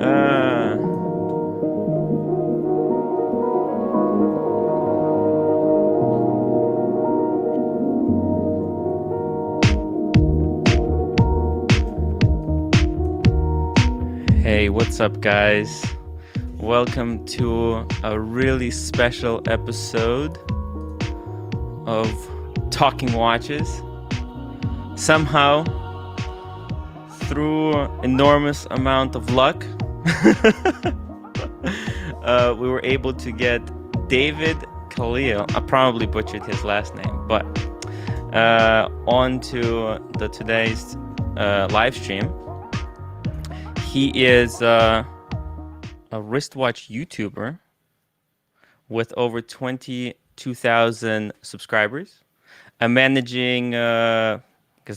Uh, hey, what's up, guys? Welcome to a really special episode of Talking Watches. Somehow, through enormous amount of luck, we were able to get David Khalil. I probably butchered his last name, but onto today's live stream. He is a wristwatch YouTuber with over 22,000 subscribers, a managing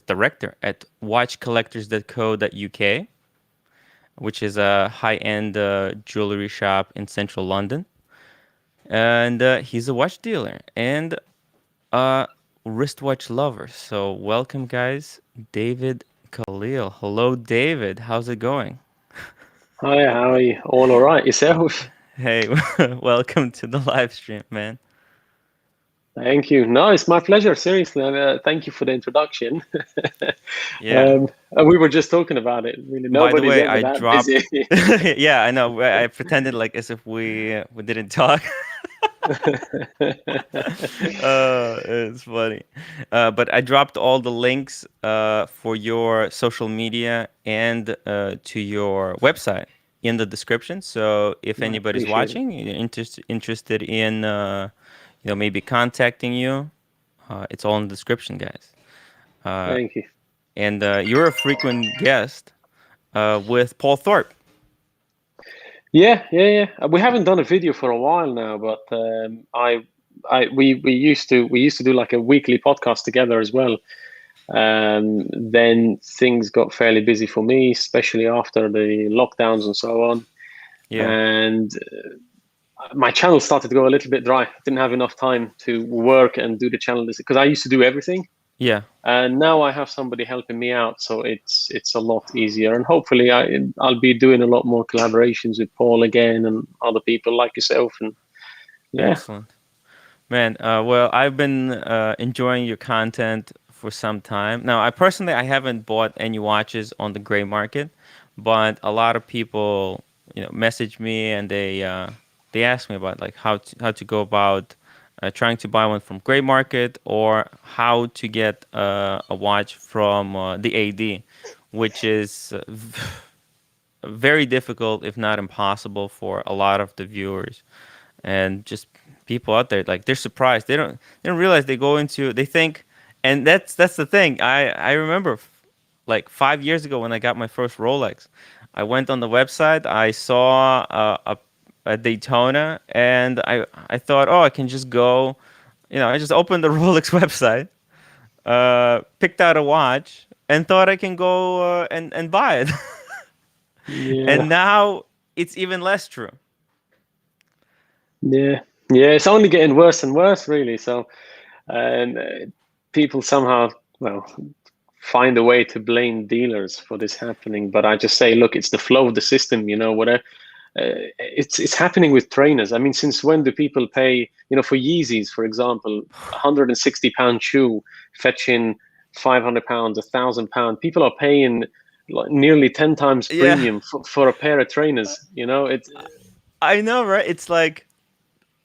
director at watchcollectors.co.uk, which is a high-end jewelry shop in central London. And he's a watch dealer and a wristwatch lover. So welcome, guys, David Khalil. Hello, David. How's it going? Hi, how are you? All right, yourself? Hey, welcome to the live stream, man. Thank you. No, it's my pleasure, seriously. And thank you for the introduction. Yeah. And we were just talking about it. Really, By the nobody's way, ever I that dropped. busy. Yeah, I know. I pretended like as if we didn't talk. It's funny. But I dropped all the links for your social media and to your website in the description. So if I anybody's appreciate it. watching, interested in maybe contacting you, it's all in the description, guys. Uh, Thank you. and you're a frequent guest with Paul Thorpe. Yeah. We haven't done a video for a while now, but we used to do like a weekly podcast together as well. Then things got fairly busy for me, especially after the lockdowns and so on. Yeah. And my channel started to go a little bit dry. I didn't have enough time to work and do the channel because I used to do everything, Yeah. and now I have somebody helping me out, so it's a lot easier. And hopefully, I'll be doing a lot more collaborations with Paul again and other people like yourself. And yeah, Excellent. Man, well, I've been enjoying your content for some time. Now, I haven't bought any watches on the gray market, but a lot of people, message me and they ask me about like how to go about trying to buy one from gray market or how to get a watch from the AD, which is very difficult, if not impossible, for a lot of the viewers and just people out there. Like they're surprised. They don't realize they think, and that's the thing. I remember like 5 years ago when I got my first Rolex, I went on the website. I saw a Daytona, and I thought, oh, I can just go. I just opened the Rolex website, picked out a watch, and thought I can go and buy it. yeah, And now it's even less true. yeah, yeah. It's only getting worse and worse, really. So, and people somehow, well, find a way to blame dealers for this happening. But I just say, look, it's the flow of the system. Whatever. It's happening with trainers. I mean, since when do people pay? For Yeezys, for example, £160 shoe fetching £500, £1,000. People are paying like nearly 10 times Yeah, premium for a pair of trainers. It's I know, right? It's like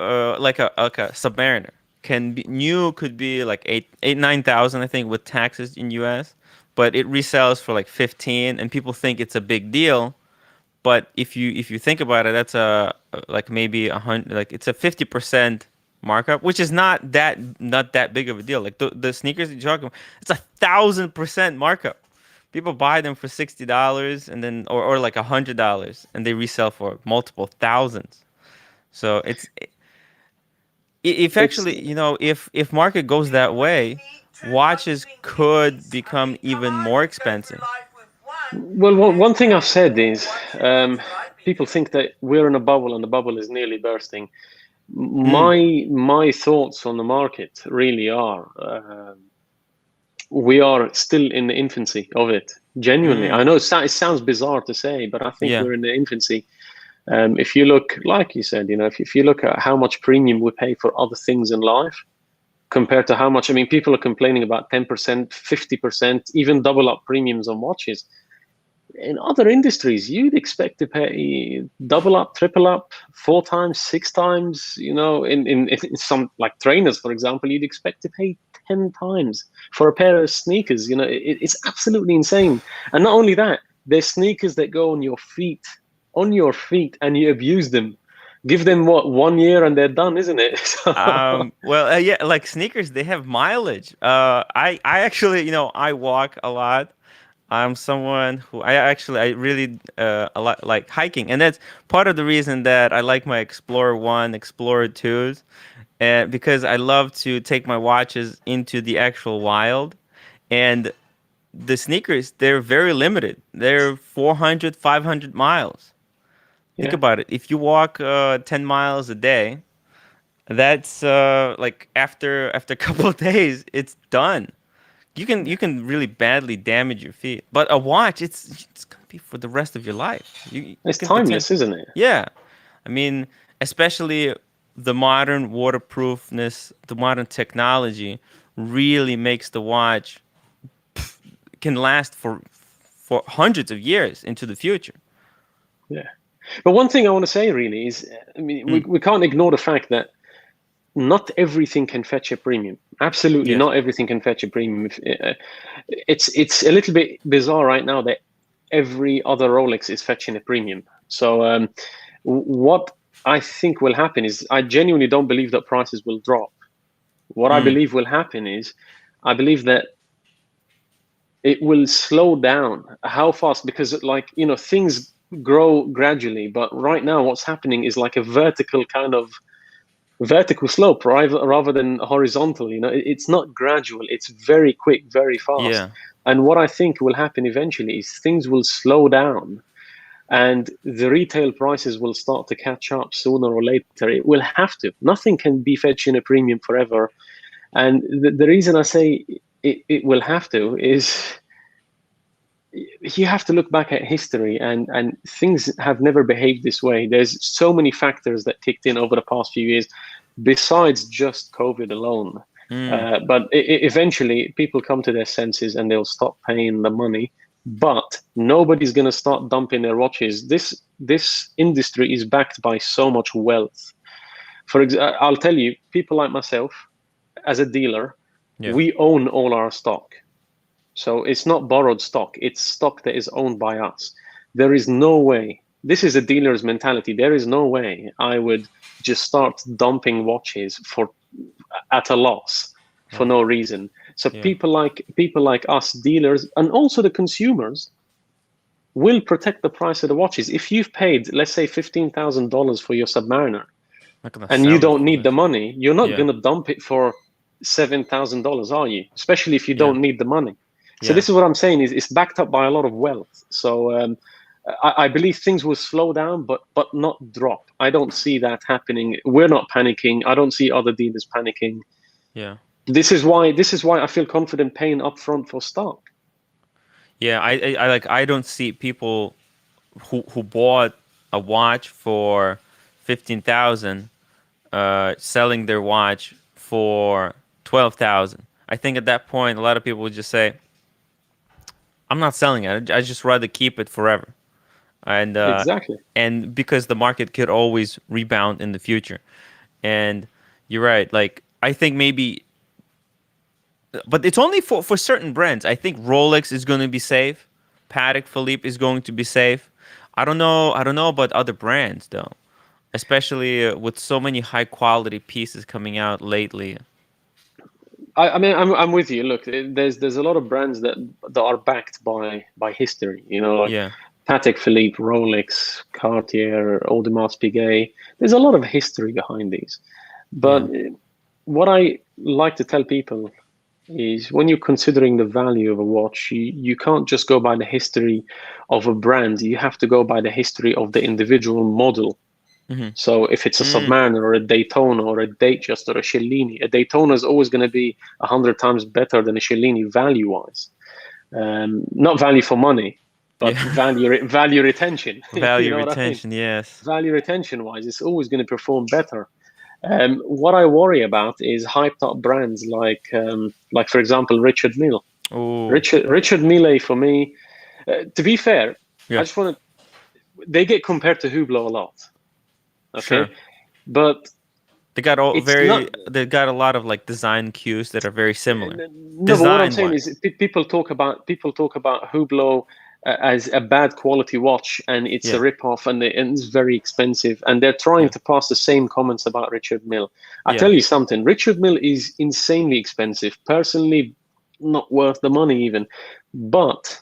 a Submariner could be like 9,000, I think, with taxes in US, but it resells for like 15, and people think it's a big deal. But if you think about it, that's like maybe 100, like it's a 50% markup, which is not that big of a deal. Like the sneakers that you're talking about, it's 1,000% markup. People buy them for $60 and then or like $100, and they resell for multiple thousands. So if it's actually, if market goes that way, watches could become even more expensive. well, one thing I've said is people think that we're in a bubble and the bubble is nearly bursting. Mm, My thoughts on the market really are we are still in the infancy of it. Genuinely, I Mm, know it sounds bizarre to say, but I think yeah. we're in the infancy. If you look, like you said, if you look at how much premium we pay for other things in life compared to how much, I mean, people are complaining about 10%, 50%, even double up premiums on watches. In other industries, you'd expect to pay double up, triple up, four times, six times. In some like trainers, for example, you'd expect to pay 10 times for a pair of sneakers. It's absolutely insane. And not only that, there's sneakers that go on your feet, and you abuse them. Give them what, 1 year and they're done, isn't it? Well, yeah, like sneakers, they have mileage. I actually, I walk a lot. I'm someone who I really a lot like hiking, and that's part of the reason that I like my Explorer One, Explorer Twos, and because I love to take my watches into the actual wild, and the sneakers, they're very limited. They're 400, 500 miles. Think Yeah, about it. If you walk 10 miles a day, that's like after a couple of days, it's done. You can really badly damage your feet. But a watch, it's gonna be for the rest of your life. You it's can pretend. timeless, isn't it? Yeah, I mean, especially the modern waterproofness, the modern technology really makes the watch can last for hundreds of years into the future. Yeah. But one thing I want to say really is, I mean, we, Mm, we can't ignore the fact that not everything can fetch a premium. Absolutely, yes. not everything can fetch a premium. It's a little bit bizarre right now that every other Rolex is fetching a premium. So what I think will happen is, I genuinely don't believe that prices will drop. What I Mm, believe will happen is, I believe that it will slow down. How fast? Because things grow gradually, but right now what's happening is like a vertical slope rather than horizontal. It's not gradual, it's very quick, very fast. yeah. And what I think will happen eventually is things will slow down, and the retail prices will start to catch up sooner or later. It will have to. Nothing can be fetching a premium forever. And the reason I say it will have to is, you have to look back at history, and things have never behaved this way. There's so many factors that kicked in over the past few years besides just COVID alone. Mm, But eventually people come to their senses and they'll stop paying the money. But nobody's going to start dumping their watches. This industry is backed by so much wealth. For example, I'll tell you, people like myself, as a dealer, yeah. we own all our stock. So it's not borrowed stock, it's stock that is owned by us. There is no way, this is a dealer's mentality. There is no way I would just start dumping watches for at a loss for Right. no reason. So Yeah. people like us dealers, and also the consumers, will protect the price of the watches. If you've paid, let's say, $15,000 for your Submariner, Not gonna and you sell it don't for need the less. money, you're not Yeah. going to dump it for $7,000, are you? Especially if you Yeah. don't need the money. So Yeah. this is what I'm saying, is it's backed up by a lot of wealth. So I believe things will slow down, but not drop. I don't see that happening. We're not panicking. I don't see other dealers panicking. Yeah. This is why I feel confident paying upfront for stock. Yeah. I don't see people who bought a watch for 15,000 selling their watch for 12,000. I think at that point a lot of people would just say, I'm not selling it. I just rather keep it forever. And Exactly. and because the market could always rebound in the future. And you're right. Like I think maybe, but it's only for certain brands. I think Rolex is going to be safe. Patek Philippe is going to be safe. I don't know about other brands though, especially with so many high quality pieces coming out lately. I mean, I'm with you. Look, there's a lot of brands that are backed by history. Like Yeah. Patek Philippe, Rolex, Cartier, Audemars Piguet. There's a lot of history behind these. But Yeah. what I like to tell people is, when you're considering the value of a watch, you can't just go by the history of a brand. You have to go by the history of the individual model. Hmm. So if it's a Mm, Submariner or a Daytona or a Datejust or a Cellini, a Daytona is always going to be 100 times better than a Cellini value-wise. not value for money, but Yeah. value retention. You Value know what I mean? retention, yes. Value retention wise, it's always going to perform better. What I worry about is hyped up brands like for example, Richard Mille. Oh, Richard Mille for me. To be fair, I yeah. just want to. They get compared to Hublot a lot, Sure. okay, but it's not. They got a lot of like design cues that are very similar. No, but what I'm Design saying wise. is people talk about Hublot as a bad quality watch, and it's a Yeah. rip off, and it's very expensive, and they're trying Yeah. to pass the same comments about Richard Mille. I Yeah. tell you something, Richard Mille is insanely expensive. Personally, not worth the money even, but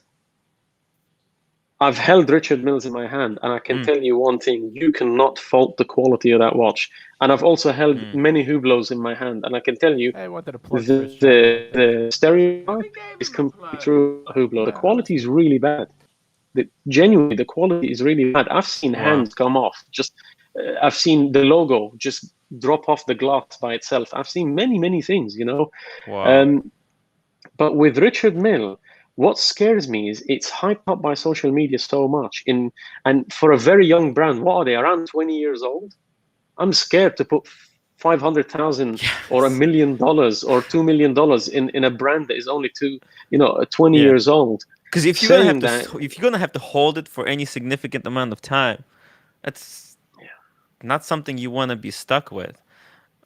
I've held Richard Milles in my hand, and I can Mm. tell you one thing: you cannot fault the quality of that watch. And I've also held Mm. many Hublots in my hand, and I can tell you I wanted to plug Chris channel, I think. the stereotype is completely true about Hublot. The quality is really bad. Genuinely, the quality is really bad. I've seen Wow. hands come off. I've seen the logo just drop off the glass by itself. I've seen many things, you know. Wow. Um, but with Richard Mille, what scares me is it's hyped up by social media so much. And for a very young brand, what are they? Around 20 years old? I'm scared to put 500,000 or Yes. $1 million or $2 million in a brand that is only 20 Yeah. years old. Because if you're gonna have Saying to, that, if you're gonna have to hold it for any significant amount of time, that's not something you want to be stuck with.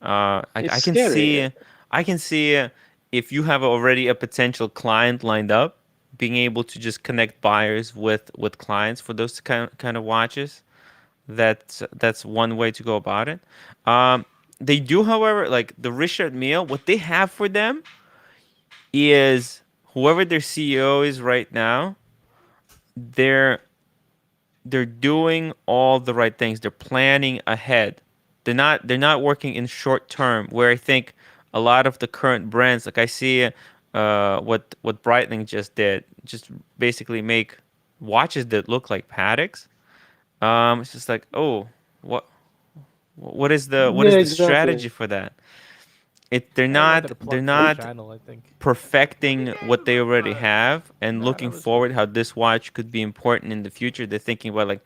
it's I can scary. see, I can see if you have already a potential client lined up, being able to just connect buyers with clients for those kind of watches. That's one way to go about it. They do, however, like the Richard Mille, what they have for them is whoever their CEO is right now, they're they're doing all the right things. They're planning ahead. They're not working in short term. Where I think a lot of the current brands, like I see, what Breitling just did, just basically make watches that look like Pateks. It's just like, oh, what what Yeah, is the exactly. strategy for that? It they're I wanted not to they're plug Chris not channel, I think. perfecting what they already have and No, looking that was good. forward how this watch could be important in the future. They're thinking about like,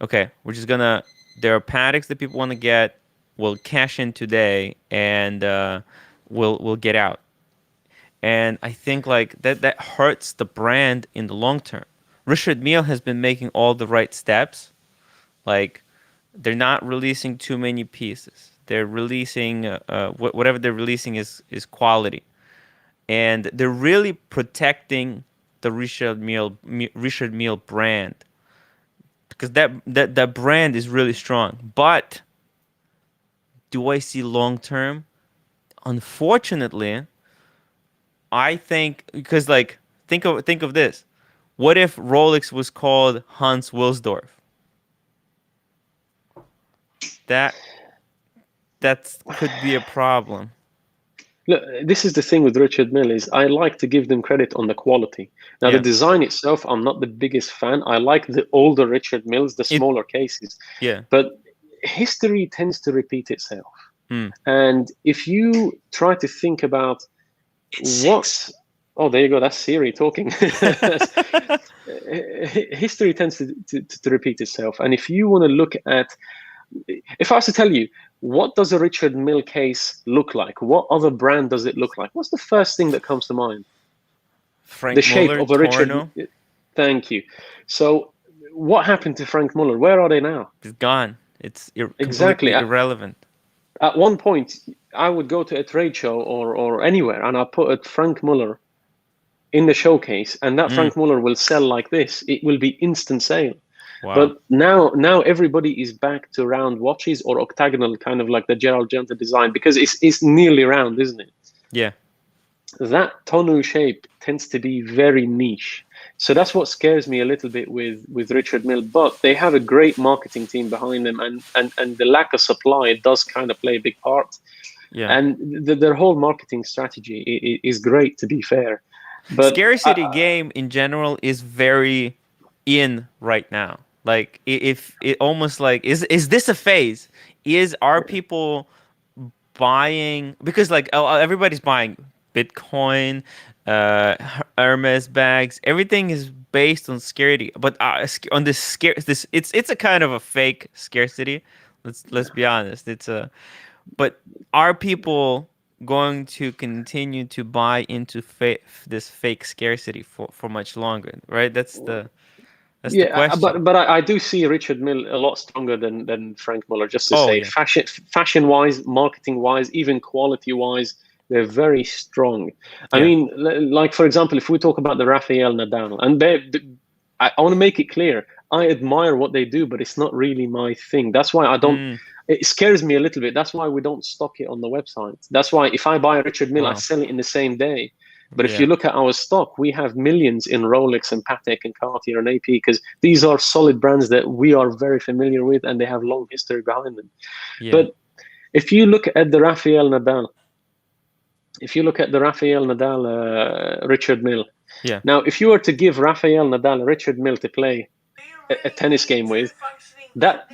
okay, we're just gonna. There are Pateks that people want to get. We'll cash in today, and we'll get out. And I think like that hurts the brand in the long term. Richard Mille has been making all the right steps. Like they're not releasing too many pieces. They're releasing whatever they're releasing is quality, and they're really protecting the Richard Mille brand because that brand is really strong. But do I see long term? Unfortunately, I think because like think of this. What if Rolex was called Hans Wilsdorf? That that could be a problem. Look, this is the thing with Richard Mille is I like to give them credit on the quality. Now, the Yeah. design itself, I'm not the biggest fan. I like the older Richard Milles, the It smaller cases, yeah. but history tends to repeat itself. Hmm. And if you try to think about what, oh, there you go, that's Siri talking. History tends to repeat itself. And if you want to look at, if I was to tell you, what does a Richard Mille case look like? What other brand does it look like? What's the first thing that comes to mind? The Frank shape Muller, of a Richard. Torno Thank you. So, what happened to Frank Muller? Where are they now? is gone. It's Exactly. completely irrelevant. At one point, I would go to a trade show or anywhere, and I put a Frank Muller in the showcase, and that Mm. Frank Muller will sell like this. It will be instant sale. Wow. But now everybody is back to round watches or octagonal, kind of like the Gerald Genta design, because it's nearly round, isn't it? Yeah. That tonneau shape tends to be very niche. So that's what scares me a little bit with Richard Mille. But they have a great marketing team behind them, and the lack of supply does kind of play a big part. Yeah. And their whole marketing strategy is great, to be fair. But Scarcity game in general is very in right now. Like if it almost like is this a phase? Are people buying because like everybody's buying Bitcoin, Hermes bags. Everything is based on scarcity, but on this it's a kind of a fake scarcity. Let's be honest. It's a but are people going to continue to buy into this fake scarcity for much longer? Right. That's the Yeah, question. but I do see Richard Mill a lot stronger than Frank Muller. Just to Oh say, yeah. fashion wise, marketing wise, even quality wise, they're very strong. I Yeah. mean, like for example, if we talk about the Rafael Nadal, and I want to make it clear, I admire what they do, but it's not really my thing. That's why I don't. Mm, It scares me a little bit. That's why we don't stock it on the website. That's why if I buy a Richard Mill, I wow. sell it in the same day. But if you Yeah. look at our stock, we have millions in Rolex and Patek and Cartier and AP because these are solid brands that we are very familiar with and they have long history behind them. Yeah. But if you look at the Rafael Nadal, if you look at the Rafael Nadal, Richard Mill. Yeah. Now, if you were to give Rafael Nadal Richard Mill to play a tennis game with, that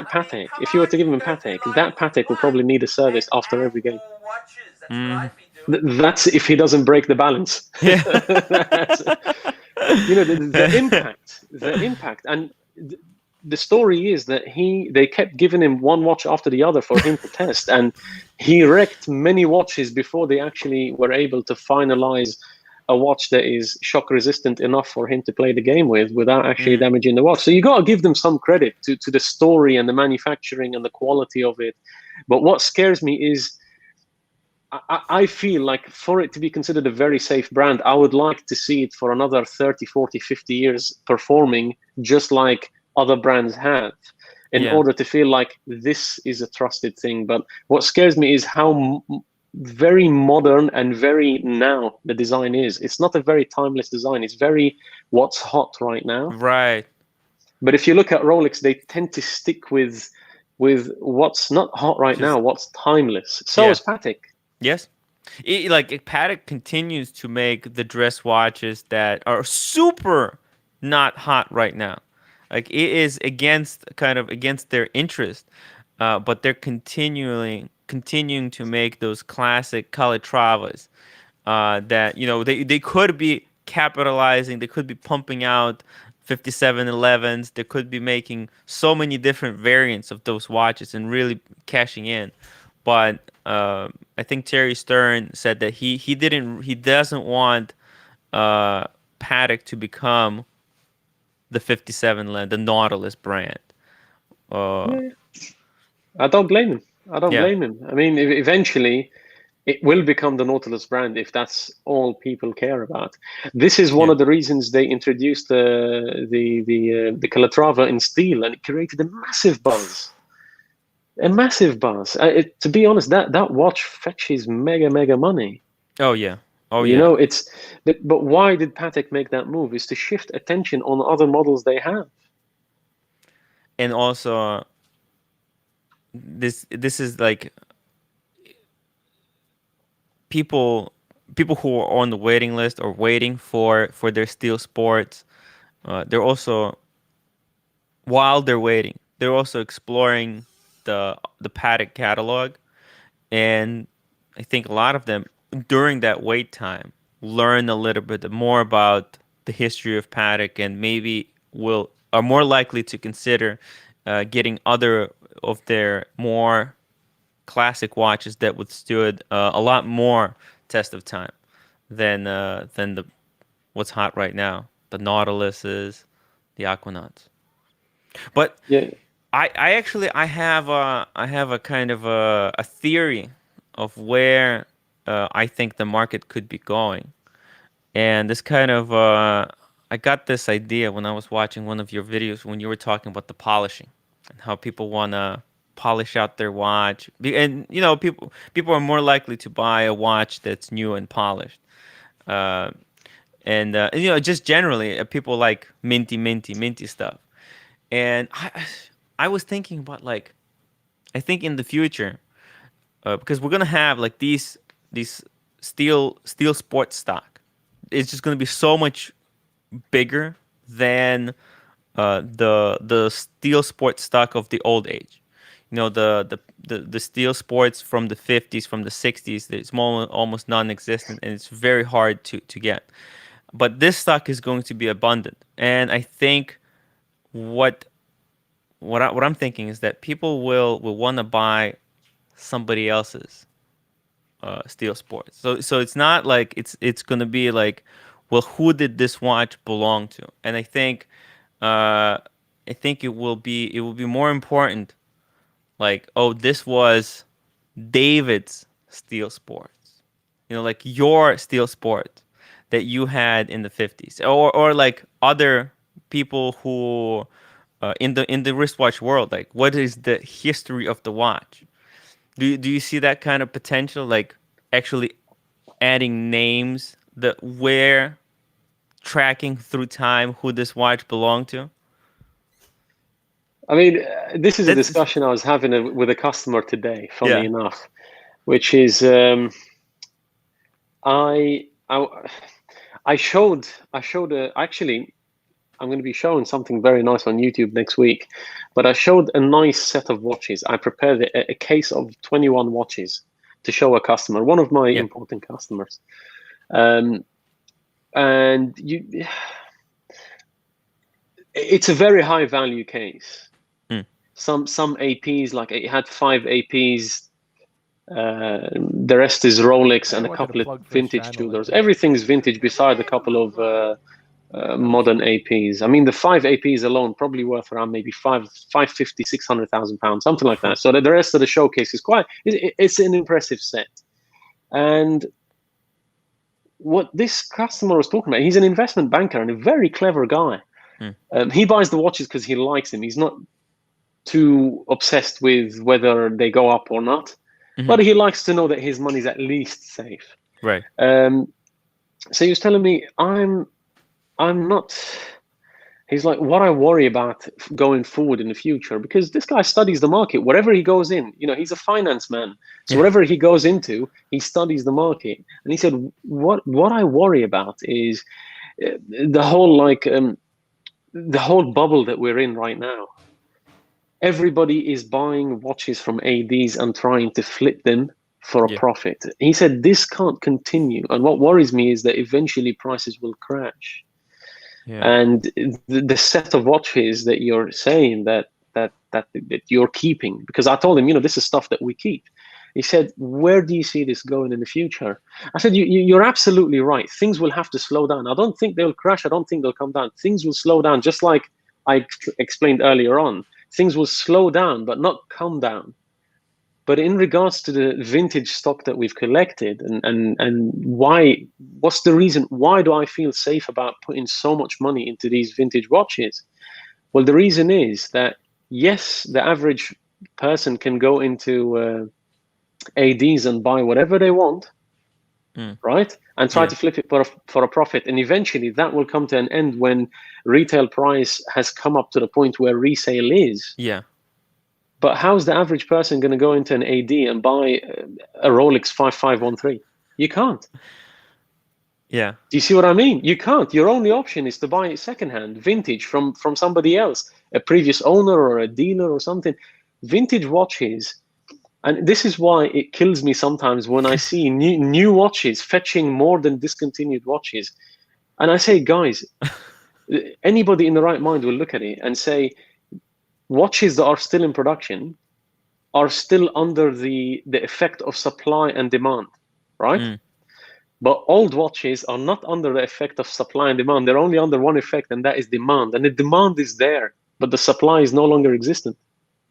Patek, if you were to give him Patek, that Patek will probably need a service after every game. Mm, That's if he doesn't break the balance. yeah. That's, the impact, and the story is that they kept giving him one watch after the other for him to test, and he wrecked many watches before they actually were able to finalize a watch that is shock resistant enough for him to play the game with without actually Mm, damaging the watch. So you got to give them some credit to the story and the manufacturing and the quality of it. But what scares me is I feel like for it to be considered a very safe brand, I would like to see it for another 30, 40, 50 years performing just like other brands have in yeah. order to feel like this is a trusted thing. But what scares me is how very modern and very now the design is. It's not a very timeless design. It's very what's hot right now. Right. But if you look at Rolex, they tend to stick with what's not hot right now, Just what's timeless. So yeah. is Patek. Yes. Like Patek continues to make the dress watches that are super not hot right now. Like it is against their interest, but they're continuing to make those classic Calatravas. That they could be capitalizing, they could be pumping out 5711s, they could be making so many different variants of those watches and really cashing in. But I think Terry Stern said that he doesn't want uh, Patek to become the 57 land, the Nautilus brand. Uh, Yeah, I don't blame him. I don't yeah, blame him. I mean, eventually it will become the Nautilus brand if that's all people care about. This is one yeah, of the reasons they introduced the Calatrava in steel, and it created a massive buzz. A massive buzz. To be honest, that watch fetches mega money. oh yeah, oh You yeah, know, but why did Patek make that move? Is to shift attention on other models they have. and also this is like people people who are on the waiting list or waiting for their steel sports. They're also while they're waiting, they're also exploring the Patek catalog, and I think a lot of them during that wait time learn a little bit more about the history of Patek, and maybe will are more likely to consider getting other of their more classic watches that withstood a lot more test of time than the what's hot right now, the Nautiluses, the Aquanauts. But Yeah, I actually I have a kind of a theory of where I think the market could be going, and this kind of I got this idea when I was watching one of your videos when you were talking about the polishing and how people wanna polish out their watch, and people are more likely to buy a watch that's new and polished. Uh, and just generally people like minty stuff, and I was thinking about like I think in the future, because we're gonna have like these steel sports stock. It's just gonna be so much bigger than the steel sports stock of the old age. the steel sports from the 50s, from the 60s. It's more almost non-existent, and it's very hard to get. But this stock is going to be abundant, and I think what what I'm thinking is that people will want to buy somebody else's steel sports. So it's not like it's gonna be like, well, who did this watch belong to? And I think it will be more important, like, oh, this was David's steel sports, like your steel sport that you had in the 50s, or like other people who in the wristwatch world, like what is the history of the watch? Do you see that kind of potential, like actually adding names that where tracking through time who this watch belonged to? I mean, this is a That's discussion I was having with a customer today, funnily yeah, enough, which is I, I I showed actually I'm going to be showing something very nice on YouTube next week, but I showed a nice set of watches. I prepared a case of 21 watches to show a customer, one of my yeah, important customers. Um, and it's a very high value case. mm, Some APs, like it had 5 APs. The rest is Rolex I and a wanted to couple of plug for his vintage channel. jewelers. Everything's vintage beside a couple of modern APs. I mean, the 5 APs alone probably worth around maybe 550, 600,000 pounds, something like that. So the rest of the showcase is it's an impressive set. And what this customer was talking about, he's an investment banker and a very clever guy. mm, He buys the watches because he likes them. He's not too obsessed with whether they go up or not, hmm, but he likes to know that his money's at least safe. right, Um, so he was telling me, I'm not. He's like, what I worry about going forward in the future, because this guy studies the market. Whatever he goes in, he's a finance man. So yeah, whatever he goes into, he studies the market. And he said, what I worry about is the whole the whole bubble that we're in right now. Everybody is buying watches from ADs and trying to flip them for a yeah, profit. He said this can't continue. And what worries me is that eventually prices will crash. yeah, And the set of watches that you're saying that you're keeping, because I told him, this is stuff that we keep. He said, where do you see this going in the future? I said, you're absolutely right. Things will have to slow down. I don't think they'll crash. I don't think they'll come down. Things will slow down, just like I explained earlier on. Things will slow down, but not come down. But in regards to the vintage stock that we've collected, and what's the reason? Why do I feel safe about putting so much money into these vintage watches? Well, the reason is that yes, the average person can go into ADs and buy whatever they want, mm, right? And try yeah, to flip it for a profit. And eventually that will come to an end when retail price has come up to the point where resale is. yeah, But how's the average person going to go into an AD and buy a Rolex 5513? You can't. yeah, Do you see what I mean? You can't. Your only option is to buy it secondhand, vintage from somebody else, a previous owner or a dealer or something. Vintage watches, and this is why it kills me sometimes when I see new watches fetching more than discontinued watches. And I say, guys, anybody in the right mind will look at it and say, watches that are still in production are still under the effect of supply and demand, right? mm, But old watches are not under the effect of supply and demand. They're only under one effect, and that is demand. And the demand is there, but the supply is no longer existent.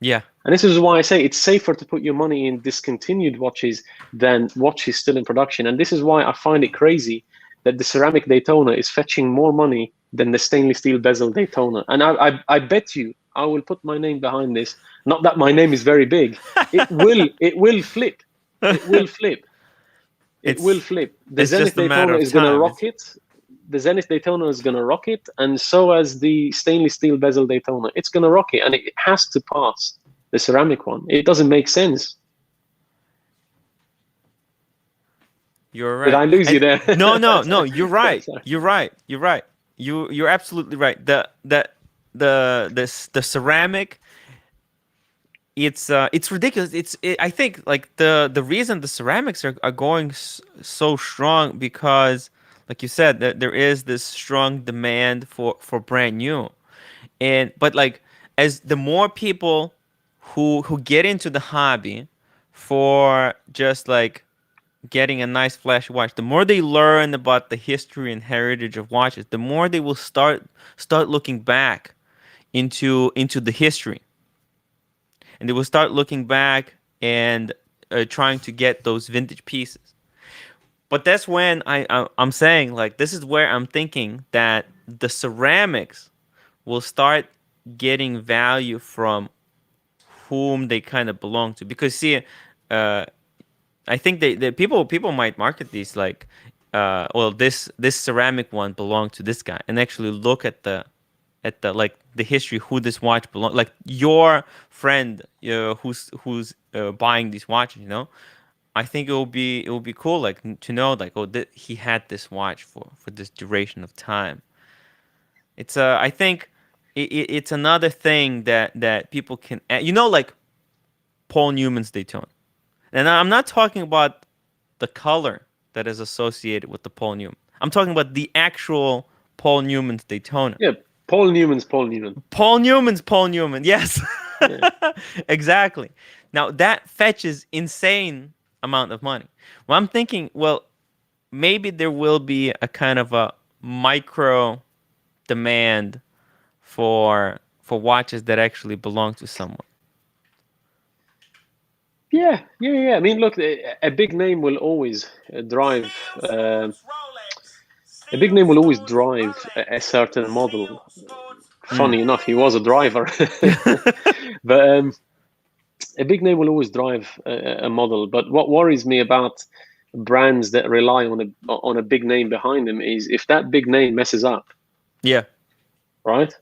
yeah, And this is why I say it's safer to put your money in discontinued watches than watches still in production. And this is why I find it crazy that the ceramic Daytona is fetching more money than the stainless steel bezel Daytona. And I bet you, I will put my name behind this. Not that my name is very big. It will flip. It will flip. It will it's flip. The it's Zenith just a matter Daytona of is going to time. rock it. The Zenith Daytona is going to rock it, and so as the stainless steel bezel Daytona. It's going to rock it, and it has to pass the ceramic one. It doesn't make sense. You're Did right. I lose you And there? no, you're right. Sorry. You're right. You're absolutely right. The ceramic it's ridiculous. I think like the reason the ceramics are going so strong because, like you said, that there is this strong demand for brand new, and but like as the more people who get into the hobby for just like getting a nice flashy watch, the more they learn about the history and heritage of watches, the more they will start looking back into the history, and they will start looking back and trying to get those vintage pieces. But that's when I'm saying like this is where I'm thinking that the ceramics will start getting value from whom they kind of belong to. Because see, uh, I think they people might market these like, well, this ceramic one belonged to this guy, and actually look at the like the history who this watch belong, like your friend who's buying these watches, you know. I think it will be cool like to know like, oh, he had this watch for this duration of time. It's I think it's another thing that people can you know, like Paul Newman's Daytona. And I'm not talking about the color that is associated with the Paul Newman. I'm talking about the actual Paul Newman's Daytona. Yeah, Paul Newman's Paul Newman. Paul Newman's Paul Newman. Yes. Yeah. Exactly. Now that fetches insane amount of money. Well, I'm thinking, well, maybe there will be a kind of a micro demand for watches that actually belong to someone. Yeah. I mean, look, a big name will always drive. A big name will always drive a certain model. Mm. Funny enough, he was a driver, but a big name will always drive a model. But what worries me about brands that rely on a big name behind them is if that big name messes up, Yeah. right?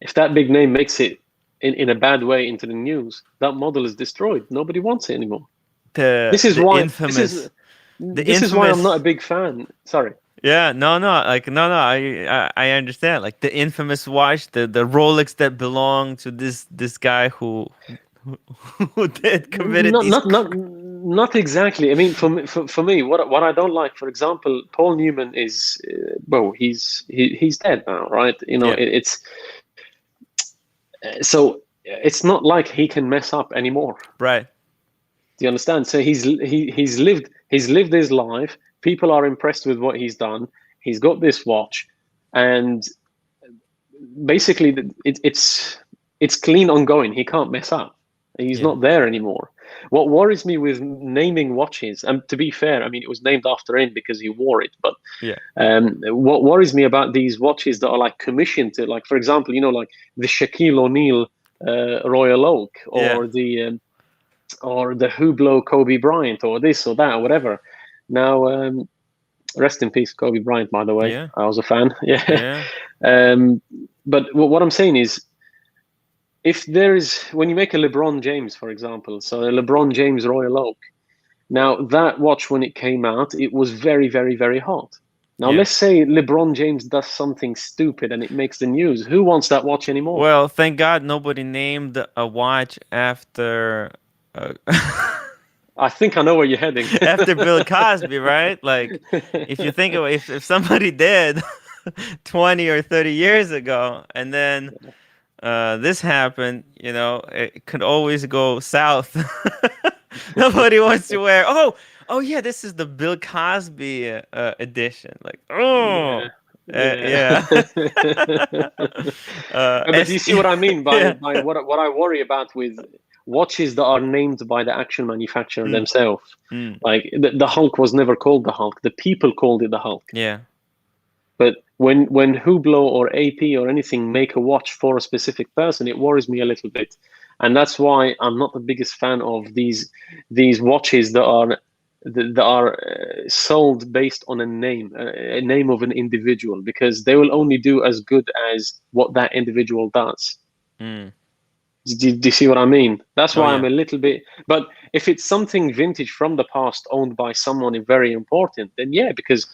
If that big name makes it in a bad way into the news, that model is destroyed. Nobody wants it anymore. The This is the why infamous the this is why I'm not infamous a big fan. Sorry. Yeah, no, I understand. Like the infamous watch, the Rolex that belonged to this guy who, who did committed Not these not not not exactly. I mean, for me, what I don't like, for example, Paul Newman is well, he's dead now, right? You know, yeah, it's so it's not like he can mess up anymore. right. Do you understand? So he's lived his life. People are impressed with what he's done. He's got this watch, and basically it's clean ongoing. He can't mess up. He's Yeah, not there anymore. What worries me with naming watches, and to be fair, I mean it was named after him because he wore it. But yeah, what worries me about these watches that are like commissioned to, like for example, you know, like the Shaquille O'Neal Royal Oak, yeah. or the Hublot Kobe Bryant, or this or that or whatever. Now, rest in peace, Kobe Bryant. By the way, Yeah, I was a fan. Yeah. yeah. um, but what I'm saying is, if there is, when you make a LeBron James, for example, so a LeBron James Royal Oak, now that watch when it came out, it was very, very, very hot. Now Yeah. let's say LeBron James does something stupid and it makes the news. Who wants that watch anymore? Well, thank God nobody named a watch after uh, I think I know where you're heading. after Bill Cosby, right? Like, if you think of if somebody did 20 or 30 years ago, and then this happened, you know, it could always go south. Nobody wants to wear. Oh yeah, this is the Bill Cosby edition. Like, oh, Yeah, yeah. yeah. But do you see what I mean by Yeah. by what I worry about with watches that are named by the actual manufacturer Mm, themselves? mm, Like the Hulk was never called the Hulk. The people called it the Hulk. yeah. But when Hublot or AP or anything make a watch for a specific person, it worries me a little bit, and that's why I'm not the biggest fan of these watches that are sold based on a name of an individual, because they will only do as good as what that individual does. Mm. Do you see what I mean? That's Oh why I'm yeah. a little bit. But if it's something vintage from the past owned by someone very important, then yeah, because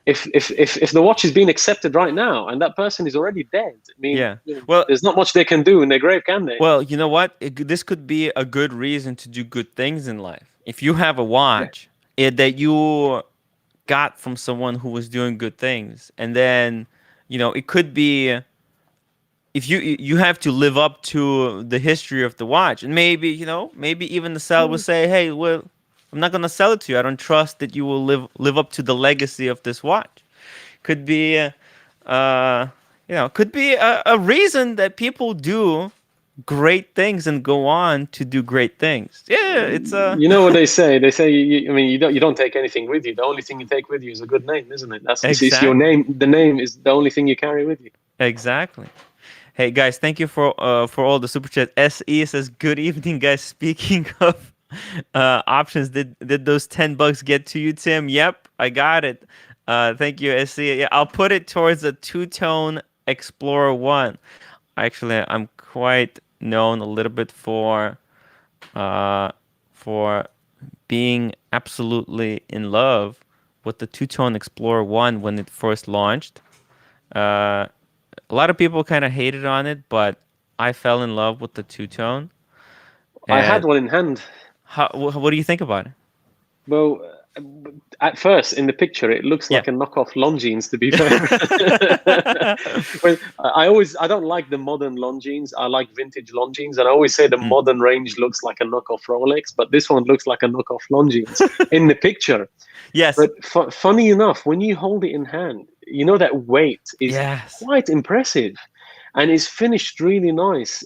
if the watch is being accepted right now and that person is already dead, I mean, Yeah. Well, there's not much they can do in their grave, can they? well, you know what? This could be a good reason to do good things in life. If you have a Yeah. watch that you got from someone who was doing good things, and then, it could be, if you have to live up to the history of the watch, and maybe, maybe even the seller will say, hey, well, I'm not gonna sell it to you. I don't trust that you will live up to the legacy of this watch. Could be, could be a reason that people do great things and go on to do great things. Yeah, it's a You know what they say? They say, I mean, you don't take anything with you. The only thing you take with you is a good name, isn't it? That's it's your exactly, name. The name is the only thing you carry with you. exactly. Hey guys, thank you for all the super chat. SE says, "Good evening, guys. Speaking of options, did those $10 get to you, Tim?" Yep, I got it. Thank you, SE. Yeah, I'll put it towards a two-tone Explorer One. Actually, I'm quite known a little bit uh for being absolutely in love with the two-tone Explorer One when it first launched. Uh, a lot of people kind of hated on it, but I fell in love with the two tone. I had And one in hand. what do you think about it? Well, at first in the picture, it looks Yeah. like a knockoff Longines. To be fair, well, I don't like the modern Longines. I like vintage Longines, and I always say the Mm. modern range looks like a knockoff Rolex, but this one looks like a knockoff Longines in the picture. Yes. But funny enough, when you hold it in hand, you know that weight is Yes. quite impressive, and it's finished really nice.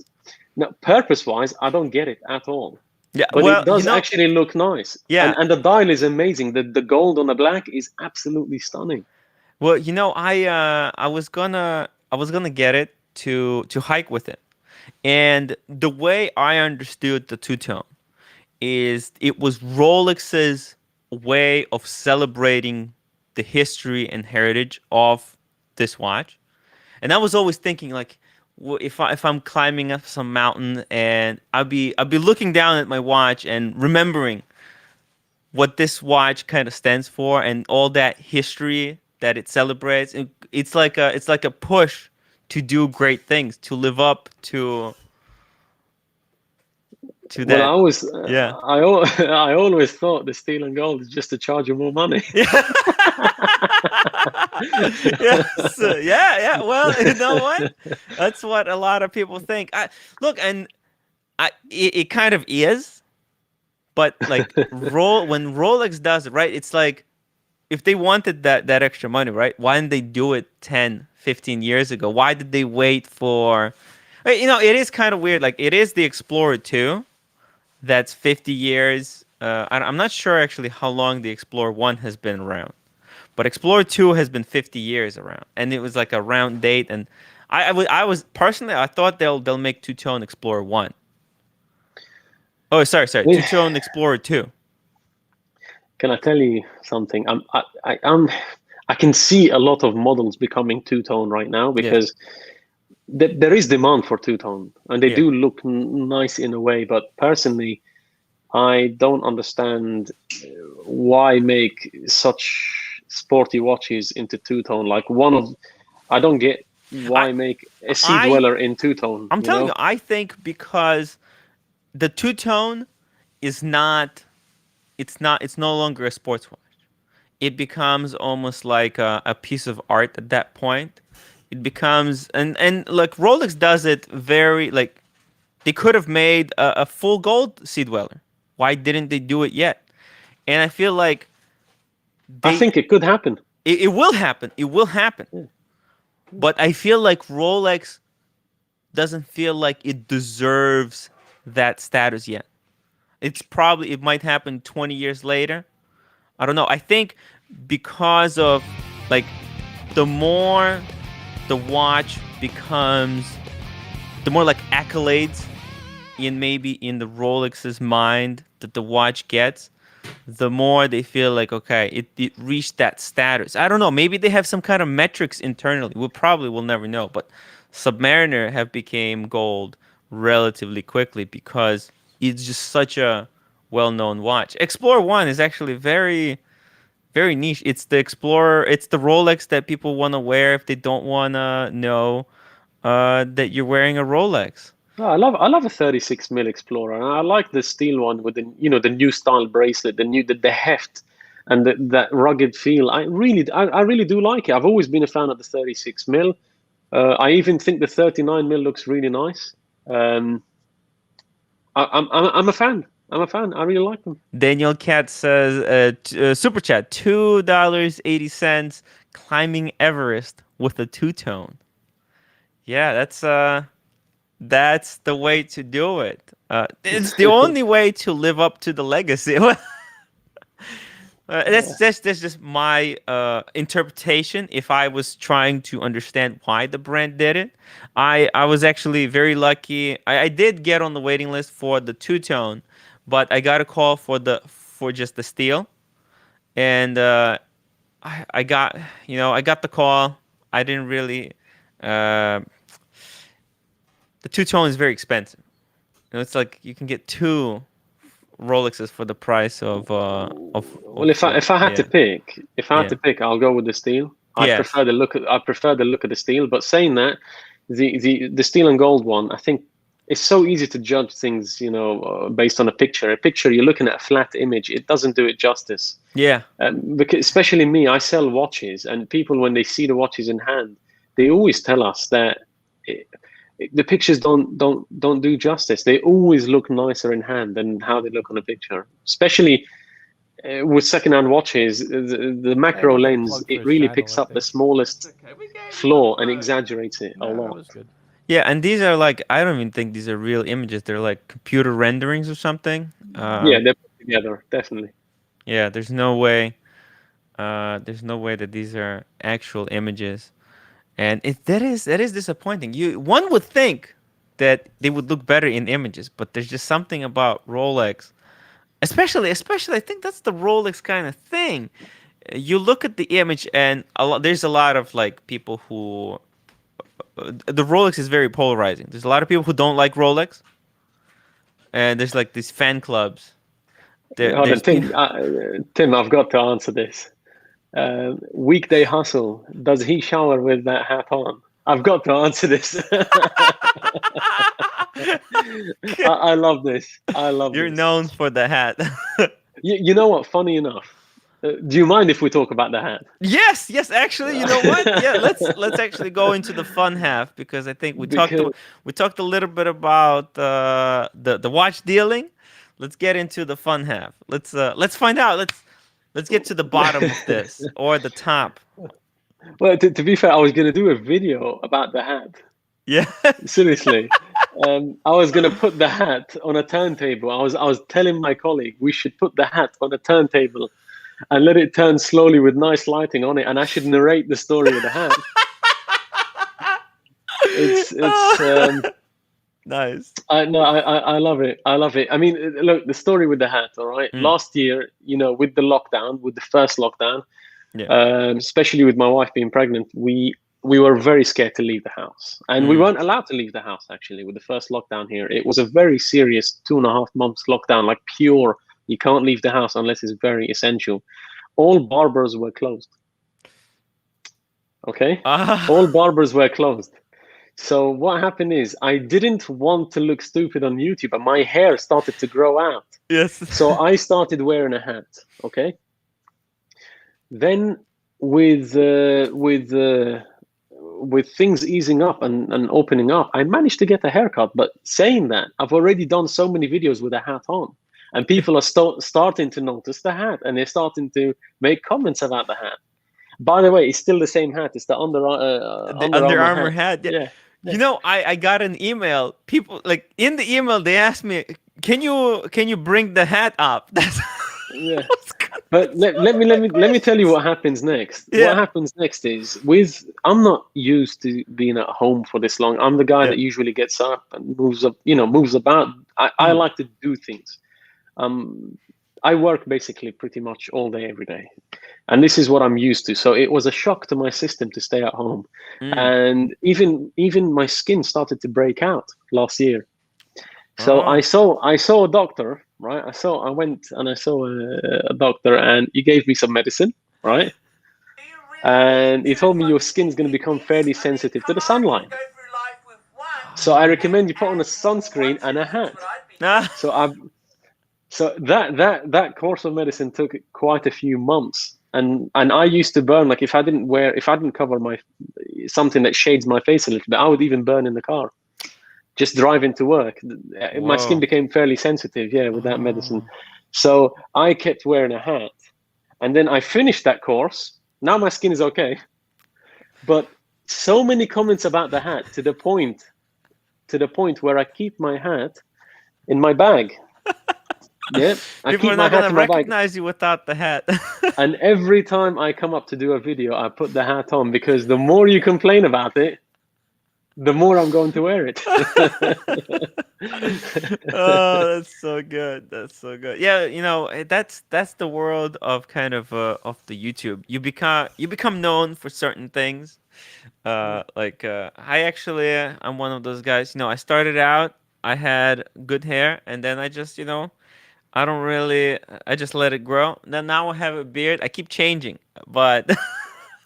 Now, purpose-wise, I don't get it at all, Yeah. but it Well, does actually look nice, yeah. and the dial is amazing. The gold on the black is absolutely stunning. Well, I was gonna get it to hike with it. And the way I understood the two tone is it was Rolex's way of celebrating the history and heritage of this watch. And I was always thinking like, if I'm climbing up some mountain and I'll be looking down at my watch and remembering what this watch kind of stands for and all that history that it celebrates. It's like a push to do great things, to live up to Well, that. Yeah. I always thought the steel and gold is just to charge you more money. Yeah. Yes. Yeah. Yeah. Well, you know what? That's what a lot of people think. Look, and it kind of is, but like when Rolex does it, right? It's like if they wanted that extra money, right? Why didn't they do it 10, 15 years ago? Why did they wait for? It is kind of weird. Like it is the Explorer 2 that's 50 years. I'm not sure actually how long the Explorer 1 has been around. But Explorer 2 has been 50 years around, and it was like a round date. And I was personally, I thought they'll make two tone Explorer 1. Oh, sorry, two tone Explorer 2. Can I tell you something? I can see a lot of models becoming two-tone right now Yeah, because there is demand for two-tone, and they yeah. do look nice in a way. But personally, I don't understand why make such sporty watches into two-tone. Like I don't get I why make a Sea I Dweller in two-tone. I'm You telling you, know, I think because the two tone is not, it's no longer a sports watch. It becomes almost like a piece of art at that point. It becomes, and like Rolex does it very like, they could have made a full gold Sea Dweller. Why didn't they do it yet? And I feel like I they think it could happen. it will happen. It will happen. Yeah. But I feel like Rolex doesn't feel like it deserves that status yet. It might happen 20 years later. I don't know. I think because of like the more the watch becomes, the more like accolades in the Rolex's mind that the watch gets, the more they feel like, okay, it reached that status. I don't know. Maybe they have some kind of metrics internally. We probably will never know. But Submariner have became gold relatively quickly because it's just such a well-known watch. Explorer 1 is actually very, very niche. It's the Explorer. It's the Rolex that people want to wear if they don't want to know that you're wearing a Rolex. Oh, I love a 36 mil Explorer, and I like the steel one with the new style bracelet, the heft, and that rugged feel. I really do like it. I've always been a fan of the 36 mil. I even think the 39 mil looks really nice. Um, I'm a fan. I'm a fan. I really like them. Daniel Cat says, super chat, $2.80, climbing Everest with a two-tone. Yeah, that's the way to do it. It's the only way to live up to the legacy. That's just my interpretation. If I was trying to understand why the brand did it, I was actually very lucky. I did get on the waiting list for the two tone, but I got a call for just the steel, and I got I got the call. I didn't really. Uh, the two tone is very expensive. It's like you can get two Rolexes for the price Well, if I had to yeah. pick, Yeah. I'll go with the steel. Yes. I prefer the look of the steel. But saying that, the steel and gold one, I think it's so easy to judge things, based on a picture. A picture, you're looking at a flat image. It doesn't do it justice. Yeah. Because especially me, I sell watches, and people when they see the watches in hand, they always tell us that the pictures don't do justice. They always look nicer in hand than how they look on a picture. Especially with secondhand watches, the Hey, macro we're gonna lens, plug for it his really channel, picks I up the think. smallest Okay, we gave him flaw and a 5. exaggerates it a Yeah, that lot. was good. Yeah, and these are like I don't even think these are real images. They're like computer renderings or something. Yeah, they're put together, definitely. Yeah, there's no way. There's no way that these are actual images, and that is disappointing. One would think that they would look better in images, but there's just something about Rolex, especially I think that's the Rolex kind of thing. You look at the image, and there's a lot of like people who the Rolex is very polarizing. There's a lot of people who don't like Rolex, and there's like these fan clubs. Hold on, There's people. Tim, I've got to answer this. Weekday hustle. Does he shower with that hat on? I've got to answer this. I love this. I love You're this. known for the hat. You know what? Funny enough, do you mind if we talk about the hat? Yes, yes. Actually, you know what? Yeah, let's actually go into the fun half because I think Because we talked a little bit about the watch dealing. Let's get into the fun half. Let's find out. Let's get to the bottom of this or the top. well, to be fair, I was going to do a video about the hat. Yeah. Seriously, I was going to put the hat on a turntable. I was telling my colleague we should put the hat on a turntable and let it turn slowly with nice lighting on it, and I should narrate the story of the hat. It's Nice. I no I love it. I love it. I mean, look, the story with the hat. All right, Mm, last year, with the lockdown, with the first lockdown, yeah. especially with my wife being pregnant, we were very scared to leave the house, and we Mm, weren't allowed to leave the house. Actually, with the first lockdown here, it was a very serious 2.5 months lockdown, like pure. You can't leave the house unless it's very essential. All barbers were closed. Okay, all ah. barbers were closed. So what happened is I didn't want to look stupid on YouTube, and my hair started to grow out. Yes. So I started wearing a hat. Okay. Then with things easing up and opening up, I managed to get a haircut. But saying that, I've already done so many videos with a hat on, and people are starting to notice the hat, and they're starting to make comments about the hat. By the way, it's still the same hat. It's the The Under Under Armour Armour hat. hat. Yeah. Yeah. Yeah. I got an email. People like in the email they asked me, "Can you bring the hat up?" That's Yeah. what's gonna But let me tell you what happens next. What Yeah. happens next is I'm not used to being at home for this long. I'm the guy Yeah. that usually gets up and moves up, moves about. I Mm. like to do things. Um, I work basically pretty much all day, every day, and this is what I'm used to. So it was a shock to my system to stay at home, Mm. and even my skin started to break out last year. So I Oh. saw I saw a doctor, right? I went and I saw a doctor, and he gave me some medicine. right? And he told me your skin's going to become fairly sensitive to the sunlight. So I recommend you put on a sunscreen and a hat. So that course of medicine took quite a few months, and I used to burn, like if I didn't cover my something that shades my face a little bit, I would even burn in the car, just driving to work. My skin became fairly sensitive, yeah, with that medicine. So I kept wearing a hat, and then I finished that course. Now my skin is okay, but so many comments about the hat to the point where I keep my hat in my bag. Yeah, I People keep are my not hat gonna in my bag. recognize you without the hat. And every time I come up to do a video, I put the hat on, because the more you complain about it, the more I'm going to wear it. Oh, that's so good. That's so good. Yeah, that's the world of kind of the YouTube. You become known for certain things. I actually I'm one of those guys. I started out, I had good hair, and then I don't really I just let it grow. Then now I have a beard. I keep changing, but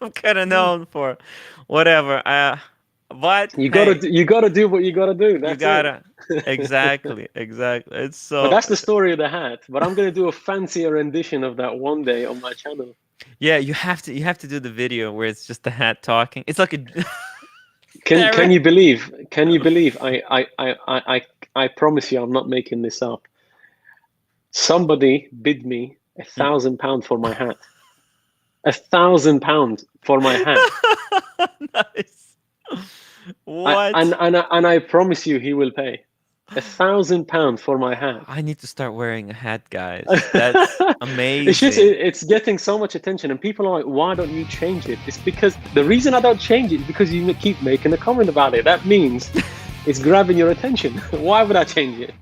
I'm kind of known for whatever. But You hey, gotta do what you gotta do. you That's it. gotta exactly, exactly. It's But so that's the story of the hat. But I'm gonna do a fancier rendition of that one day on my channel. yeah. You have to do the video where it's just the hat talking. It's like a Can parrot. you believe? Can you believe? I promise you, I'm not making this up. Somebody bid me £1,000 for my hat. £1,000 for my hat. Nice. I, What? and I promise you, he will pay £1,000 for my hat. I need to start wearing a hat, guys. That's It's just amazing. it's getting so much attention, and people are like, "Why don't you change it?" It's because the reason I don't change it is because you keep making a comment about it. That means it's grabbing your attention. Why would I change it?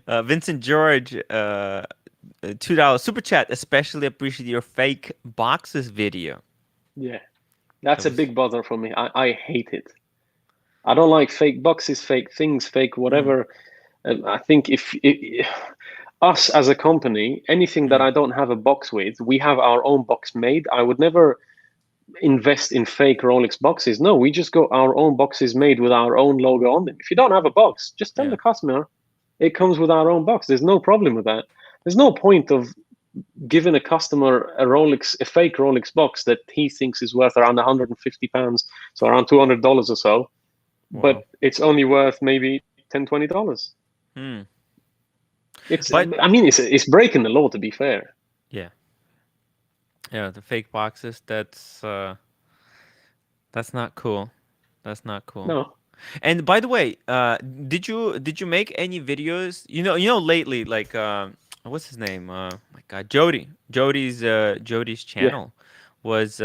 Vincent George, $2 super chat. Especially appreciate your fake boxes video. Yeah, That that's a was. big bother for me. I hate it. I don't like fake boxes, fake things, fake Mm, whatever. I think if us as a company, anything that mm, I don't have a box with, we have our own box made. I would never invest in fake Rolex boxes. No, we just got our own boxes made with our own logo on them. If you don't have a box, just tell yeah. the customer it comes with our own box. There's no problem with that. There's no point of giving a customer a fake Rolex box that he thinks is worth around £150, so around $200 or so, Wow. but it's only worth maybe $10, $20. Hmm. It's, But I mean, it's breaking the law, to be fair. yeah, yeah. The fake boxes. That's not cool. That's not cool. No. And by the way, did you make any videos? Lately, like what's his name? My God, Jody's Yeah. channel was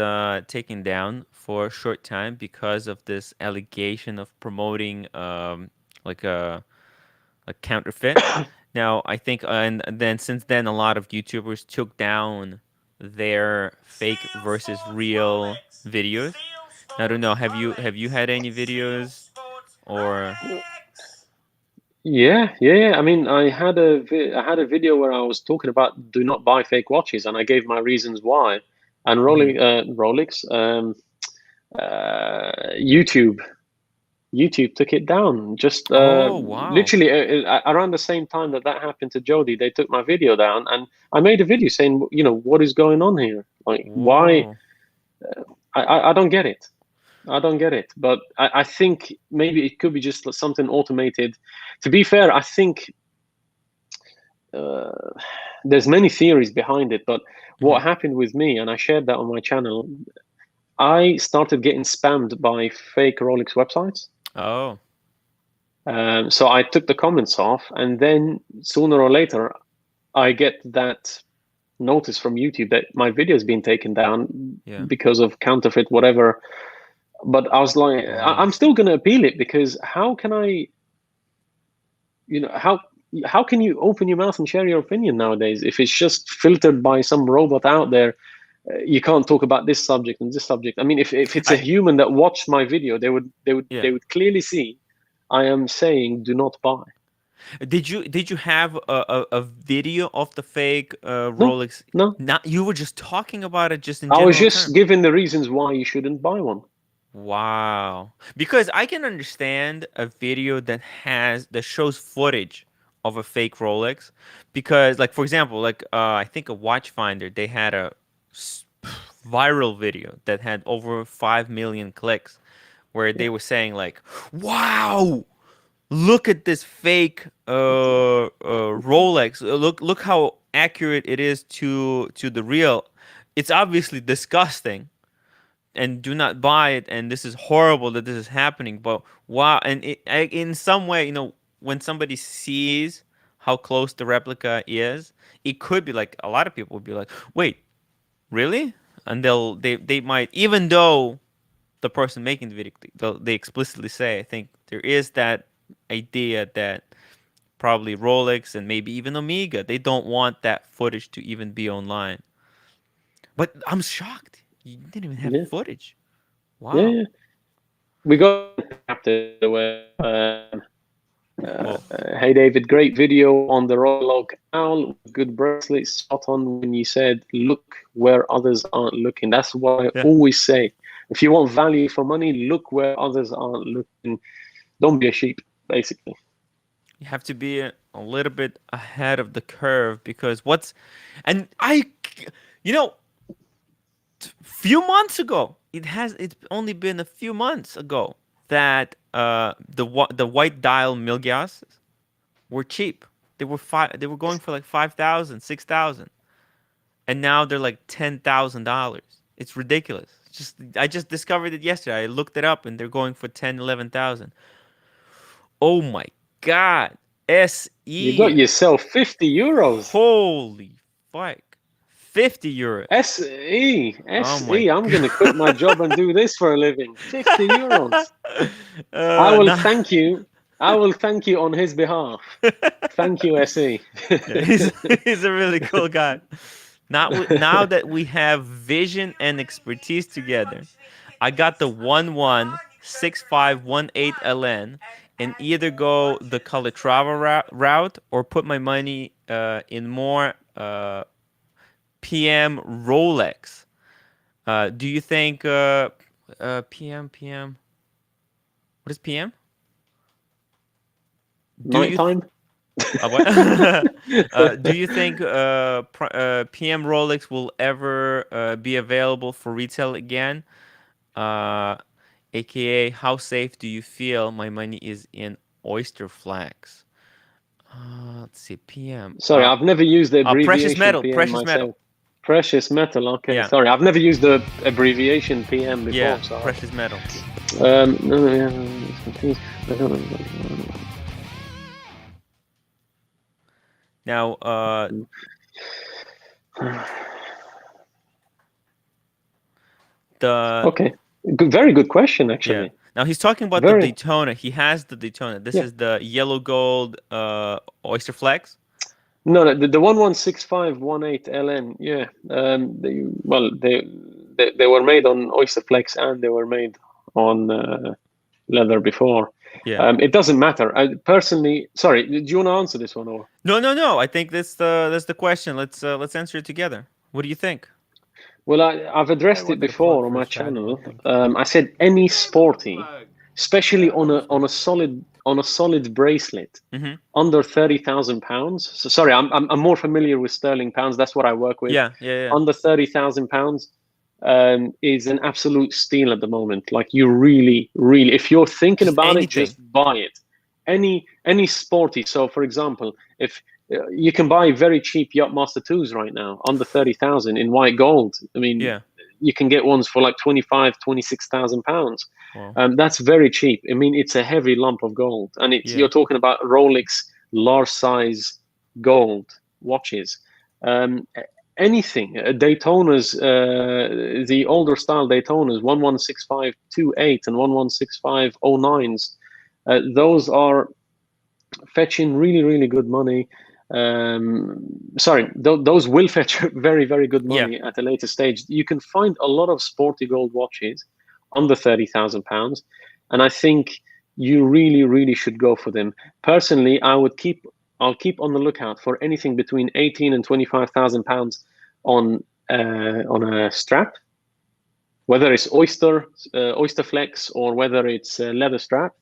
taken down for a short time because of this allegation of promoting like a counterfeit. Now I think, and then since then, a lot of YouTubers took down their fake versus real videos. I don't know. Have you had any videos or? Yeah. I mean, I had a video where I was talking about do not buy fake watches, and I gave my reasons why. And Mhm. Rolex, YouTube, took it down. Just Oh wow! literally around the same time that happened to Jody, they took my video down, and I made a video saying, what is going on here? Like, why? Whoa! I don't get it. I don't get it, but I think maybe it could be just something automated. To be fair, I think uh, there's many theories behind it, but Hmm. what happened with me, and I shared that on my channel, I started getting spammed by fake Rolex websites. Oh So I took the comments off, and then sooner or later, I get that notice from YouTube that my video has been taken down yeah. because of counterfeit, whatever. But I was like, Wow. I'm still going to appeal it, because how can I, you know, how can you open your mouth and share your opinion nowadays if it's just filtered by some robot out there? You can't talk about this subject and this subject. I mean, if it's a I human that watched my video, they would yeah. they would clearly see I am saying do not buy. Did you have a video of the fake No, Rolex? no. Not you were just talking about it just in I was general just terms. giving the reasons why you shouldn't buy one. Wow. Because I can understand a video that shows footage of a fake Rolex because like for example, like I think a watch finder, they had a s- viral video that had over 5 million clicks where Yeah, they were saying like, "Wow, look at this fake Rolex. Look how accurate it is to the real. It's obviously disgusting." And do not buy it, and this is horrible that this is happening, but wow. And in some way, when somebody sees how close the replica is, it could be like a lot of people would be like, wait, really? And they might, even though the person making the video, they explicitly say, I think there is that idea that probably Rolex and maybe even Omega, they don't want that footage to even be online. But I'm shocked you didn't even have yeah, footage. yeah, Wow. yeah. We got after where Well, hey David, great video on the Royal Owl, good bracelet, spot on when you said look where others aren't looking. That's what I yeah. always say. If you want value for money, look where others aren't looking. Don't be a sheep, basically. You have to be a little bit ahead of the curve because and you know, few months ago, it's only been a few months ago that the white dial Milgauss were cheap. They were going for like 5,000, 6,000, and now they're like $10,000. It's ridiculous. I just discovered it yesterday. I looked it up and they're going for 10, 11,000. Oh my God. You got SE. yourself 50 euros. Holy fuck. 50 euro. SE, Oh my SE. I'm going to quit my God. job and do this for a living. 50 euros. I will No. thank you. I will thank you on his behalf. Thank you, SE. Yeah, he's a really cool guy. Now that we have vision and expertise together, I got the 116518 LN and either go the Calatrava route or put my money in more PM Rolex. Do you think PM? What is PM? Do you Nighttime? what? Do you think PM Rolex will ever be available for retail again? Uh, AKA, how safe do you feel my money is in Oyster Flags? Let's see, PM. Sorry, I've never used the Precious abbreviation metal, PM precious metal. myself. Precious metal. Okay, Yeah, sorry, I've never used the abbreviation PM yeah, before. So, precious metal. no, yeah, I don't know. Now, the Okay, good, very good question, yeah. actually. Now he's talking about the Very, Daytona. He has the Daytona. This yeah. is the yellow gold Oyster Flex. No, no, the 116518 LN, yeah. They were made on Oyster Flex and they were made on leather before. Yeah. It doesn't matter. I personally, sorry, do you want to answer this one or? No, no, no. I think that's the question. Let's answer it together. What do you think? Well, I've I addressed it want to plug before on my first, Chad. What do you channel. think? I said any sporty, especially Yeah, go for on it. a solid bracelet Mm-hmm. under £30,000. So sorry, I'm more familiar with sterling pounds. That's what I work with. Yeah, yeah, yeah. Under £30,000 is an absolute steal at the moment. Like you really, really, if you're thinking Just about it, anything. just buy it. Any sporty. So for example, if you can buy very cheap Yachtmaster 2s right now under 30,000 in white gold. I mean, Yeah. you can get ones for like 25, 26,000 pounds. Well, That's very cheap. I mean, it's a heavy lump of gold, and yeah. you're talking about Rolex large size gold watches. Um, Anything, Daytonas, the older style Daytonas, 116528 and 116509s, those are fetching really, really good money. Sorry, those will fetch very, very good Yeah. money at a later stage. You can find a lot of sporty gold watches under £30,000, and I think you really, really should go for them. Personally, I'll keep on the lookout for anything between 18 and 25,000 pounds on a strap, whether it's oyster flex, or whether it's a leather strap,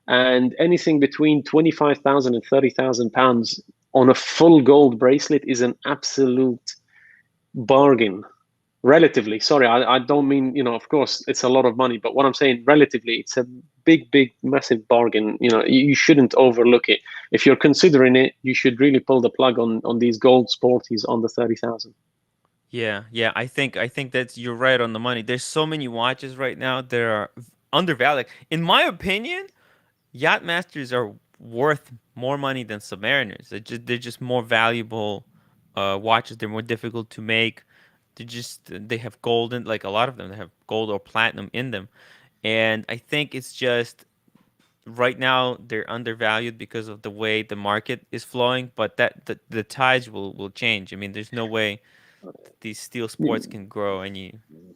and anything between 25,000 and 30,000 pounds on a full gold bracelet is an absolute bargain. Relatively, sorry, I don't mean, of course it's a lot of money, but what I'm saying, relatively, it's a big massive bargain. You shouldn't overlook it. If you're considering it, you should really pull the plug on these gold sporties under 30,000. Yeah. I think that's you're right on the money. There's so many watches right now that are undervalued. In my opinion, Yachtmasters are worth more money than Submariners. They're just more valuable watches. They're more difficult to make. They have golden, like a lot of them, they have gold or platinum in them. And I think it's just right now they're undervalued because of the way the market is flowing, but the tides will change. I mean, there's no way these steel sports can grow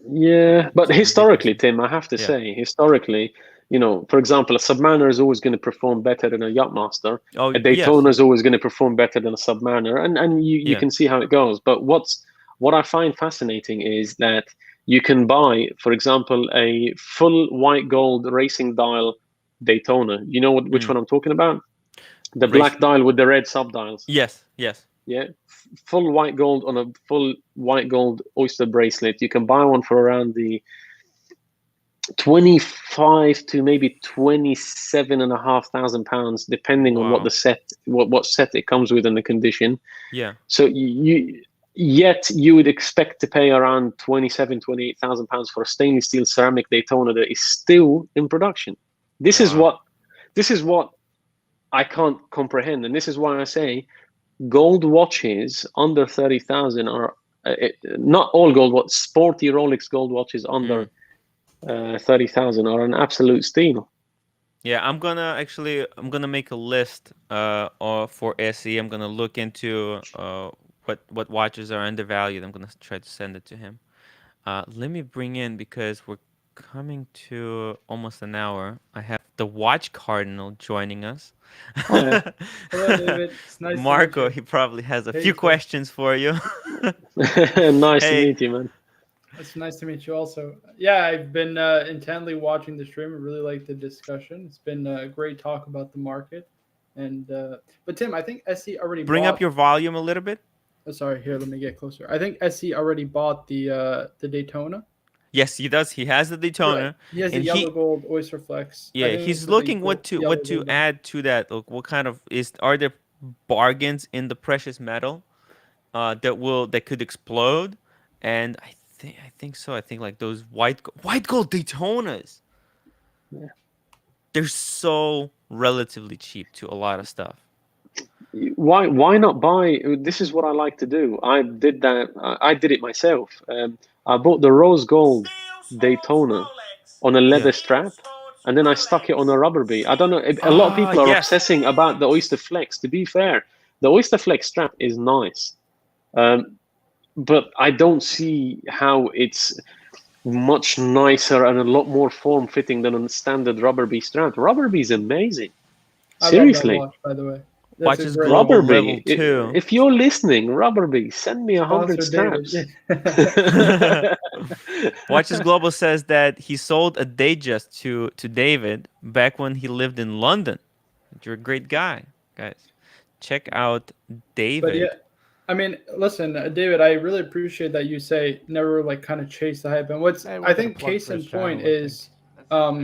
Yeah, but historically, ridiculously. Tim, I have to Yeah. say, historically, for example, a Submariner is always going to perform better than a Yachtmaster. Oh, A yes. Daytona is always going to perform better than a Submariner, and you Yeah. can see how it goes. But what I find fascinating is that you can buy, for example, a full white gold racing dial Daytona. You know which Mm. one I'm talking about? The Race. black dial with the red subdials. Yes. Yeah, full white gold on a full white gold oyster bracelet. You can buy one for around the 25 to maybe 27,500 pounds, depending on what the Wow. set, what set it comes with and the condition. Yeah. So yet you would expect to pay around 27, 28,000 pounds for a stainless steel ceramic Daytona that is still in production. This is Wow. what this is what I can't comprehend, and this is why I say gold watches under 30,000 are not all gold. What sporty Rolex gold watches under Mm. 30,000 are an absolute steal. Yeah, I'm gonna make a list for SE. I'm gonna look into what watches are undervalued. I'm gonna try to send it to him. Let me bring in, because we're coming to almost an hour. I have the watch cardinal joining us. Oh Hello, David. It's nice to meet Marco, you. he probably has a Hey, few Phil. questions for you. yeah, nice to Hey, meet you, man. It's nice to meet you also. Yeah, I've been intently watching the stream. I really like the discussion. It's been a great talk about the market. And but Tim, I think SC already bring up bought. your volume a little bit. Oh, sorry, here, let me get closer. I think SC already bought the Daytona. Yes, he does. He has the Right. Daytona, He has the and yellow gold Oyster Flex. I yeah, think it's he's with the looking what to yellow what to gold band. add to that. Look, what kind of are there bargains in the precious metal that could explode? And I think so. I think like those white gold Daytonas, Yeah. they're so relatively cheap to a lot of stuff. Why not buy? This is what I like to do. I did that. I did it myself. I bought the rose gold Daytona on a Yeah. leather strap, and then I stuck it on a rubber bee. I don't know. A lot of Ah, people are yes. obsessing about the Oyster Flex. To be fair, the Oyster Flex strap is nice, um, but I don't see how it's much nicer and a lot more form fitting than a standard rubber bee strap. Rubber bee is amazing. I love that Seriously. watch, by the way. That's a Watches great Global watch. Level Rubberby, 2. if you're listening, Rubberby, send me 100 Sponsor straps. David. Watches Global says that he sold a Datejust to David back when he lived in London. You're a great guy, guys. Check out But yeah, David. I mean, listen, David, I really appreciate that you say never like kind of chase the hype. And what's Hey, we I got a think plug case for in his point channel, I think. is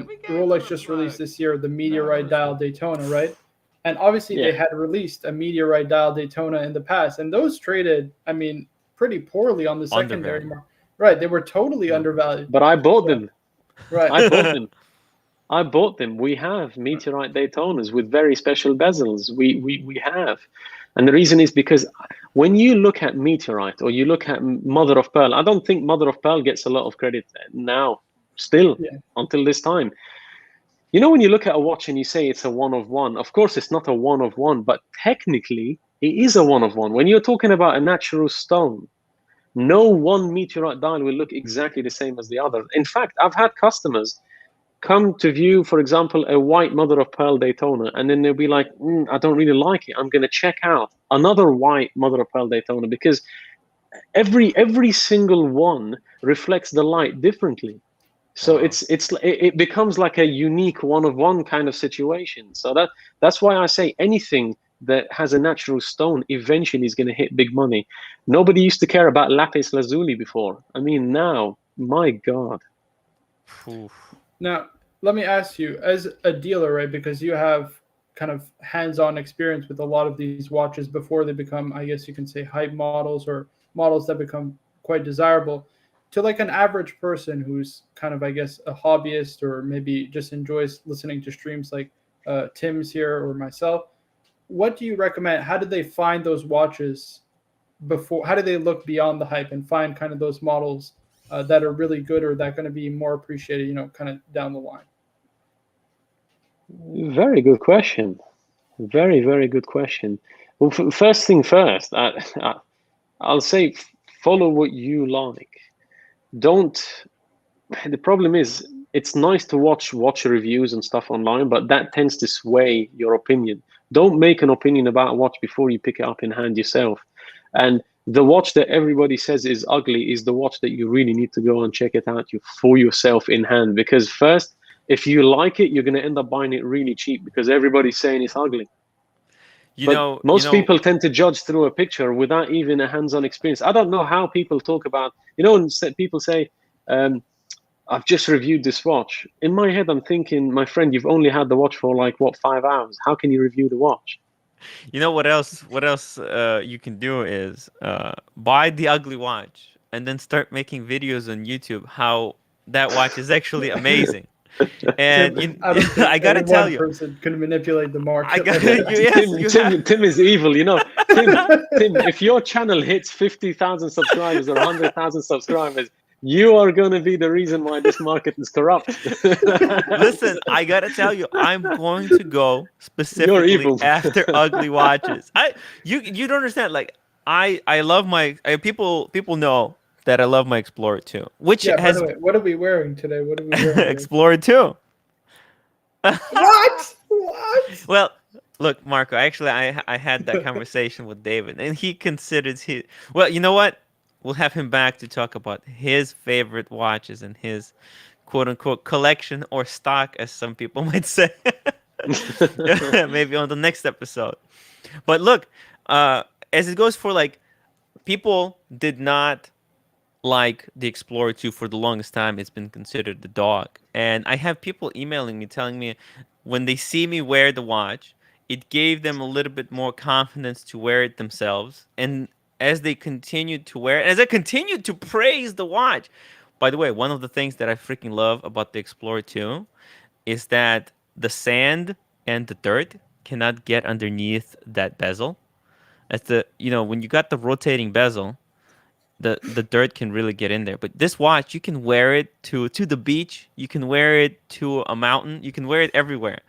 We gave him Rolex a just plug. released this year the No Meteorite dial respect. Daytona, right? And obviously Yeah, they had released a Meteorite dial Daytona in the past, and those traded, I mean, pretty poorly on the secondary Undervalued. market. Right, they were totally Yeah. undervalued. but I bought Yeah, them. right. I bought them. I bought them. We have meteorite Daytonas with very special bezels. We have. And the reason is because when you look at meteorite or you look at mother of pearl, I don't think mother of pearl gets a lot of credit now, still, Yeah, until this time. When you look at a watch and you say it's a one of one, of course it's not a one of one, but technically it is a one of one. When you're talking about a natural stone, no one meteorite dial will look exactly the same as the other. In fact, I've had customers, come to view, for example, a white mother of pearl Daytona, and then they'll be like, I don't really like it. I'm going to check out another white mother of pearl Daytona, because every single one reflects the light differently. So Wow. it becomes like a unique one of one kind of situation. So that's why I say anything that has a natural stone eventually is going to hit big money. Nobody used to care about lapis lazuli before. I mean, now, my God. Oof. Now, let me ask you, as a dealer, right? Because you have kind of hands-on experience with a lot of these watches before they become, I guess you can say, hype models or models that become quite desirable. To like an average person who's kind of, I guess, a hobbyist or maybe just enjoys listening to streams like Tim's here or myself, what do you recommend? How do they find those watches before? How do they look beyond the hype and find kind of those models that are really good or that going to be more appreciated, kind of down the line? Very good question. Very, very good question. Well, first thing first, I'll say follow what you like. Don't. The problem is, it's nice to watch reviews and stuff online, but that tends to sway your opinion. Don't make an opinion about a watch before you pick it up in hand yourself. And the watch that everybody says is ugly is the watch that you really need to go and check it out for yourself in hand. Because first, if you like it, you're going to end up buying it really cheap because everybody's saying it's ugly. You But know, you most know, people tend to judge through a picture without even a hands-on experience. I don't know how people talk about, when people say, I've just reviewed this watch. In my head, I'm thinking, my friend, you've only had the watch for like, 5 hours? How can you review the watch? you know what else? What else you can do is buy the ugly watch and then start making videos on YouTube how that watch is actually amazing. And Tim, I don't think I any gotta tell one you, person can manipulate the I market got like you. that. Yes, you have. Tim is evil. Tim, if your channel hits 50,000 subscribers or 100,000 subscribers, you are going to be the reason why this market is corrupt. Listen, I gotta tell you, I'm going to go You're specifically evil. after ugly watches. You don't understand. Like I love my people know that I love my Explorer 2, which Yeah, by the has way, what are we wearing today? What are we wearing today? Explorer 2. What? What? Well, look, Marco. Actually, I had that conversation with David, and he considers he. Well, you know what? We'll have him back to talk about his favorite watches and his quote unquote collection or stock, as some people might say. Maybe on the next episode. But look, as it goes for like people did not like the Explorer 2 for the longest time. It's been considered the dog. And I have people emailing me telling me when they see me wear the watch, it gave them a little bit more confidence to wear it themselves. And as they continued to wear it, as I continued to praise the watch, by the way, one of the things that I freaking love about the Explorer 2 is that the sand and the dirt cannot get underneath that bezel. As when you got the rotating bezel, the dirt can really get in there. But this watch, you can wear it to the beach, you can wear it to a mountain, you can wear it everywhere,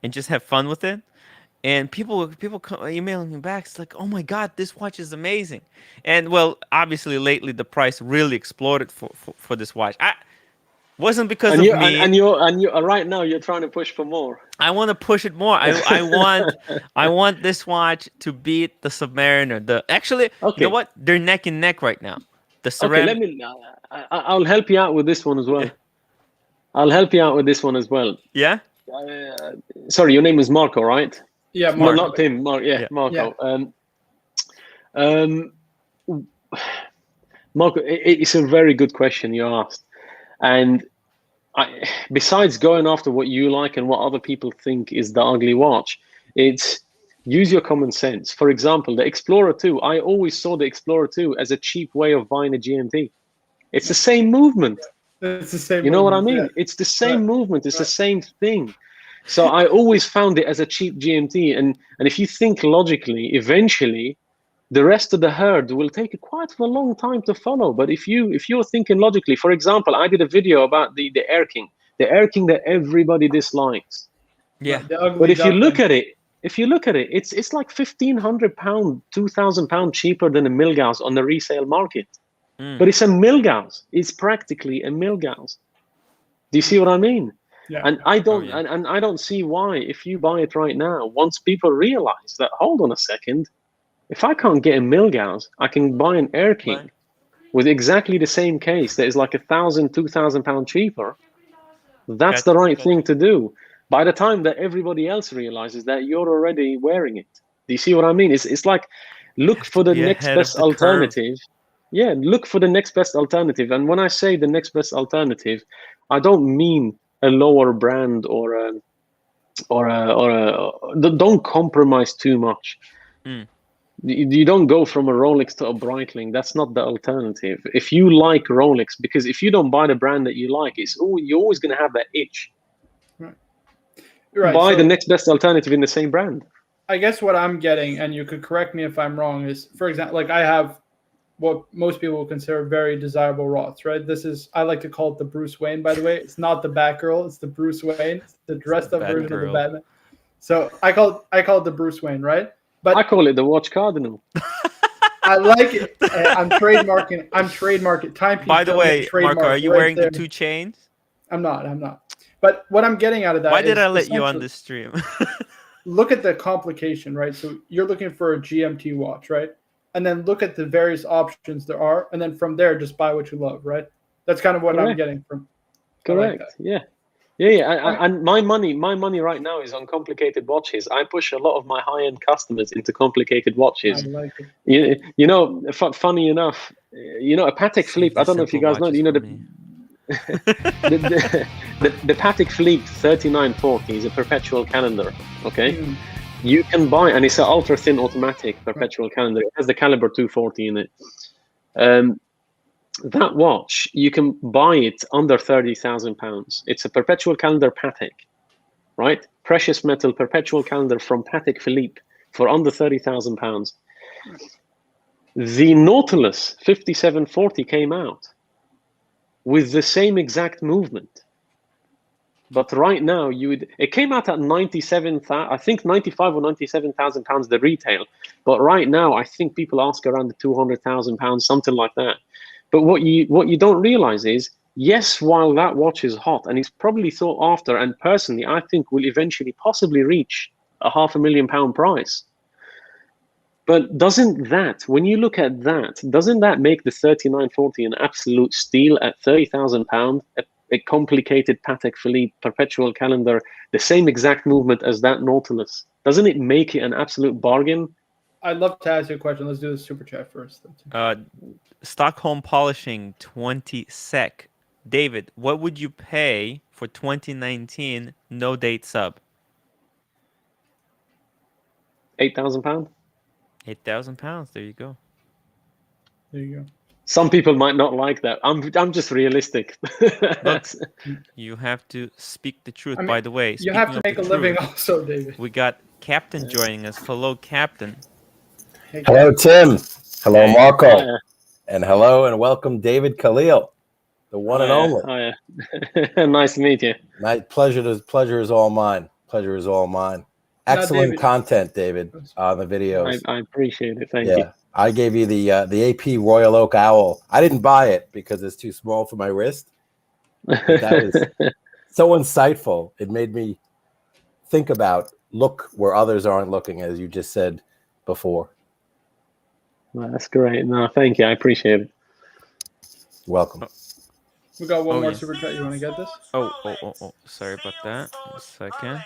and just have fun with it. And people come emailing me back. It's like, oh my god, this watch is amazing. And well, obviously lately the price really exploded for this watch. I wasn't because and of you me. and you right now you're trying to push for more. I want to push it more. I want this watch to beat the Submariner. You know Okay. what? They're neck and neck right now. The Okay, ceramic. I'll help you out with this one as well. I'll help you out with this one as well. Yeah. Sorry, your name was Marco, right? Yeah, No, Mark. not Tim. Yeah, Yeah. Marco. Yeah. Marco, it's a very good question you asked. And besides going after what you like and what other people think is the ugly watch, it's use your common sense. For example, the Explorer 2, I always saw the Explorer 2 as a cheap way of buying a GMT. It's the same movement. It's the same. You know what I movement, mean? yeah. It's the same Right. movement. It's the Right. same thing. So I always found it as a cheap GMT. And if you think logically, eventually the rest of the herd will take quite a long time to follow. But if you're thinking logically, for example, I did a video about the Air King, that everybody dislikes. Yeah. Right. The But ugly if you look duckling. at it, it's like £1,500, £2,000 cheaper than a Milgauss on the resale market. Mm. But it's a Milgauss. It's practically a Milgauss. Do you see what I mean? Yeah. And I don't, yeah. and I don't see why, if you buy it right now, once people realize that, hold on a second, if I can't get a Milgauss, I can buy an Air King with exactly the same case that is like £1,000, £2,000 cheaper. That's the Gotcha. right thing to do. By the time that everybody else realizes that, you're already wearing it. Do you see what I mean? It's like, look Have to for the be next ahead of best the curve. alternative. Yeah, look for the next best alternative. And when I say the next best alternative, I don't mean a lower brand don't compromise too much. Mm. You don't go from a Rolex to a Breitling. That's not the alternative. If you like Rolex, because if you don't buy the brand that you like, you're always going to have that itch. Right. Right. Buy the So next best alternative in the same brand. I guess what I'm getting, and you could correct me if I'm wrong, is, for example, like I have what most people will consider very desirable Roths, right? This is, I like to call it the Bruce Wayne, by the way. It's not the Batgirl, it's the Bruce Wayne. It's the dressed up version of the Batgirl. Batman. So I call it the Bruce Wayne, right? But I call it the Watch Cardinal. I like it. I'm trademarking. I'm trademarking. Timepiece. By the way, Marco, trademark are you right wearing there. the 2 chains? I'm not. But what I'm getting out of that Why did is I let you on essentially- this stream? look at the complication, right? So you're looking for a GMT watch, right? And then look at the various options there are, and then from there, just buy what you love, right? That's kind of what I'm Correct. getting from. Correct. Like Yeah. And my money right now is on complicated watches. I push a lot of my high-end customers into complicated watches. I like it. Funny enough, a Patek Philippe. I don't know if you guys know. The Patek Philippe 3940 is a perpetual calendar. Okay, you can buy, and it's an ultra thin automatic perpetual calendar. It has the caliber 240 in it. That watch, you can buy it under £30,000. It's a perpetual calendar Patek, right? Precious metal perpetual calendar from Patek Philippe for under £30,000. The Nautilus 5740 came out with the same exact movement. But right now, it came out at 97,000, I think 95 or 97,000 pounds the retail. But right now, I think people ask around the 200,000 pounds, something like that. But what you don't realize is, yes, while that watch is hot and it's probably sought after, and personally, I think will eventually possibly reach a £500,000 price. But when you look at that, doesn't that make the 3940 an absolute steal at £30,000? A complicated Patek Philippe perpetual calendar, the same exact movement as that Nautilus. Doesn't it make it an absolute bargain? I'd love to ask you a question. Let's do the super chat first. Stockholm Polishing 20 sec. David, what would you pay for 2019 no date sub? £8,000. £8,000. There you go. There you go. Some people might not like that. I'm just realistic. Look, you have to speak the truth. I mean, by the way, you have to make a living truth, also, David. we got Captain joining us. Hello, Captain. Hey, hello, Tim. Hello, Hey. Marco. And hello and welcome, David Khalil, the one and only. Nice to meet you. My pleasure is all mine. Pleasure is all mine. Excellent David, content, David, on the videos. I appreciate it. Thank you. I gave you the AP Royal Oak Owl. I didn't buy it because it's too small for my wrist. But that was so insightful. It made me think about look where others aren't looking, as you just said before. Well, that's great. No, thank you. I appreciate it. Welcome. we got one more super chat. You want to get this? Oh. Sorry about that. A second.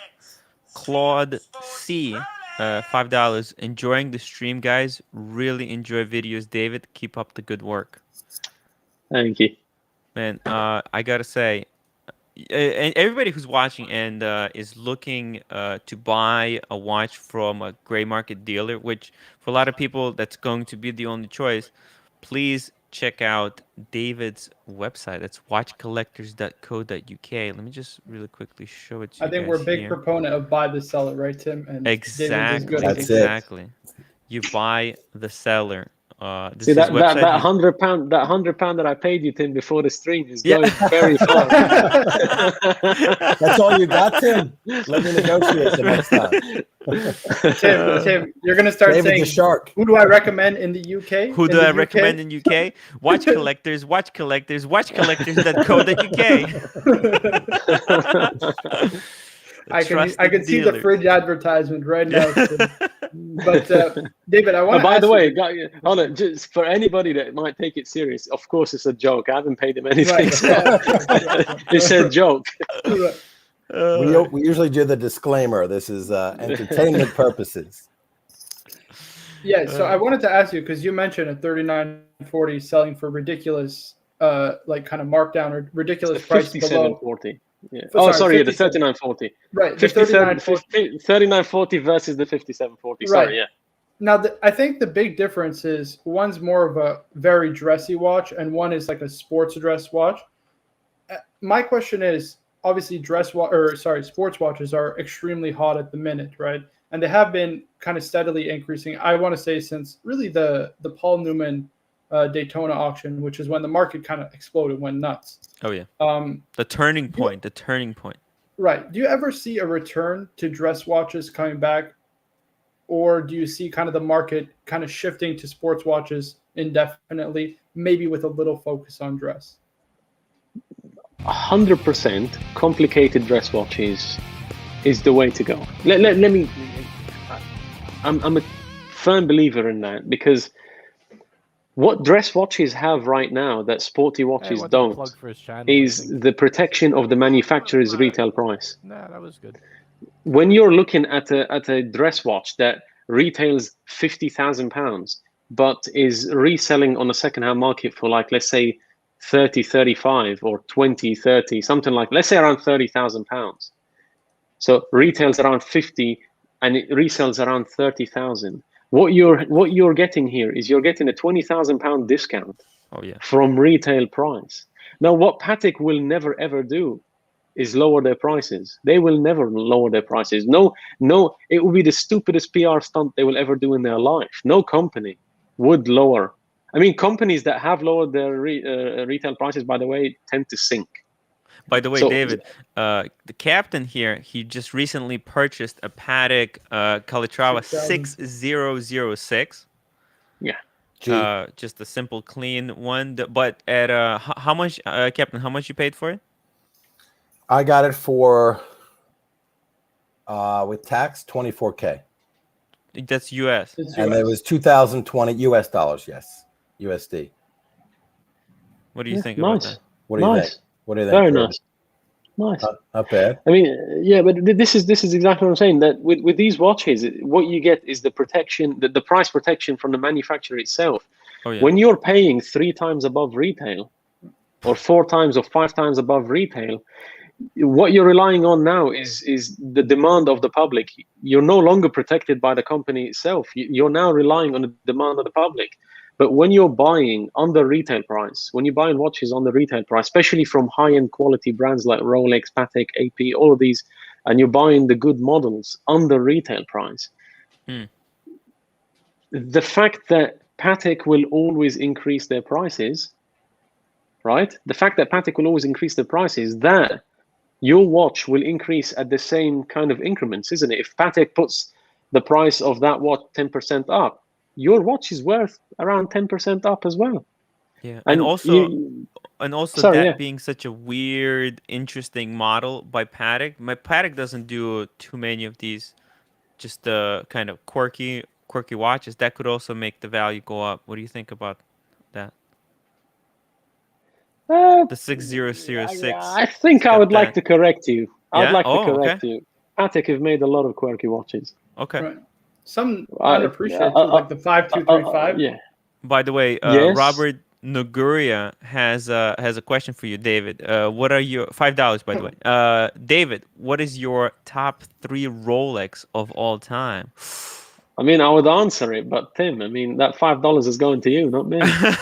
Claude C. $5. Enjoying the stream, guys. Really enjoy videos, David. Keep up the good work. Thank you. Man, I gotta say, and everybody who's watching and is looking to buy a watch from a gray market dealer, which for a lot of people that's going to be the only choice, please check out David's website. That's watchcollectors.co.uk. Let me just really quickly show it to you. I think we're a big proponent of buy the seller, right, Tim? And exactly. That's exactly. You buy the seller. This See is that his that website. that £100 that I paid you, Tim, before the stream is Yeah. going very far. That's all you got, Tim? Let me negotiate the next time. Tim, you're gonna start David saying, the Shark. "Who do I recommend in the UK? Who In do the I UK? recommend in UK? Watch collectors, watch collectors, watch collectors.co.uk. I Trusted can see the dealers. fridge advertisement right now. Tim. But David, I want to By ask the way, you. hold on, just for anybody that might take it serious, of course it's a joke. I haven't paid him anything. Right. So Yeah. it's a joke. We usually do the disclaimer. This is entertainment purposes. Yeah, so I wanted to ask you because you mentioned a 3940 selling for ridiculous, like kind of markdown or ridiculous price below. 5740. Yeah. Oh, Oh, sorry, yeah, the 57. 3940. Right, the 3940 versus the 5740. Right. Sorry, yeah. Now, I think the big difference is one's more of a very dressy watch, and one is like a sports dress watch. My question is, obviously, sports watches are extremely hot at the minute, right? And they have been kind of steadily increasing. I want to say since really the Paul Newman Daytona auction, which is when the market kind of exploded, went nuts. Oh yeah. The turning point. The turning point. Right. Do you ever see a return to dress watches coming back, or do you see kind of the market kind of shifting to sports watches indefinitely, maybe with a little focus on dress? 100% complicated dress watches is the way to go. Let me. I'm a firm believer in that, because what dress watches have right now that sporty watches don't is the protection of the manufacturer's retail price. Nah, that was good. When you're looking at a dress watch that retails £50,000 but is reselling on a second-hand market for, like, let's say 30, 35 or 20, 30, something like, let's say around £30,000. So retails around 50 and it resells around 30,000. What you're getting here is you're getting a £20,000 discount from retail price. Now, what Patek will never ever do is lower their prices. They will never lower their prices. No, it will be the stupidest PR stunt they will ever do in their life. No company would lower. I mean, companies that have lowered their retail prices, by the way, tend to sink. By the way, David, the captain here, he just recently purchased a Patek Calatrava 6006. Yeah. Just a simple, clean one. But at how much, Captain? How much you paid for it? I got it for with tax $24K. That's US. And it was 2020 US dollars. Yes, USD. What do you think about that? What do you think? What do you think? Very nice. Nice. Not bad. I mean, yeah, but this is exactly what I'm saying. That with these watches, what you get is the protection, the price protection from the manufacturer itself. Oh, yeah. When you're paying 3 times above retail, or 4 times or 5 times above retail, what you're relying on now is the demand of the public. You're no longer protected by the company itself. You're now relying on the demand of the public. But when you're buying on the retail price, when you're buying watches on the retail price, especially from high-end quality brands like Rolex, Patek, AP, all of these, and you're buying the good models on the retail price, the fact that Patek will always increase their prices, right? The fact that Patek will always increase their prices, that your watch will increase at the same kind of increments, isn't it? If Patek puts the price of that watch 10% up, your watch is worth around 10% up as well. Yeah, and also being such a weird, interesting model by Patek. My Patek doesn't do too many of these, just kind of quirky watches. That could also make the value go up. What do you think about that? The 6006. I think I would like to correct you. I'd like to correct you. you. Patek have made a lot of quirky watches. Okay. Right. Some unappreciated, like the 5235. Yeah. By the way, yes. Robert Noguria has a question for you, David. What are your $5? By the way, David, what is your top 3 Rolex of all time? I mean, I would answer it, but Tim, I mean, that $5 is going to you, not me. That's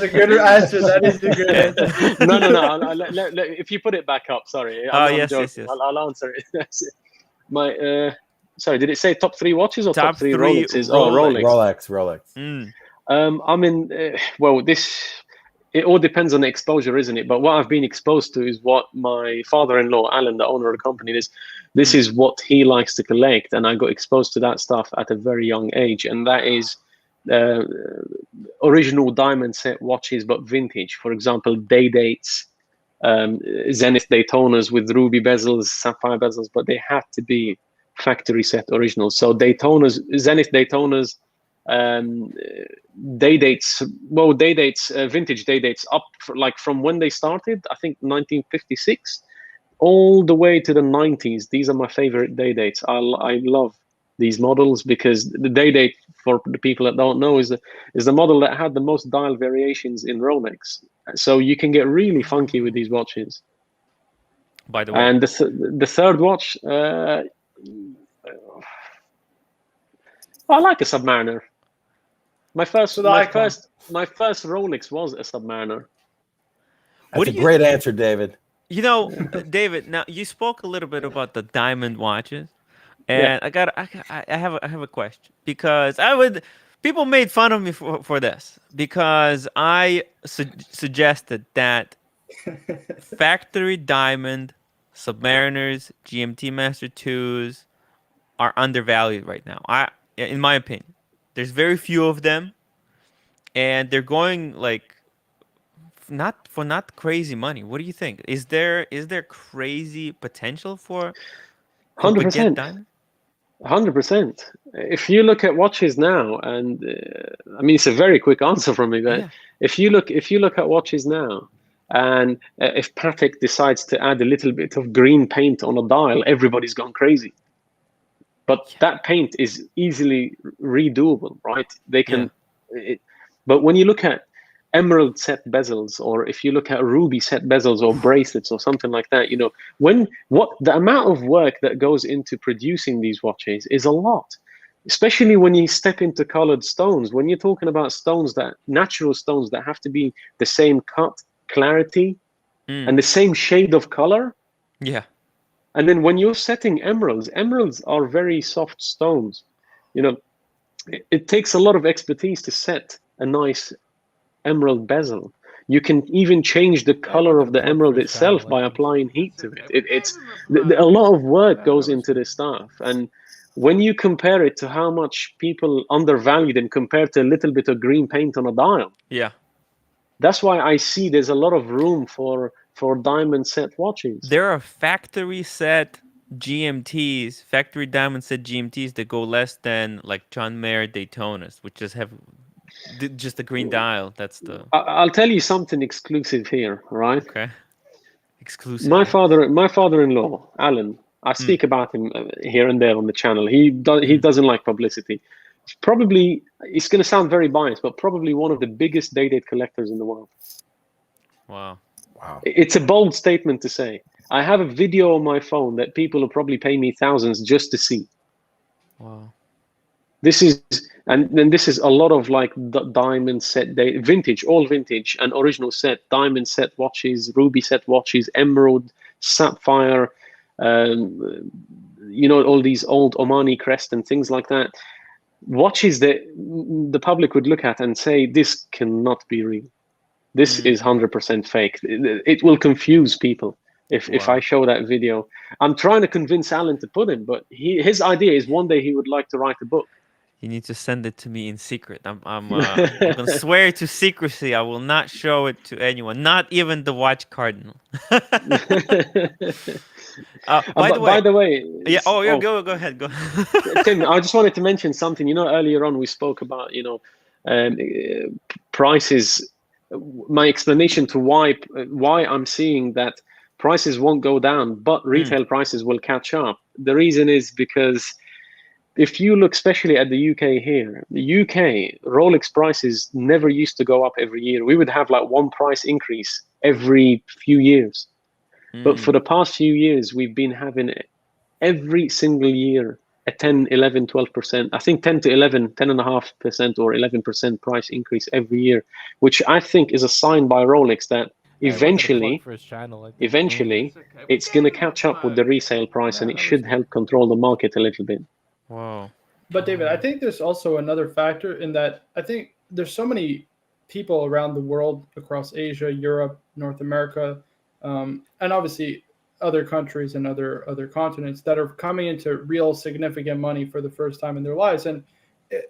a good answer. That is a good answer. No. If you put it back up, sorry. Yes. I'll answer it. My Sorry, did it say top 3 watches or Top top 3 three Rolexes? Oh, Rolex. Rolex. Mm. I mean, well, it all depends on the exposure, isn't it? But what I've been exposed to is what my father-in-law, Alan, the owner of the company, this is what he likes to collect, and I got exposed to that stuff at a very young age, and that is uh, original diamond set watches, but vintage. For example, day dates, Zenith Daytonas with ruby bezels, sapphire bezels, but they have to be factory set original. So Daytonas, Zenith Daytonas, um, day dates, vintage day dates up for, like from when they started, I think 1956, all the way to the 90s. These are my favorite day dates. I love these models because the day date, for the people that don't know, is the model that had the most dial variations in Rolex. So you can get really funky with these watches. By the way, And the third watch, I like a Submariner. My first Rolex was a Submariner. That's a great answer, David. You know, David. Now you spoke a little bit about the diamond watches, Yeah. and I have a question, because people made fun of me for this, because I suggested that factory diamond Submariners, GMT Master 2s are undervalued right now. In my opinion, there's very few of them, and they're going like not crazy money. What do you think? Is there crazy potential for the baguette 100%. diamond? 100%. If you look at watches now, and I mean, it's a very quick answer from me, but Yeah. if you look at watches now, and if Patek decides to add a little bit of green paint on a dial, everybody's gone crazy. But that paint is easily redoable, right? They can. But when you look at emerald set bezels, or if you look at ruby set bezels or bracelets or something like that, you know, the amount of work that goes into producing these watches is a lot, especially when you step into colored stones. When you're talking about natural stones that have to be the same cut, clarity, and the same shade of color. Yeah. And then when you're setting emeralds are very soft stones. You know, it takes a lot of expertise to set a nice emerald bezel. You can even change the color of the emerald itself by applying heat to it. It's a lot of work goes into this stuff. And when you compare it to how much people undervalue them compared to a little bit of green paint on a dial, that's why I see there's a lot of room for diamond set watches. There are factory set GMTs, factory diamond set GMTs that go less than like John Mayer Daytonas, which just have just the green dial. That's the. I'll tell you something exclusive here, right? Okay. Exclusive. My father-in-law, Alan. I speak about him here and there on the channel. He doesn't like publicity. It's going to sound very biased, but probably one of the biggest day-date collectors in the world. Wow. It's a bold statement to say. I have a video on my phone that people will probably pay me thousands just to see. Wow. This is a lot of like diamond set vintage, all vintage and original set, diamond set watches, ruby set watches, emerald, sapphire, you know, all these old Omani crest and things like that. Watches that the public would look at and say, this cannot be real. This is 100% fake. It will confuse people if I show that video. I'm trying to convince Alan to put him, but his idea is one day he would like to write a book. You need to send it to me in secret. I'm gonna swear to secrecy. I will not show it to anyone, not even the watch cardinal. By the way, yeah. Go ahead. Go. Tim, I just wanted to mention something. You know, earlier on we spoke about prices. My explanation to why I'm seeing that prices won't go down, but retail prices will catch up. The reason is because if you look especially at the UK here, the UK Rolex prices never used to go up every year. We would have like one price increase every few years. But for the past few years, we've been having every single year a 10, 11, 12%, I think 10 to 11, 10.5% or 11% price increase every year, which I think is a sign by Rolex that eventually it's going to catch up with the resale price, and it should help control the market a little bit. Whoa. But David, I think there's also another factor in that I think there's so many people around the world, across Asia, Europe, North America, and obviously other countries and other continents that are coming into real significant money for the first time in their lives. And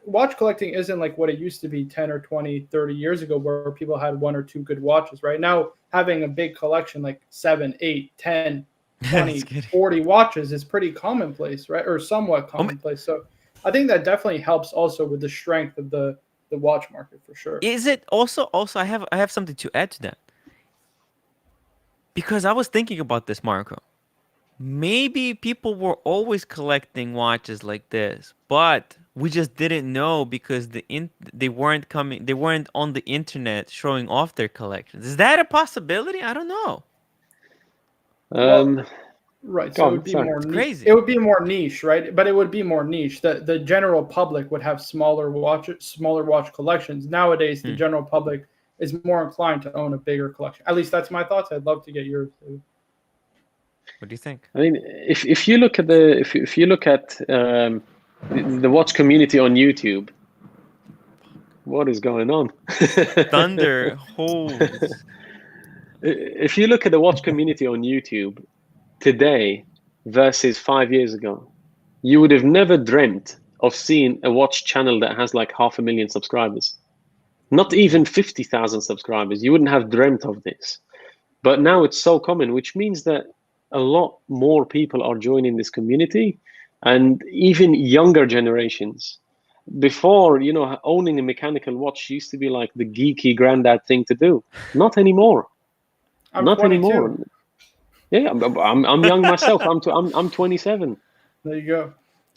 watch collecting isn't like what it used to be 10 or 20, 30 years ago, where people had one or two good watches. Right now, having a big collection like 7, 8, 10, 20, 40 watches is pretty commonplace, right? Or somewhat commonplace. So I think that definitely helps also with the strength of the watch market for sure. Is it also I have something to add to that. Because I was thinking about this, Marco. Maybe people were always collecting watches like this, but we just didn't know because they weren't on the internet showing off their collections. Is that a possibility? I don't know. Right, so it would be more crazy. It would be more niche, right? But it would be more niche. The general public would have smaller watch collections. Nowadays, the general public is more inclined to own a bigger collection. At least that's my thoughts. I'd love to get yours. What do you think? I mean, if you look at the watch community on YouTube, what is going on? Thunder holes. If you look at the watch community on YouTube today versus 5 years ago, you would have never dreamt of seeing a watch channel that has like 500,000 subscribers. Not even 50,000 subscribers. You wouldn't have dreamt of this. But now it's so common, which means that a lot more people are joining this community, and even younger generations. Before, owning a mechanical watch used to be like the geeky granddad thing to do. Not anymore. Not 22. Anymore. Yeah, I'm young myself. I'm 27. There you go.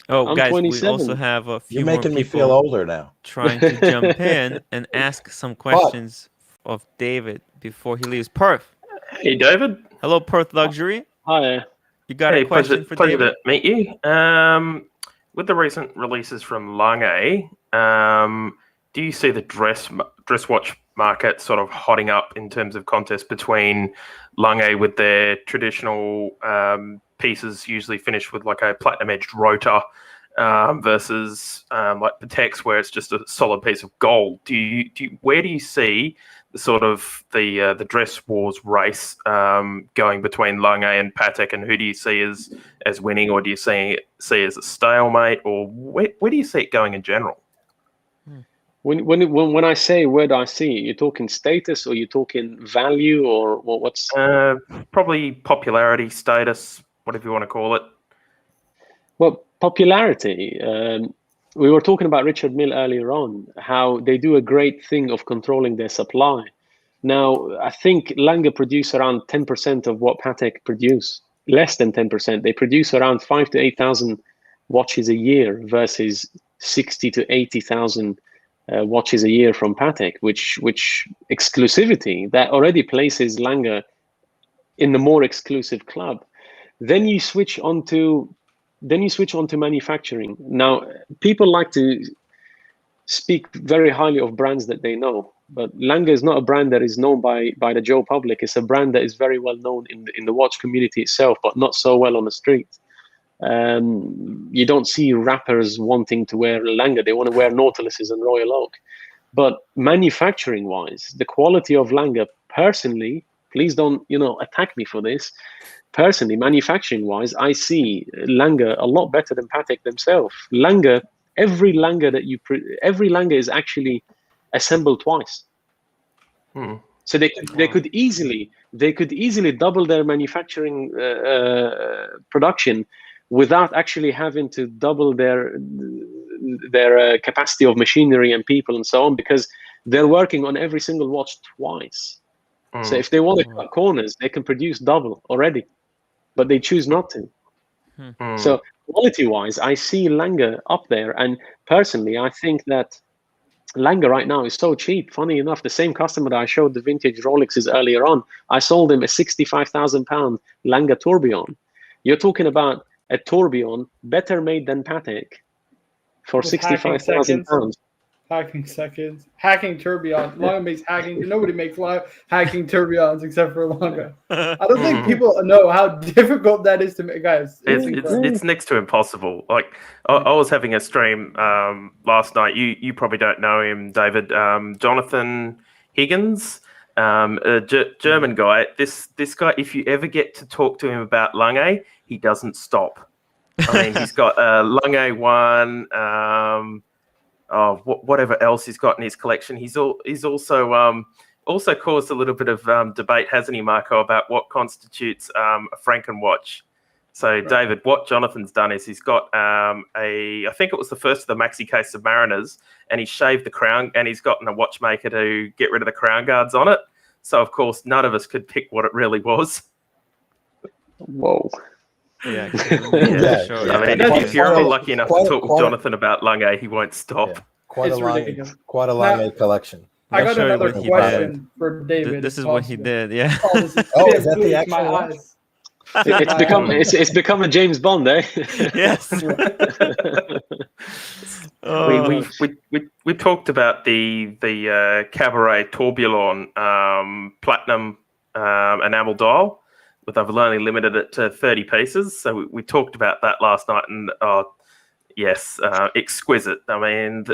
Oh, I'm guys, 27. We also have a few You're making more me feel older now. Trying to jump in and ask some questions of David before he leaves. Perth. Hey, David. Hello, Perth Luxury. Hi. You got a question for David? Pleasure to meet you. With the recent releases from Lange, do you see the dress watch market sort of hotting up in terms of contest between Lange with their traditional pieces usually finished with like a platinum edged rotor versus like Patek's where it's just a solid piece of gold? Where do you see the sort of the dress wars race going between Lange and Patek, and who do you see as winning, or do you see as a stalemate, or where do you see it going in general? When I say where do I see it, you're talking status, or you're talking value, or what's probably popularity, status, whatever you want to call it. Well, popularity. We were talking about Richard Mille earlier on, how they do a great thing of controlling their supply. Now, I think Lange produce around 10% of what Patek produce, less than 10%. They produce around 5,000 to 8,000 watches a year versus 60 to 80,000 watches a year from Patek, which exclusivity that already places Lange in the more exclusive club. Then you switch on to manufacturing. Now, people like to speak very highly of brands that they know, but Lange is not a brand that is known by the Joe public. It's a brand that is very well known in the watch community itself, but not so well on the street. You don't see rappers wanting to wear Lange. They want to wear Nautiluses and Royal Oak. But manufacturing-wise, the quality of Lange, personally, please don't attack me for this. Personally, manufacturing-wise, I see Lange a lot better than Patek themselves. Lange, every Lange is actually assembled twice. So they could easily double their manufacturing production without actually having to double their capacity of machinery and people and so on, because they're working on every single watch twice. So if they want to cut corners, they can produce double already, but they choose not to. So quality-wise, I see Lange up there, and personally, I think that Lange right now is so cheap. Funny enough, the same customer that I showed the vintage Rolexes earlier on, I sold him a £65,000 Lange tourbillon. You're talking about a tourbillon better made than Patek for £65,000. Hacking seconds. Hacking tourbillon. Lange makes hacking. Nobody makes hacking tourbillons except for Lange. I don't think people know how difficult that is to make, guys. It's next to impossible. Like I was having a stream last night. You probably don't know him, David. Jonathan Higgins, a German guy. This guy, if you ever get to talk to him about Lange, he doesn't stop. I mean, he's got Lange 1. Whatever else he's got in his collection. He's also caused a little bit of debate, hasn't he, Marco, about what constitutes a Frankenwatch. So, right. David, what Jonathan's done is he's got I think it was the first of the maxi case Submariners, and he shaved the crown, and he's gotten a watchmaker to get rid of the crown guards on it. So, of course, none of us could pick what it really was. Whoa. Yeah, sure. I mean, if you're ever lucky enough to talk with Jonathan about Lange, he won't stop. Yeah. Quite a Lange collection. I got another question for David. This is what he did, yeah. Is that the actual one? It's become a James Bond, eh? Yes. We talked about the Cabaret Tourbillon platinum enamel dial. I've only limited it to 30 pieces, so we talked about that last night, and yes, exquisite. I mean,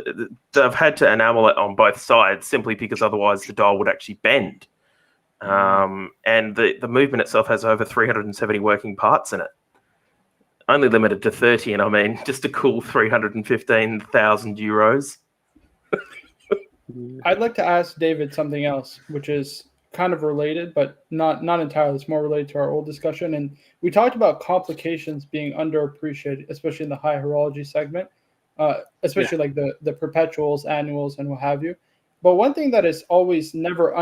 they've had to enamel it on both sides simply because otherwise the dial would actually bend. And the movement itself has over 370 working parts in it. Only limited to 30, and I mean, just a cool 315,000 euros. I'd like to ask David something else, which is kind of related, but not entirely. It's more related to our old discussion. And we talked about complications being underappreciated, especially in the high horology segment, especially like the perpetuals, annuals, and what have you. But one thing that is always never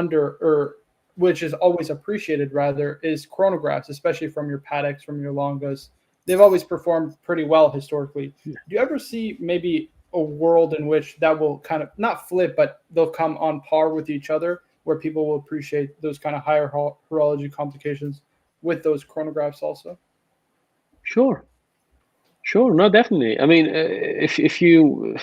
which is always appreciated rather, is chronographs, especially from your Pateks, from your Langes. They've always performed pretty well historically. Do you ever see maybe a world in which that will kind of not flip, but they'll come on par with each other, where people will appreciate those kind of higher horology complications with those chronographs also? Sure, no, definitely. I mean, if you,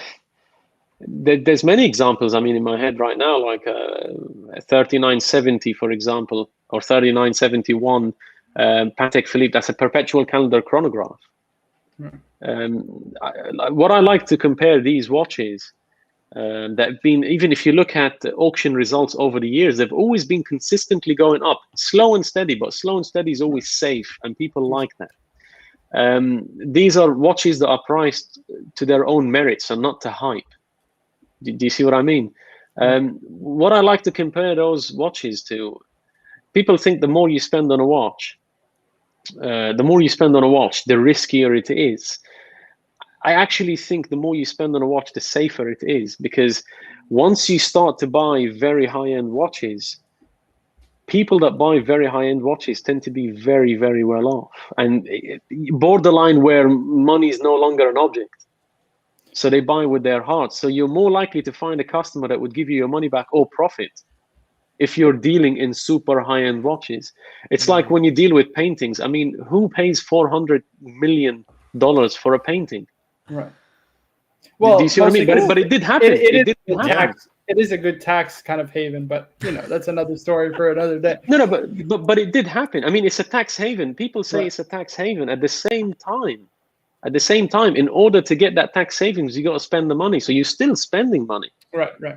there's many examples. I mean, in my head right now, like 3970, for example, or 3971, Patek Philippe. That's a perpetual calendar chronograph. What I like to compare these watches. That have been, even if you look at the auction results over the years, they've always been consistently going up, slow and steady, but slow and steady is always safe, and people like that. These are watches that are priced to their own merits and not to hype. Do you see what I mean? What I like to compare those watches to, people think the more you spend on a watch, the riskier it is. I actually think the more you spend on a watch, the safer it is, because once you start to buy very high-end watches, people that buy very high-end watches tend to be very, very well off, and borderline where money is no longer an object. So they buy with their heart. So you're more likely to find a customer that would give you your money back or profit if you're dealing in super high-end watches. It's like when you deal with paintings. I mean, who pays $400 million for a painting? Right. Well, do you see what I mean? But it did happen. It is a good tax kind of haven, but that's another story for another day. No, but it did happen. I mean, it's a tax haven. People say it's a tax haven. At the same time, in order to get that tax savings, you got to spend the money. So you're still spending money. Right. Do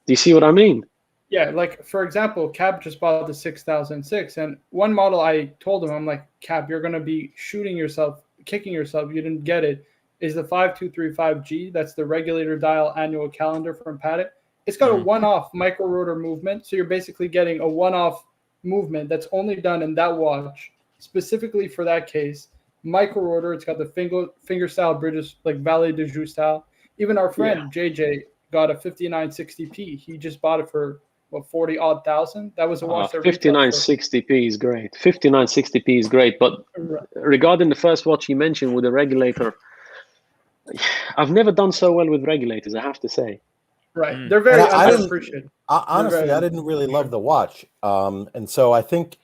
you see what I mean? Yeah, like for example, Cab just bought the 6006, and one model I told him, I'm like, Cab, you're gonna be kicking yourself. You didn't get it. Is the 5235G. That's the regulator dial annual calendar from Patek. It's got a one-off micro rotor movement. So you're basically getting a one-off movement that's only done in that watch, specifically for that case. Micro rotor, it's got the finger style bridges, like Valet de Joux style. Even our friend JJ got a 5960p. He just bought it for 40-odd thousand. That was a watch. 5960p is great. 5960p is great. But regarding the first watch you mentioned with the regulator, I've never done so well with regulators, I have to say. Right. They're very underappreciated. Honestly, I didn't really love the watch. And so I think,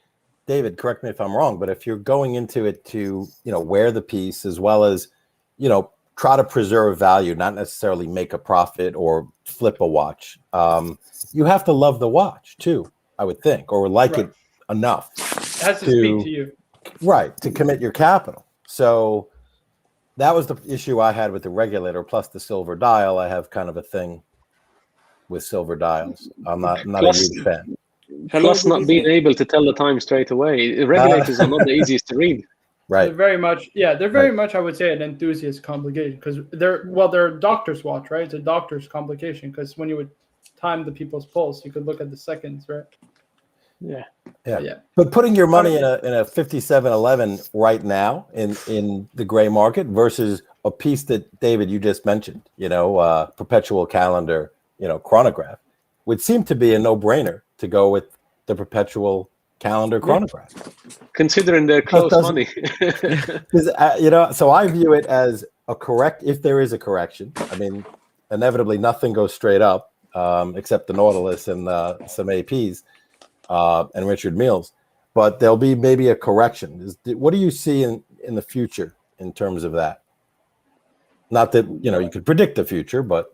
David, correct me if I'm wrong, but if you're going into it to, wear the piece as well as, try to preserve value, not necessarily make a profit or flip a watch. You have to love the watch too, I would think, or like it enough. It has to speak to you. Right, to commit your capital. So that was the issue I had with the regulator, plus the silver dial. I have kind of a thing with silver dials. I'm not a huge fan. Plus, not being able to tell the time straight away. Regulators are not the easiest to read. Right. They're very much, I would say, an enthusiast complication, because they're a doctor's watch, right? It's a doctor's complication, because when you would time the people's pulse, you could look at the seconds, right? Yeah. But putting your money in a 5711 right now in the gray market versus a piece that, David, you just mentioned, perpetual calendar, chronograph, would seem to be a no-brainer to go with the perpetual calendar chronograph. Considering their close money. So I view it as if there is a correction. I mean, inevitably nothing goes straight up, except the Nautilus and some APs and Richard Milles, but there'll be maybe a correction. What do you see in the future in terms of that? Not that, you could predict the future, but.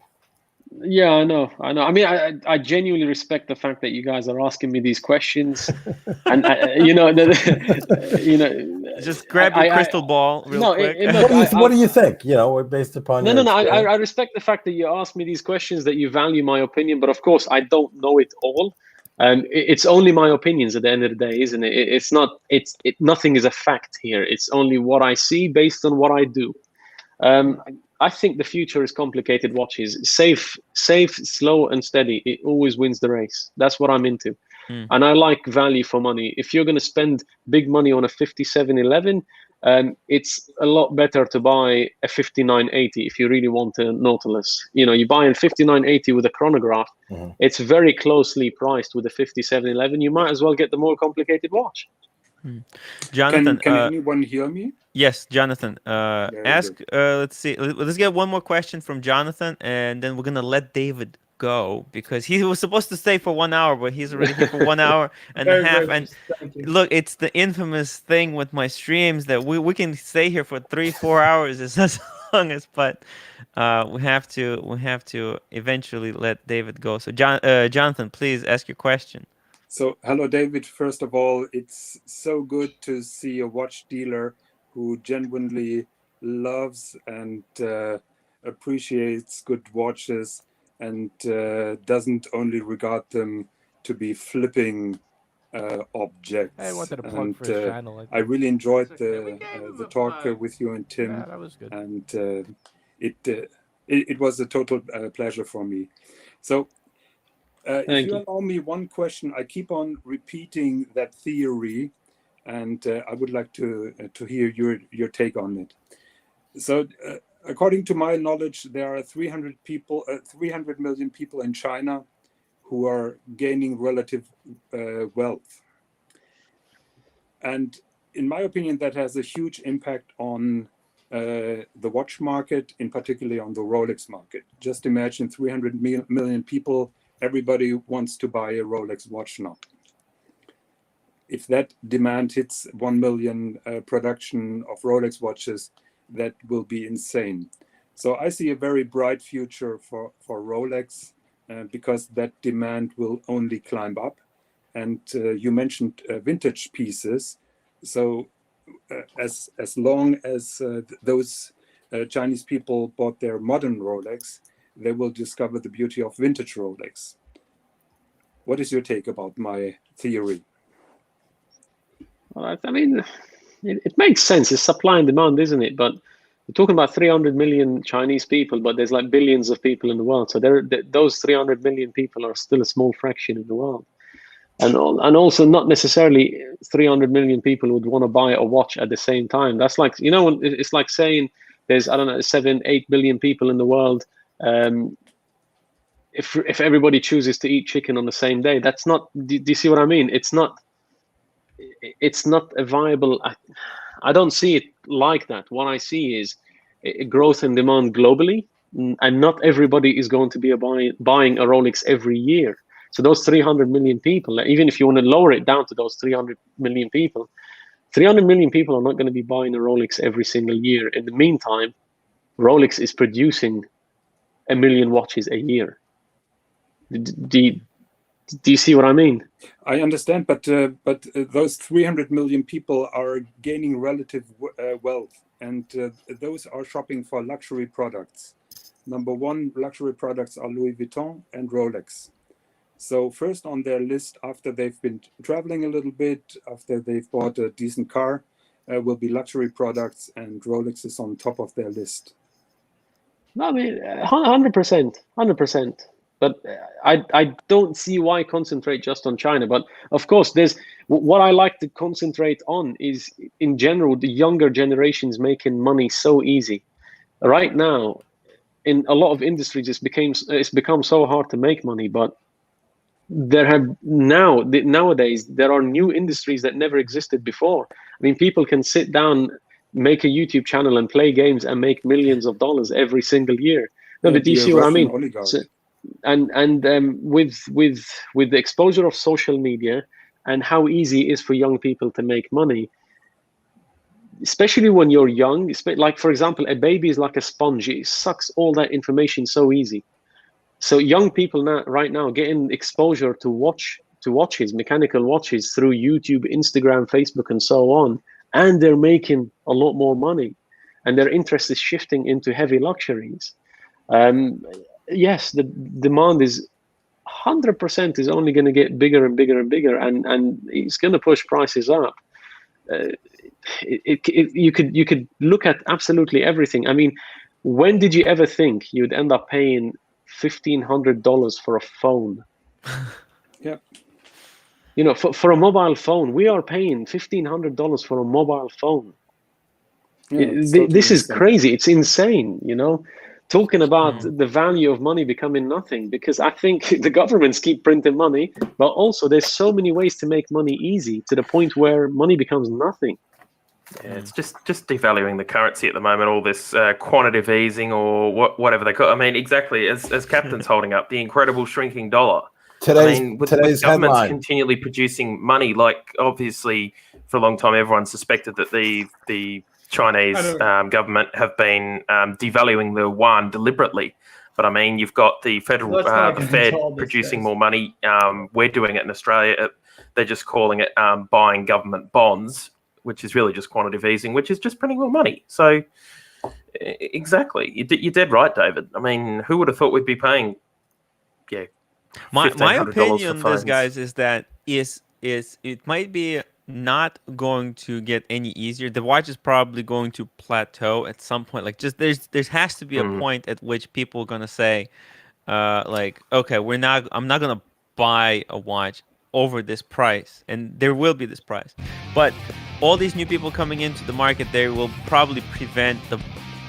Yeah, I know. I mean, I genuinely respect the fact that you guys are asking me these questions, and just grab your crystal ball real quick. What do you think? Based upon I respect the fact that you ask me these questions, that you value my opinion, but of course I don't know it all. It's only my opinions at the end of the day, isn't it? It's not. Nothing is a fact here. It's only what I see based on what I do. I think the future is complicated watches. Safe, slow, and steady. It always wins the race. That's what I'm into. And I like value for money. If you're going to spend big money on a 5711, it's a lot better to buy a 5980 if you really want a Nautilus. You buy a 5980 with a chronograph. It's very closely priced with a 5711. You might as well get the more complicated watch. Jonathan, can anyone hear me? Yes, Jonathan. Let's see. Let's get one more question from Jonathan, and then we're gonna let David go, because he was supposed to stay for 1 hour, but he's already here for 1 hour and a half. And look, it's the infamous thing with my streams that we can stay here for 3-4 hours as long as, but we have to eventually let David go. So Jonathan, please ask your question. So, hello, David. First of all, it's so good to see a watch dealer who genuinely loves and appreciates good watches and doesn't only regard them to be flipping objects. I wanted to plug for his channel. I really enjoyed the talk with you and Tim. Yeah, that was good. And it was a total pleasure for me. So, if you allow me one question, I keep on repeating that theory, and I would like to hear your take on it. So, according to my knowledge, there are 300 million people in China who are gaining relative wealth, and in my opinion, that has a huge impact on the watch market, in particular on the Rolex market. Just imagine 300 million people. Everybody wants to buy a Rolex watch now. If that demand hits 1 million production of Rolex watches, that will be insane. So I see a very bright future for Rolex because that demand will only climb up. And you mentioned vintage pieces. So as long as those Chinese people bought their modern Rolex, they will discover the beauty of vintage Rolex. What is your take about my theory? Well, I mean, it makes sense. It's supply and demand, isn't it? But we're talking about 300 million Chinese people, but there's like billions of people in the world. So those 300 million people are still a small fraction in the world. And also not necessarily 300 million people would want to buy a watch at the same time. That's like, it's like saying there's, 7-8 billion people in the world. If everybody chooses to eat chicken on the same day, that's not, do you see what I mean? It's not a viable, I don't see it like that. What I see is a growth in demand globally, and not everybody is going to be buying a Rolex every year. So those 300 million people, even if you want to lower it down to those 300 million people, 300 million people are not going to be buying a Rolex every single year. In the meantime, Rolex is producing 1 million watches a year. Do you see what I mean? I understand, but those 300 million people are gaining relative wealth, and those are shopping for luxury products. Number one, luxury products are Louis Vuitton and Rolex. So first on their list, after they've been traveling a little bit, after they've bought a decent car, will be luxury products, and Rolex is on top of their list. No, I mean, 100%. But I don't see why concentrate just on China. But of course, there's what I like to concentrate on is, in general, the younger generations making money so easy. Right now, in a lot of industries, it's become so hard to make money. But nowadays there are new industries that never existed before. I mean, people can sit down, make a YouTube channel, and play games and make millions of dollars every single year. No, but do you see what I mean? So, with the exposure of social media and how easy it is for young people to make money, especially when you're young, like for example, a baby is like a sponge. It sucks all that information so easy. So young people right now getting exposure to watches, mechanical watches, through YouTube, Instagram, Facebook, and so on, and they're making a lot more money, and their interest is shifting into heavy luxuries. Yes, the demand is 100% is only going to get bigger and bigger and bigger, and it's going to push prices up. You could look at absolutely everything. I mean, when did you ever think you'd end up paying $1,500 for a phone? Yeah. You know, for a mobile phone, we are paying $1,500 for a mobile phone. Yeah, this is crazy. It's insane, you know, talking about the value of money becoming nothing, because I think the governments keep printing money, but also there's so many ways to make money easy to the point where money becomes nothing. Yeah, it's just devaluing the currency at the moment. All this quantitative easing, or whatever they call it. I mean, exactly as Captain's holding up the incredible shrinking dollar. With governments headline continually producing money, like obviously for a long time everyone suspected that the Chinese government have been devaluing the yuan deliberately. But I mean, you've got the federal, the Fed producing more money. We're doing it in Australia. They're just calling it buying government bonds, which is really just quantitative easing, which is just printing more money. So exactly, you're dead right, David. I mean, who would have thought we'd be paying, my opinion on this, guys, is that it might be not going to get any easier. The watch is probably going to plateau at some point. Like, just there has to be a point at which people are gonna say, like, okay, I'm not gonna buy a watch over this price, and there will be this price. But all these new people coming into the market, they will probably prevent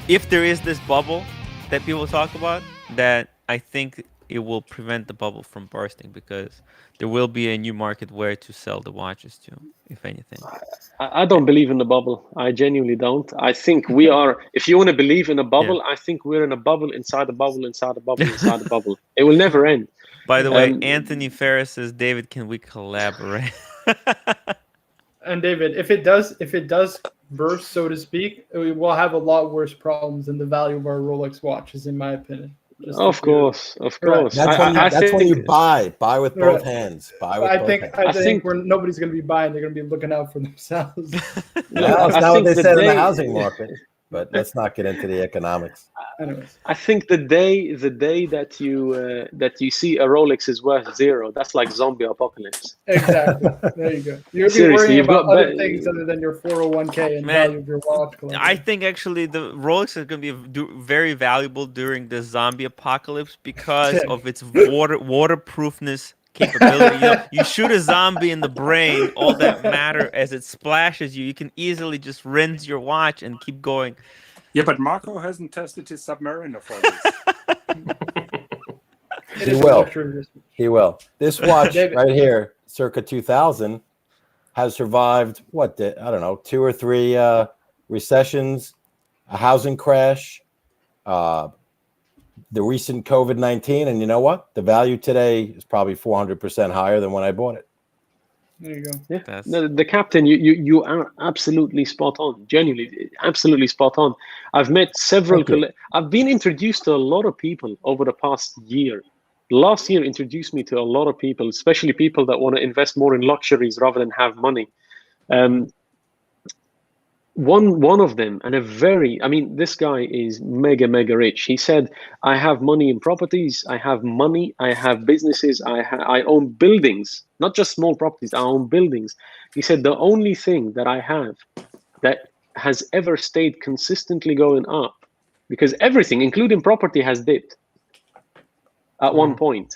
if there is this bubble that people talk about, that I think it will prevent the bubble from bursting, because there will be a new market where to sell the watches to, if anything. I don't believe in the bubble. I genuinely don't. I think we are, if you want to believe in a bubble, I think we're in a bubble inside a bubble inside a bubble inside a bubble. It will never end. By the way, Anthony Ferris says, David, can we collaborate? And David, if it does burst, so to speak, we will have a lot worse problems than the value of our Rolex watches, in my opinion. Of course. That's when you buy with both hands. I think nobody's going to be buying. They're going to be looking out for themselves. That's not what they said in the housing market. But let's not get into the economics. Anyways, I think the day that you see a Rolex is worth zero, that's like zombie apocalypse. Exactly. There you go. You're worrying about other things other than your 401k and value of your watch collection. I think actually the Rolex is going to be very valuable during the zombie apocalypse because of its waterproofness capability. You shoot a zombie in the brain, all that matter as it splashes you can easily just rinse your watch and keep going. Yeah, but Marco hasn't tested his Submariner for this. He will. This watch right here, circa 2000, has survived I don't know, 2 or 3 recessions, a housing crash, the recent COVID-19, and you know what? The value today is probably 400% higher than when I bought it. There you go. Yeah, That's no, the captain, you are absolutely spot on. Genuinely, absolutely spot on. I've met several. Thank you. I've been introduced to a lot of people over the past year. Last year introduced me to a lot of people, especially people that want to invest more in luxuries rather than have money. Um, one of them, and I mean, this guy is mega rich. He said, I have money in properties, I have money, I have businesses, I own buildings, not just small properties, I own buildings. He said, the only thing that I have that has ever stayed consistently going up, because everything, including property, has dipped at one point.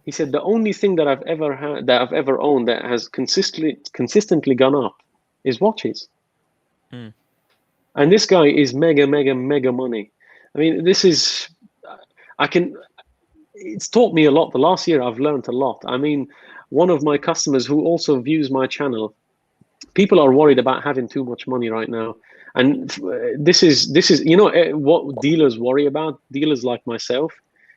He said, the only thing that I've ever had, that I've ever owned, that has consistently gone up is watches. Hmm. And this guy is mega money. I mean, it's taught me a lot. The last year I've learned a lot. I mean, one of my customers who also views my channel, people are worried about having too much money right now. And this is, what dealers worry about, dealers like myself,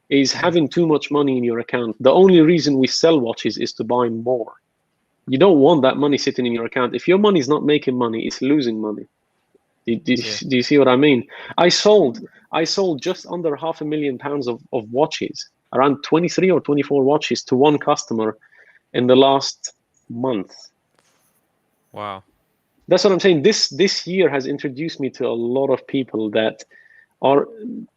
is having too much money in your account. The only reason we sell watches is to buy more. You don't want that money sitting in your account. If your money's not making money, it's losing money. Do you see what I mean? I sold just under £500,000 of watches, around 23 or 24 watches to one customer in the last month. wow. That's what I'm saying. This year has introduced me to a lot of people that are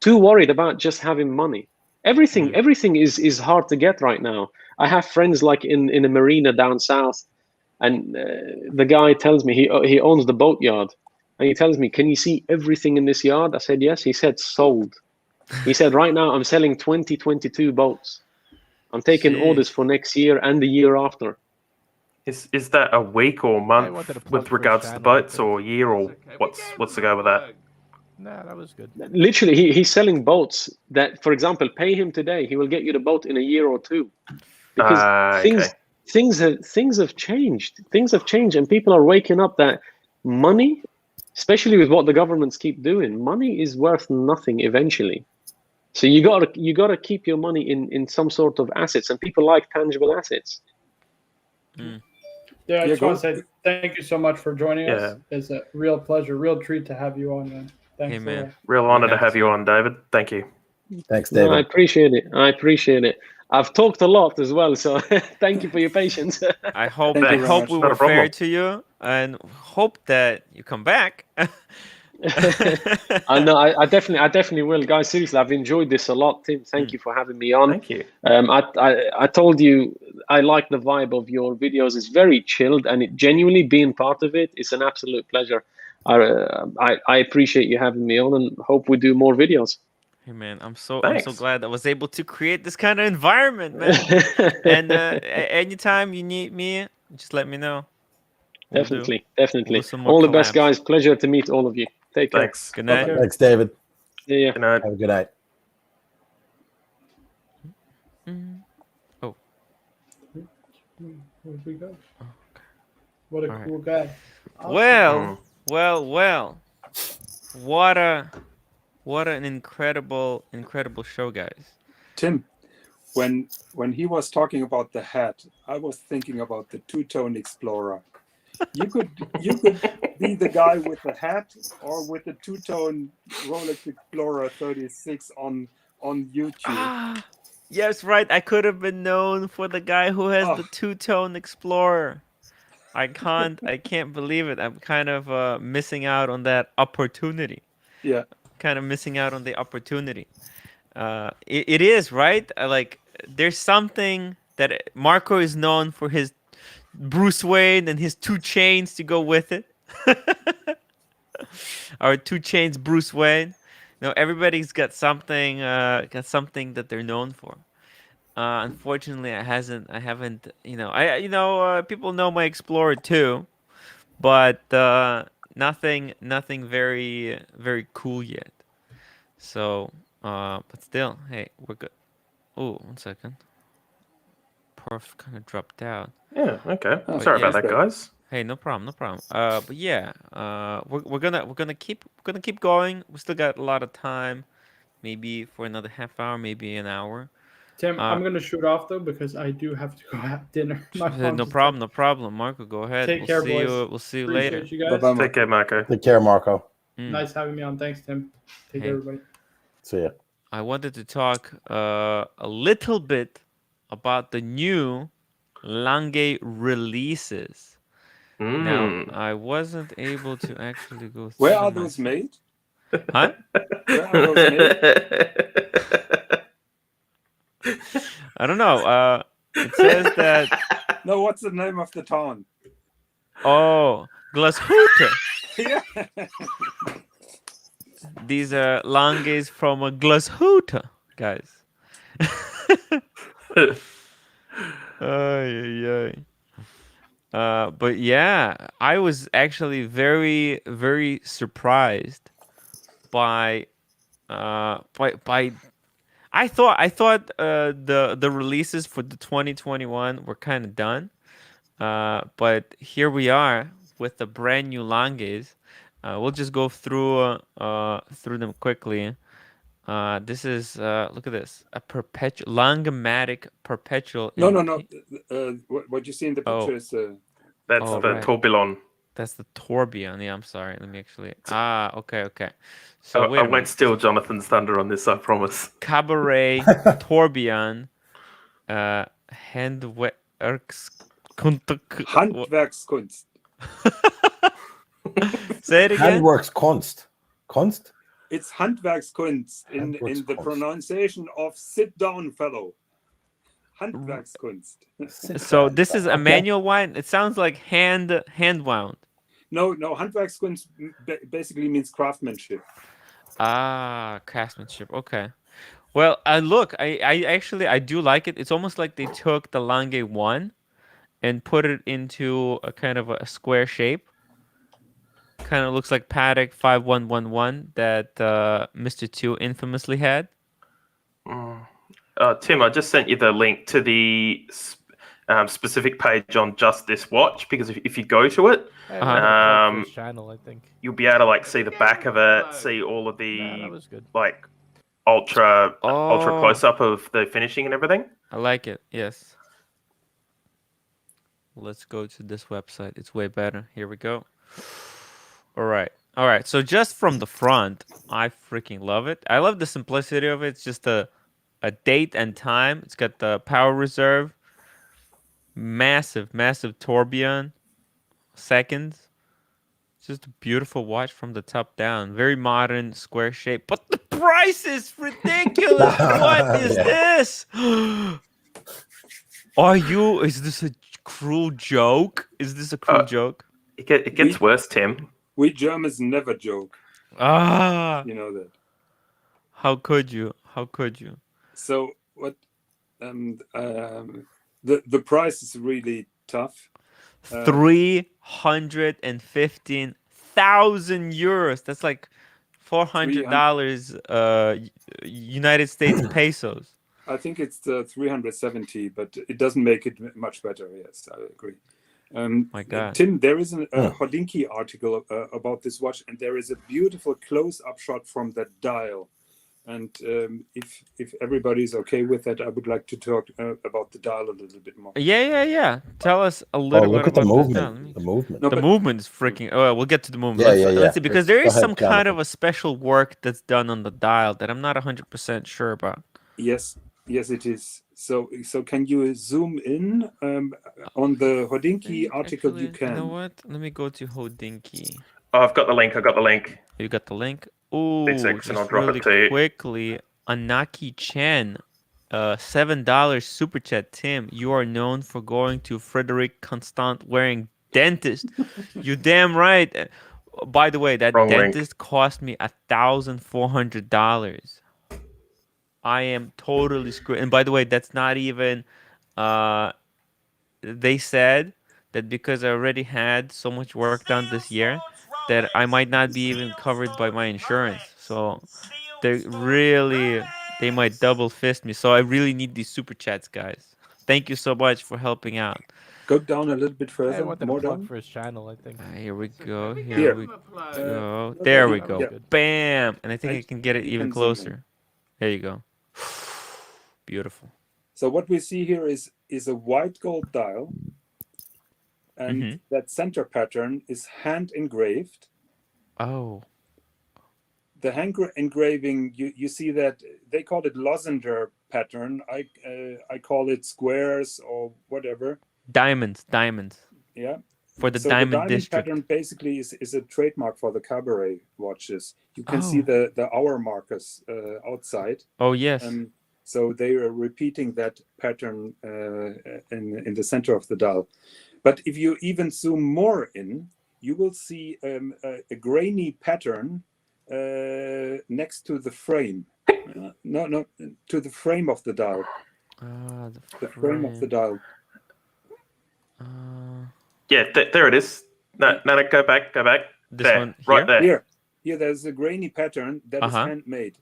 too worried about just having money. Everything is hard to get right now. I have friends like in a marina down south, and the guy tells me he owns the boatyard. And he tells me, can you see everything in this yard? I said, yes. He said, sold. He said, right now I'm selling 2022 boats. I'm taking Jeez. orders for next year and the year after. Is that a week or month wanted to plug with for regards to the channel, I boats, think. or year, or what's the go with that? Nah, that was good. Literally, he's selling boats that, for example, pay him today. He will get you the boat in a year or two. Because Okay. things have changed. Things have changed, and people are waking up that money, especially with what the governments keep doing, money is worth nothing eventually. So you gotta keep your money in some sort of assets, and people like tangible assets. Yeah, I Yeah, just go. want to say thank you so much for joining Yeah. us. It's a real pleasure, real treat to have you on, man. Thanks Hey, a man. lot. Real honor to happy have to you see on, David. Thank you. Thanks, No, I David. appreciate it. I've talked a lot as well, so thank you for your patience. I hope Thank I you very hope much. we Not were a problem. fair to you, and hope that you come back. I know, I definitely will, guys. Seriously, I've enjoyed this a lot. Tim, thank you for having me on. Thank you. I told you I like the vibe of your videos. It's very chilled, and it genuinely being part of it is an absolute pleasure. I appreciate you having me on, and hope we do more videos. Hey, man, I'm so Thanks. glad I was able to create this kind of environment, man. And anytime you need me, just let me know. We'll do. We'll Definitely. do some more All the best, collabs. guys. Pleasure to meet all of you. Take care. Thanks. Good Bye-bye. night. Thanks, David. See ya. Good night. Have a good night. Oh, Where'd we go? What a All right. cool guy. Awesome. well. What an incredible show, guys. Tim, when he was talking about the hat, I was thinking about the two-tone explorer. You could be the guy with the hat or with the two-tone Rolex Explorer 36 on YouTube. Ah, yes, right. I could have been known for the guy who has Oh. the two-tone Explorer. I can't believe it. I'm kind of missing out on that opportunity. Yeah. Kind of missing out on the opportunity. It is right. Like there's something that Marco is known for his Bruce Wayne and his two chains to go with it. Our two chains, Bruce Wayne. You know, everybody's got something that they're known for. Unfortunately, I haven't. People know my Explorer too, but nothing very very cool yet. So, but still, hey, we're good. Oh, 1 second. Perf kind of dropped out. Yeah. Okay. Oh, Sorry yeah. about that, guys. Hey, no problem. But yeah, we're gonna keep going. We still got a lot of time, maybe for another half hour, maybe an hour. Tim, I'm gonna shoot off though because I do have to go have dinner. My mom No just problem, no problem. Marco, go ahead. Take care, boys. We'll see you Appreciate later. you guys. Bye-bye, Take care, Marco. Take care, Marco. Nice having me on. Thanks, Tim. Take Hey. care, everybody. See ya. I wanted to talk a little bit about the new Lange releases. Now, I wasn't able to actually go through Where are them those myself. made? Huh? Where are those made? I don't know. It says that. No, what's the name of the town? Oh, Glashütte. Yeah. These are Langes from a Glashütte, guys. But yeah, I was actually very, very surprised by I thought the releases for the 2021 were kind of done. But here we are with the brand new Langes. We'll just go through them quickly. This is look at this, a perpetual Langematic perpetual. No. What you see in the Oh. picture is That's Oh, the right. tourbillon. That's the tourbillon. Yeah, I'm sorry. Let me actually. Okay. So I wait a won't minute. steal Jonathan's thunder on this, I promise. Cabaret tourbillon. Handwerkskunst. Say it again. Handworks Kunst. Kunst? It's Handwerkskunst in the Handwerkskunst. pronunciation of sit down, fellow. Handwerkskunst. So this is a Okay. manual wine. It sounds like hand wound. No, Handwerkskunst basically means craftsmanship. Craftsmanship. Okay. Well, look, I actually I do like it. It's almost like they took the Lange 1 and put it into a kind of a square shape. Kind of looks like Patek 5111 that Mr. 2 infamously had. Tim, I just sent you the link to the specific page on just this watch, because if you go to it, Hey, we're gonna plug for his um, channel, I think. you'll be able to like see the back of it, see all of Nah, that the was good. like ultra Oh. close up of the finishing and everything. I like it. Yes. Let's go to this website. It's way better. Here we go. All right. So just from the front, I freaking love it. I love the simplicity of it. It's just a date and time. It's got the power reserve. Massive tourbillon. Seconds. It's just a beautiful watch from the top down. Very modern, square shape. But the price is ridiculous. What is this? Is this a cruel joke? Is this a cruel joke? It gets worse, Tim. We Germans never joke. You know that. How could you? So what? The price is really tough. 315,000 euros. That's like $400 United States pesos. I think it's 370, but it doesn't make it much better. Yes, I agree. My God. Tim, there is a Hodinkee article about this watch, and there is a beautiful close-up shot from that dial. And if everybody's okay with that, I would like to talk about the dial a little bit more. Yeah. Tell us a little bit Look at the about this movement. dial. The movement. No, The but- movement is freaking. Oh, we'll get to the movement. Yeah. Let's see, because there Go is ahead, some kind Jonathan. of a special work that's done on the dial that I'm not 100% sure about. Yes, it is. So can you zoom in on the Hodinkee article? Actually, You can. You know what? Let me go to Hodinkee. Oh, I've got the link. You got the link? Ooh, 6 seconds, and I'll just drop really it to you. quickly. Anaki Chen, $7 super chat. Tim, you are known for going to Frederic Constant wearing dentist. You damn right. By the way, that Wrong link. dentist cost me $1,400. I am totally screwed. And by the way, that's not even. They said that because I already had so much work done this year, that I might not be even covered by my insurance. So they might double fist me. So I really need these super chats, guys. Thank you so much for helping out. Go down a little bit Hey, I further. wanted More to plug down. for his channel, I think. Here we go. Here. We go. There we yeah, go. yeah. Bam! And I think I can get it You even can zoom in. closer. There you go. Beautiful. So what we see here is a white gold dial, and that center pattern is hand engraved. Oh. The hand engraving, you see that they call it lozenge pattern. I call it squares or whatever. Diamonds. Yeah. For the So diamond the diamond district. pattern basically is a trademark for the cabaret watches. You can see Oh. the hour markers outside. Oh, yes. So they are repeating that pattern in the center of the dial. But if you even zoom more in, you will see a grainy pattern next to the frame. No, to the frame of the dial. The frame of the dial. Yeah, there it is. No, go back. This there, one right there. Here, there's a grainy pattern that is handmade.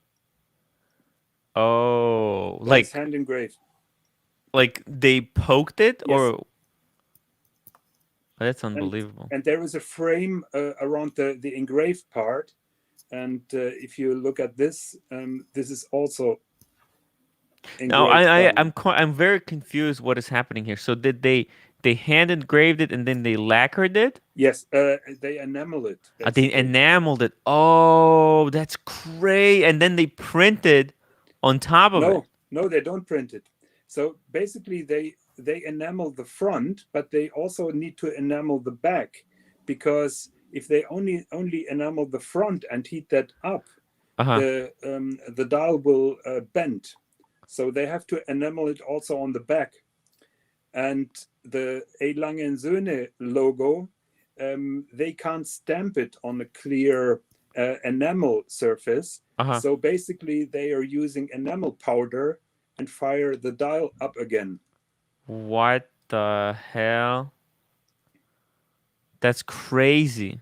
Oh, that is hand engraved. Like they poked it, Yes. or that's unbelievable. And there is a frame around the engraved part. And if you look at this, this is also Now engraved. I'm very confused. What is happening here? So did they hand engraved it and then they lacquered it? Yes, they enamel it. They enameled it. Oh, that's great. And then they printed on top of it. No, they don't print it. So basically, they enamel the front, but they also need to enamel the back, because if they only enamel the front and heat that up, the dial will bend. So they have to enamel it also on the back. And the A. Lange & Söhne logo, they can't stamp it on a clear enamel surface. So basically, they are using enamel powder and fire the dial up again. What the hell? That's crazy.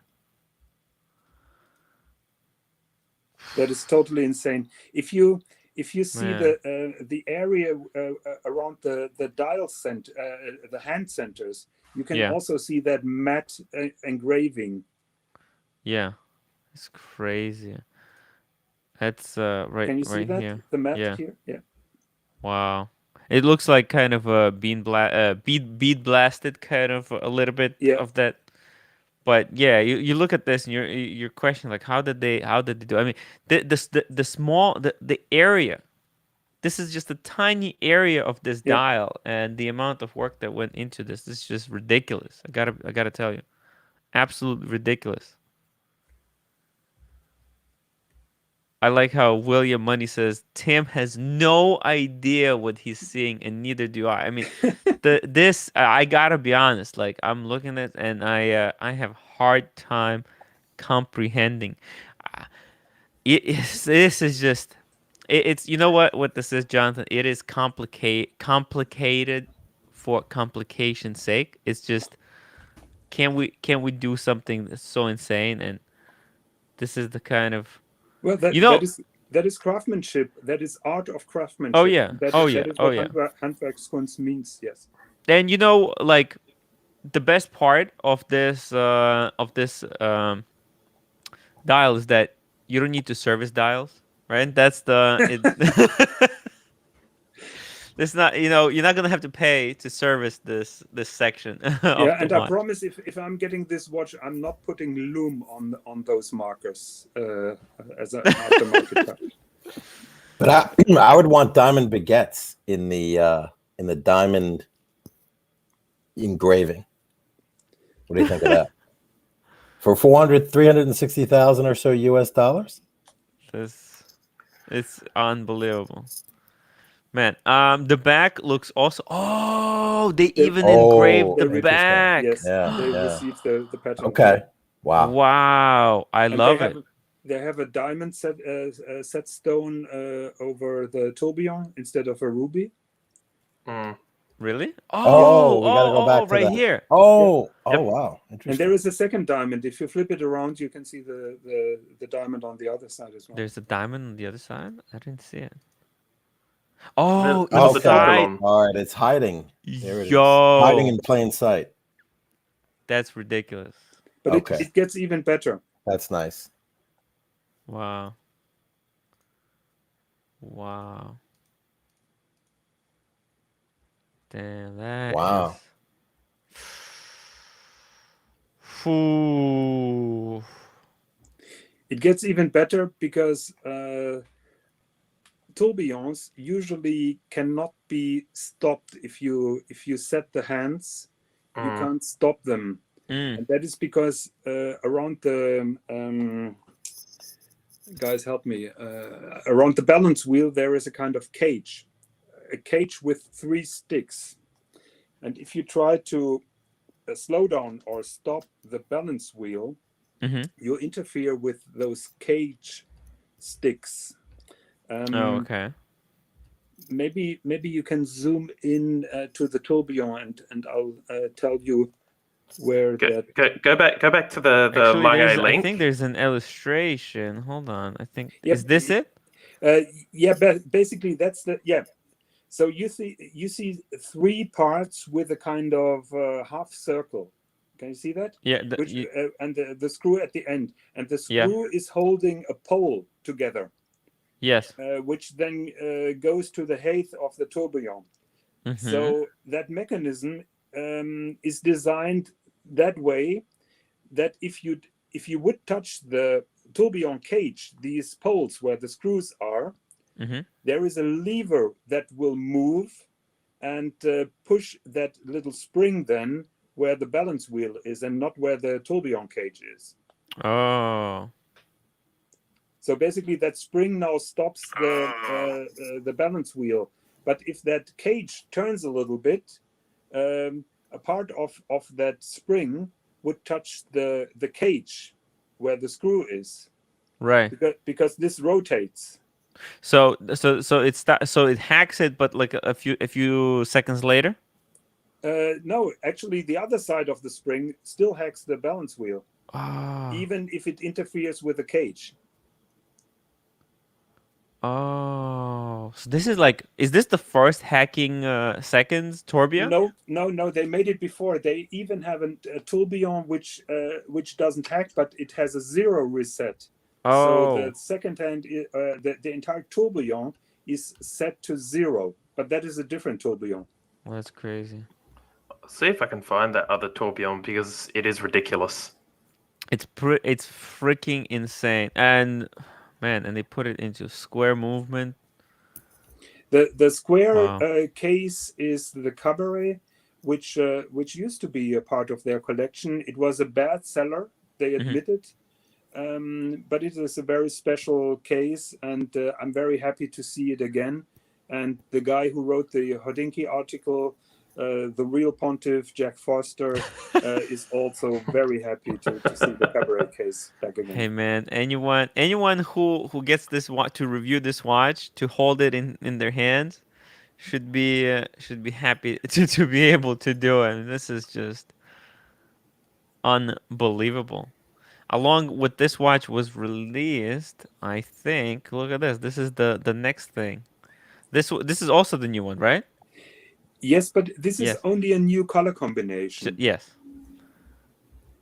That is totally insane. If you see the area around the dial center, the hand centers, you can also see that matte engraving. Yeah, it's crazy. That's right. Can you see that? Here. The matte here? Yeah. Wow. It looks like kind of a bead blasted, kind of a little bit of that. But yeah, you look at this and you're questioning, like, how did they do? I mean, the small the area. This is just a tiny area of this dial, and the amount of work that went into this is just ridiculous. I gotta tell you, absolutely ridiculous. I like how William Money says Tim has no idea what he's seeing, and neither do I. I mean, I gotta be honest. Like, I'm looking at, and I have hard time comprehending. This is just it's you know what this is, Jonathan. It is complicated for complication's sake. It's just can we do something that's so insane? And this is the kind of that is craftsmanship. That is art of craftsmanship. Oh yeah. That is what Handwerkskunst means. Yes. And like the best part of this dial is that you don't need to service dials, right? That's it's not, you're not gonna have to pay to service this section. And I promise, if I'm getting this watch, I'm not putting loom on those markers as an aftermarket touch. But I would want diamond baguettes in the diamond engraving. What do you think of that? For 360,000 or so US dollars? It's unbelievable. Man, the back looks also. Oh, they even engraved the back. Yes, they received the pattern. Okay, wow. Wow, I love it. They have a diamond set stone over the tourbillon instead of a ruby. Really? We gotta go back to right that. here. Wow, interesting. And there is a second diamond. If you flip it around, you can see the diamond on the other side as well. There's a diamond on the other side. I didn't see it. Oh, inside. All right, it's hiding. There it is. Hiding in plain sight. That's ridiculous. But it gets even better. That's nice. Wow. Damn, that Wow. is. Ooh. It gets even better because tourbillons usually cannot be stopped if you set the hands. You can't stop them, and that is because around the guys help me around the balance wheel there is a kind of cage, a cage with 3 sticks, and if you try to slow down or stop the balance wheel, you interfere with those cage sticks. Oh, okay. Maybe you can zoom in to the tourbillon, and I'll tell you where that. Go back to the Actually, Lange I link. think there's an illustration. Hold on. I think Yeah, is this it? Yeah, but basically that's the So you see 3 parts with a kind of half circle. Can you see that? Yeah. Which and the screw at the end, and the Yeah. screw is holding a pole together, Yes. which then goes to the height of the tourbillon. So that mechanism is designed that way that if you would touch the tourbillon cage, these poles where the screws are, there is a lever that will move and push that little spring then where the balance wheel is and not where the tourbillon cage is. Oh. So basically that spring now stops the balance wheel. But if that cage turns a little bit, a part of that spring would touch the cage where the screw is. Right. Because this rotates. So it hacks it, but like a few seconds later. No, actually, the other side of the spring still hacks the balance wheel, even if it interferes with the cage. Oh, so this is is this the first hacking seconds tourbillon? No, they made it before. They even have a tourbillon which doesn't hack, but it has a 0 reset. So the second hand, the entire tourbillon is set to 0, but that is a different tourbillon. Well, that's crazy. See if I can find that other tourbillon because it is ridiculous. It's freaking insane, and man, and they put it into square movement. The square case is the Cabaret, which used to be a part of their collection. It was a bad seller, they admitted, but it is a very special case, and I'm very happy to see it again. And the guy who wrote the Hodinkee article, the real pontiff, Jack Foster, is also very happy to see the Cabaret case back again. Hey man, anyone who gets this watch to review this watch, to hold it in their hands, should be happy to be able to do it. This is just unbelievable. Along with this watch was released, I think. Look at this. This is the next thing. This is also the new one, right? Yes, but this is Yes. only a new color combination. Yes.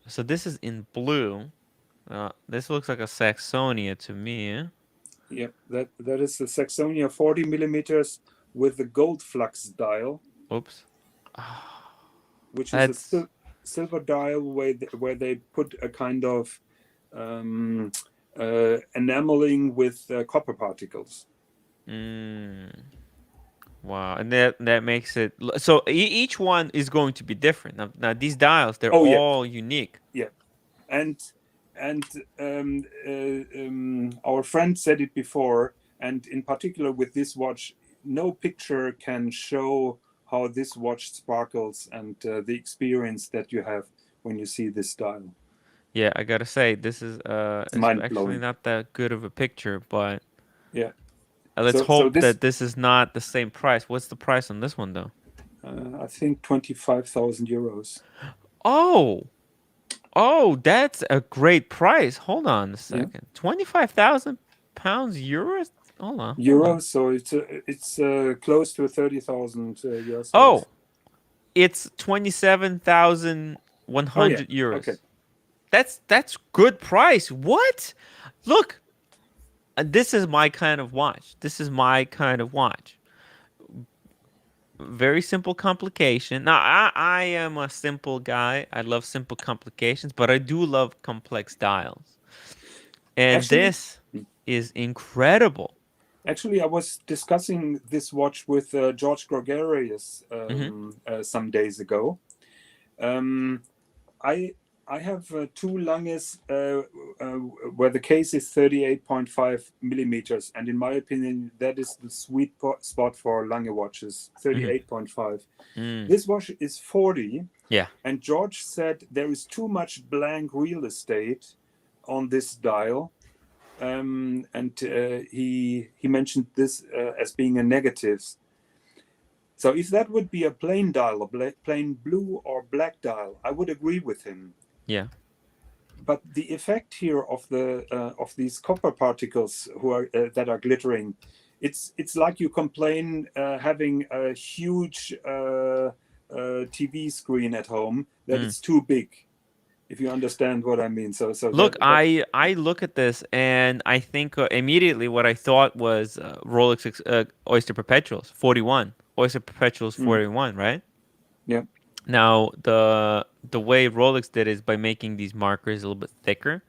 So this is in blue. This looks like a Saxonia to me. Yep, that is the Saxonia 40 millimeters with the gold flux dial. Oops. Which is a silver dial where they put a kind of enameling with copper particles. Wow, and that makes it so each one is going to be different. Now these dials, they're all unique. Yeah, and our friend said it before, and in particular with this watch, no picture can show how this watch sparkles and the experience that you have when you see this dial. Yeah, I gotta say this is it's actually not that good of a picture, but yeah. Let's hope that this is not the same price. What's the price on this one, though? I think 25,000 euros. Oh, that's a great price. Hold on a second. Yeah. 25,000 pounds, euros? Hold on. Euros, so it's close to 30,000 US dollars. Oh, it's 27,100 euros. Okay. That's good price. What? Look. This is my kind of watch. very simple complication. Now, I am a simple guy. I love simple complications, but I do love complex dials. And Actually, this is incredible. Actually, I was discussing this watch with George Gregarious some days ago. I have two Langes where the case is 38.5 millimeters, and in my opinion, that is the sweet spot for Lange watches, 38.5. This watch is 40, Yeah. and George said there is too much blank real estate on this dial. And he mentioned this as being a negative. So if that would be a plain dial, a plain blue or black dial, I would agree with him. Yeah. But the effect here of the of these copper particles that are glittering, it's like you complain having a huge TV screen at home that it's too big. If you understand what I mean. So look, I look at this and I think immediately what I thought was Rolex Oyster Perpetuals 41, Oyster Perpetuals 41, right? Yeah. Now the way Rolex did is by making these markers a little bit thicker,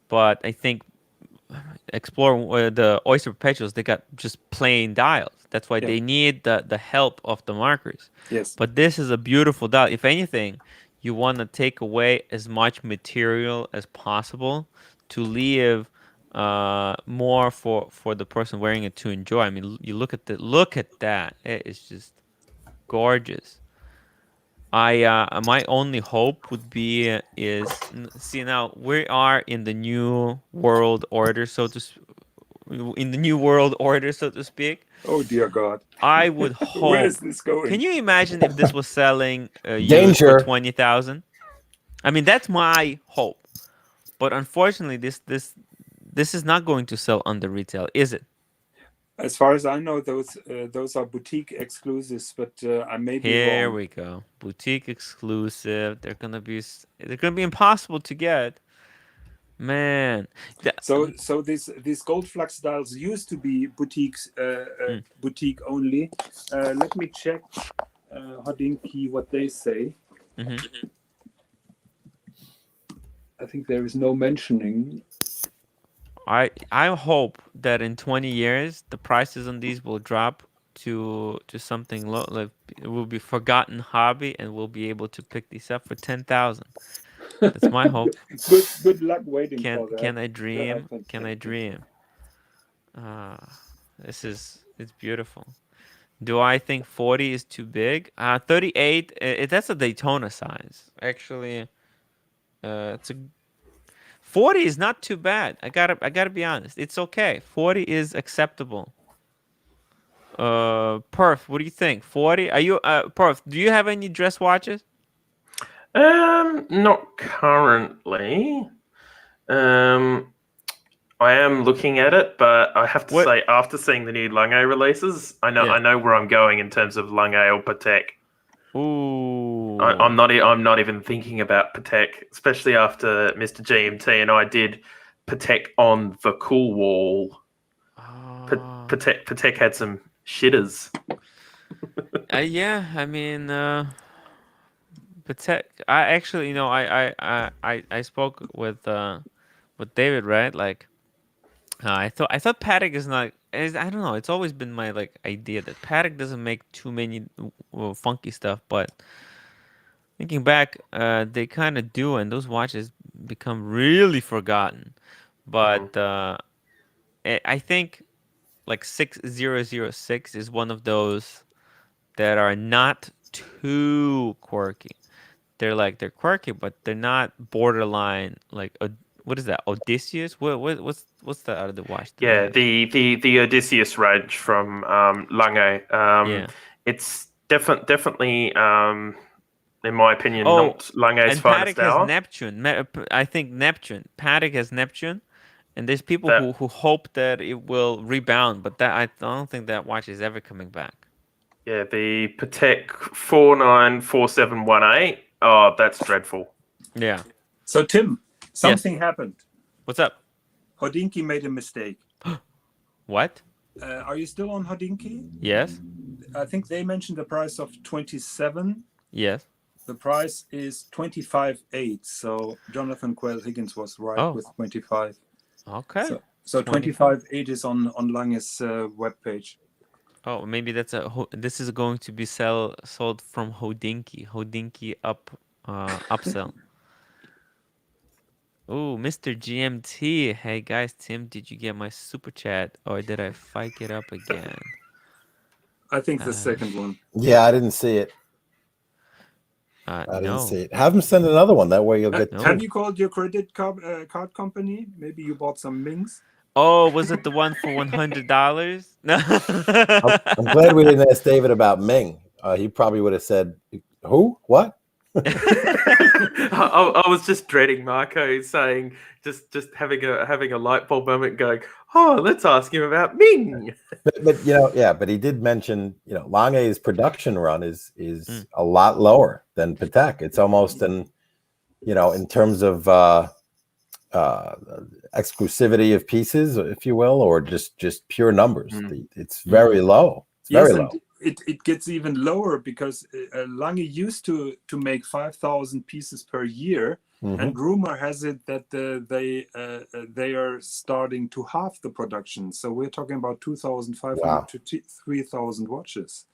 but I think Explore the Oyster Perpetuals, they got just plain dials. That's why they need the help of the markers. Yes. But this is a beautiful dial. If anything, you want to take away as much material as possible to leave more for the person wearing it to enjoy. I mean, you look at that. It is just gorgeous. My only hope would be see, now we are in the new world order, so to speak. Oh dear God! I would hope. Where is this going? Can you imagine if this was selling used Danger. for 20,000? I mean, that's my hope. But unfortunately, this is not going to sell under retail, is it? As far as I know, those are boutique exclusives, but I may be wrong. Here we go, boutique exclusive. They're gonna be impossible to get, man. So these gold flux dials used to be boutiques, boutique only. Let me check Hodinkee what they say. I think there is no mentioning. I hope that in 20 years the prices on these will drop to something low, like it will be forgotten hobby, and we'll be able to pick these up for 10,000. That's my hope. Good luck waiting for that. Can I dream? Can I dream? It's beautiful. Do I think 40 is too big? 38. That's a Daytona size. Actually, it's a 40 is not too bad. I gotta be honest. It's okay. 40 is acceptable. Perf, what do you think? 40? Are you Perf, do you have any dress watches? Not currently. I am looking at it, but I have to say, after seeing the new Lange releases, I know where I'm going in terms of Lange or Patek. Ooh. I'm not even thinking about Patek, especially after Mr. GMT and I did Patek on the cool wall. Patek had some shitters. Yeah, I mean, Patek. I actually, I spoke with David, right? Like, I thought Patek is not. I don't know. It's always been my idea that Patek doesn't make too many funky stuff, but thinking back, they kind of do, and those watches become really forgotten. But I think 6006 is one of those that are not too quirky. They're quirky, but they're not borderline what is that? Odysseus? What's the other watch? Yeah, the Odysseus range from Lange. It's definitely in my opinion not Lange's finest hour. And Patek has Neptune. I think Neptune. Patek has Neptune, and there's people who hope that it will rebound, but I don't think that watch is ever coming back. Yeah, the Patek 494718. Oh, that's dreadful. Yeah. So Tim, something happened. What's up? Hodinkee made a mistake. What? Are you still on Hodinkee? Yes. I think they mentioned the price of 27. Yes. The price is 25.8. So Jonathan Quayle Higgins was right Oh. with 25. Okay. So 25. 25.8 is on Lange's webpage. Oh, maybe that's this is going to be sold from Hodinky upsell. Oh, Mr. GMT. Hey guys, Tim, did you get my super chat or did I fike it up again? I think the second one. Yeah, I didn't see it. I didn't No. see it. Have him send another one. That way you'll get Have you called your credit card company? Maybe you bought some Mings. Oh, was it the one for $100? No. I'm glad we didn't ask David about Ming. He probably would have said, "Who? What?" I was just dreading Marco saying, just having a light bulb moment, going, "Oh, let's ask him about Ming." But but he did mention, Lange's production run is a lot lower than Patek. It's almost in terms of exclusivity of pieces, if you will, or just pure numbers. It's very low. It's very low. It gets even lower because Lange used to make 5,000 pieces per year, and rumor has it that they are starting to halve the production. So we're talking about 2,500 to 3,000 watches.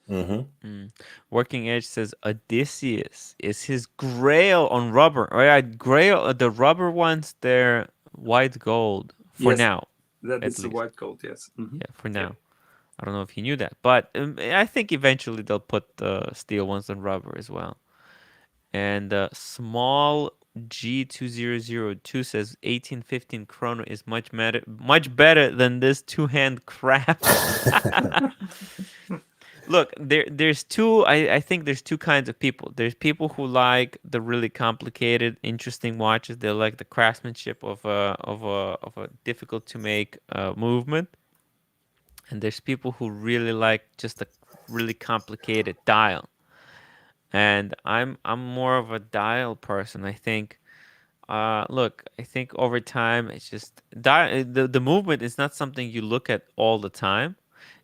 Working Edge says Odysseus is his grail on rubber. Right, grail. The rubber ones, they're white gold for now. That is the white gold. Yes. Yeah, for now. I don't know if you knew that, but I think eventually they'll put the steel ones on rubber as well. And small G2002 says 1815 chrono is much better than this two-hand crap. Look, there's two. I think there's two kinds of people. There's people who like the really complicated, interesting watches. They like the craftsmanship of a difficult to make movement. And there's people who really like just a really complicated dial. And I'm more of a dial person. I think look, I think over time it's just the movement is not something you look at all the time.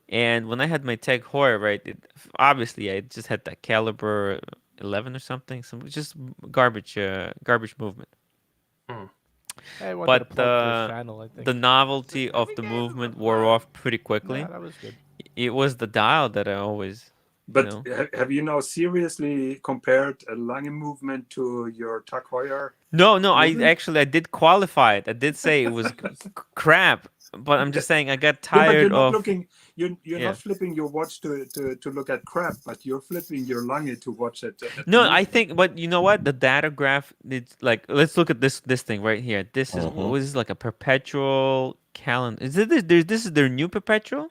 And when I had my Tech Heuer, right, obviously I just had that caliber 11 or something, some just garbage movement. I wanted But to plug for his channel, I think. the novelty of the movement wore off pretty quickly. Yeah, that was good. It was the dial that I always. But have you now seriously compared a Lange movement to your Tag Heuer? No, I did qualify it. I did say it was crap, but I'm just saying I got tired of. You're not flipping your watch to look at crap, but you're flipping your Lange to watch it. No, I think, but you know what? The data graph, it's like, let's look at this thing right here. This is what is this, like a perpetual calendar? Is it this is their new perpetual?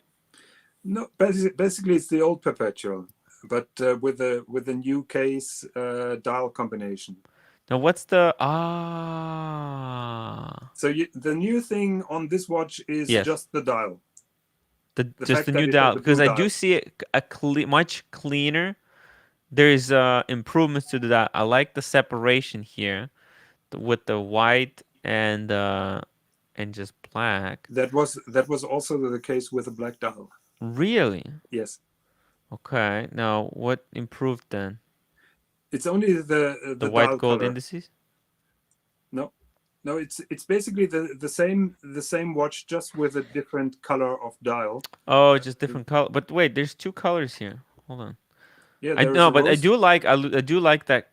No, basically it's the old perpetual, but with a new case dial combination. Now what's the So the new thing on this watch is just the dial. Just the new dial, because I do see it much cleaner. There's improvements to the dial. I like the separation here with the white and just black. That was also the case with the black dial. Really? Yes. Okay. Now what improved then? It's only the white dial gold color. indices? No, it's basically the same watch, just with a different color of dial. Oh, just different color. But wait, there's two colors here. Hold on. Yeah, I know, but I do like that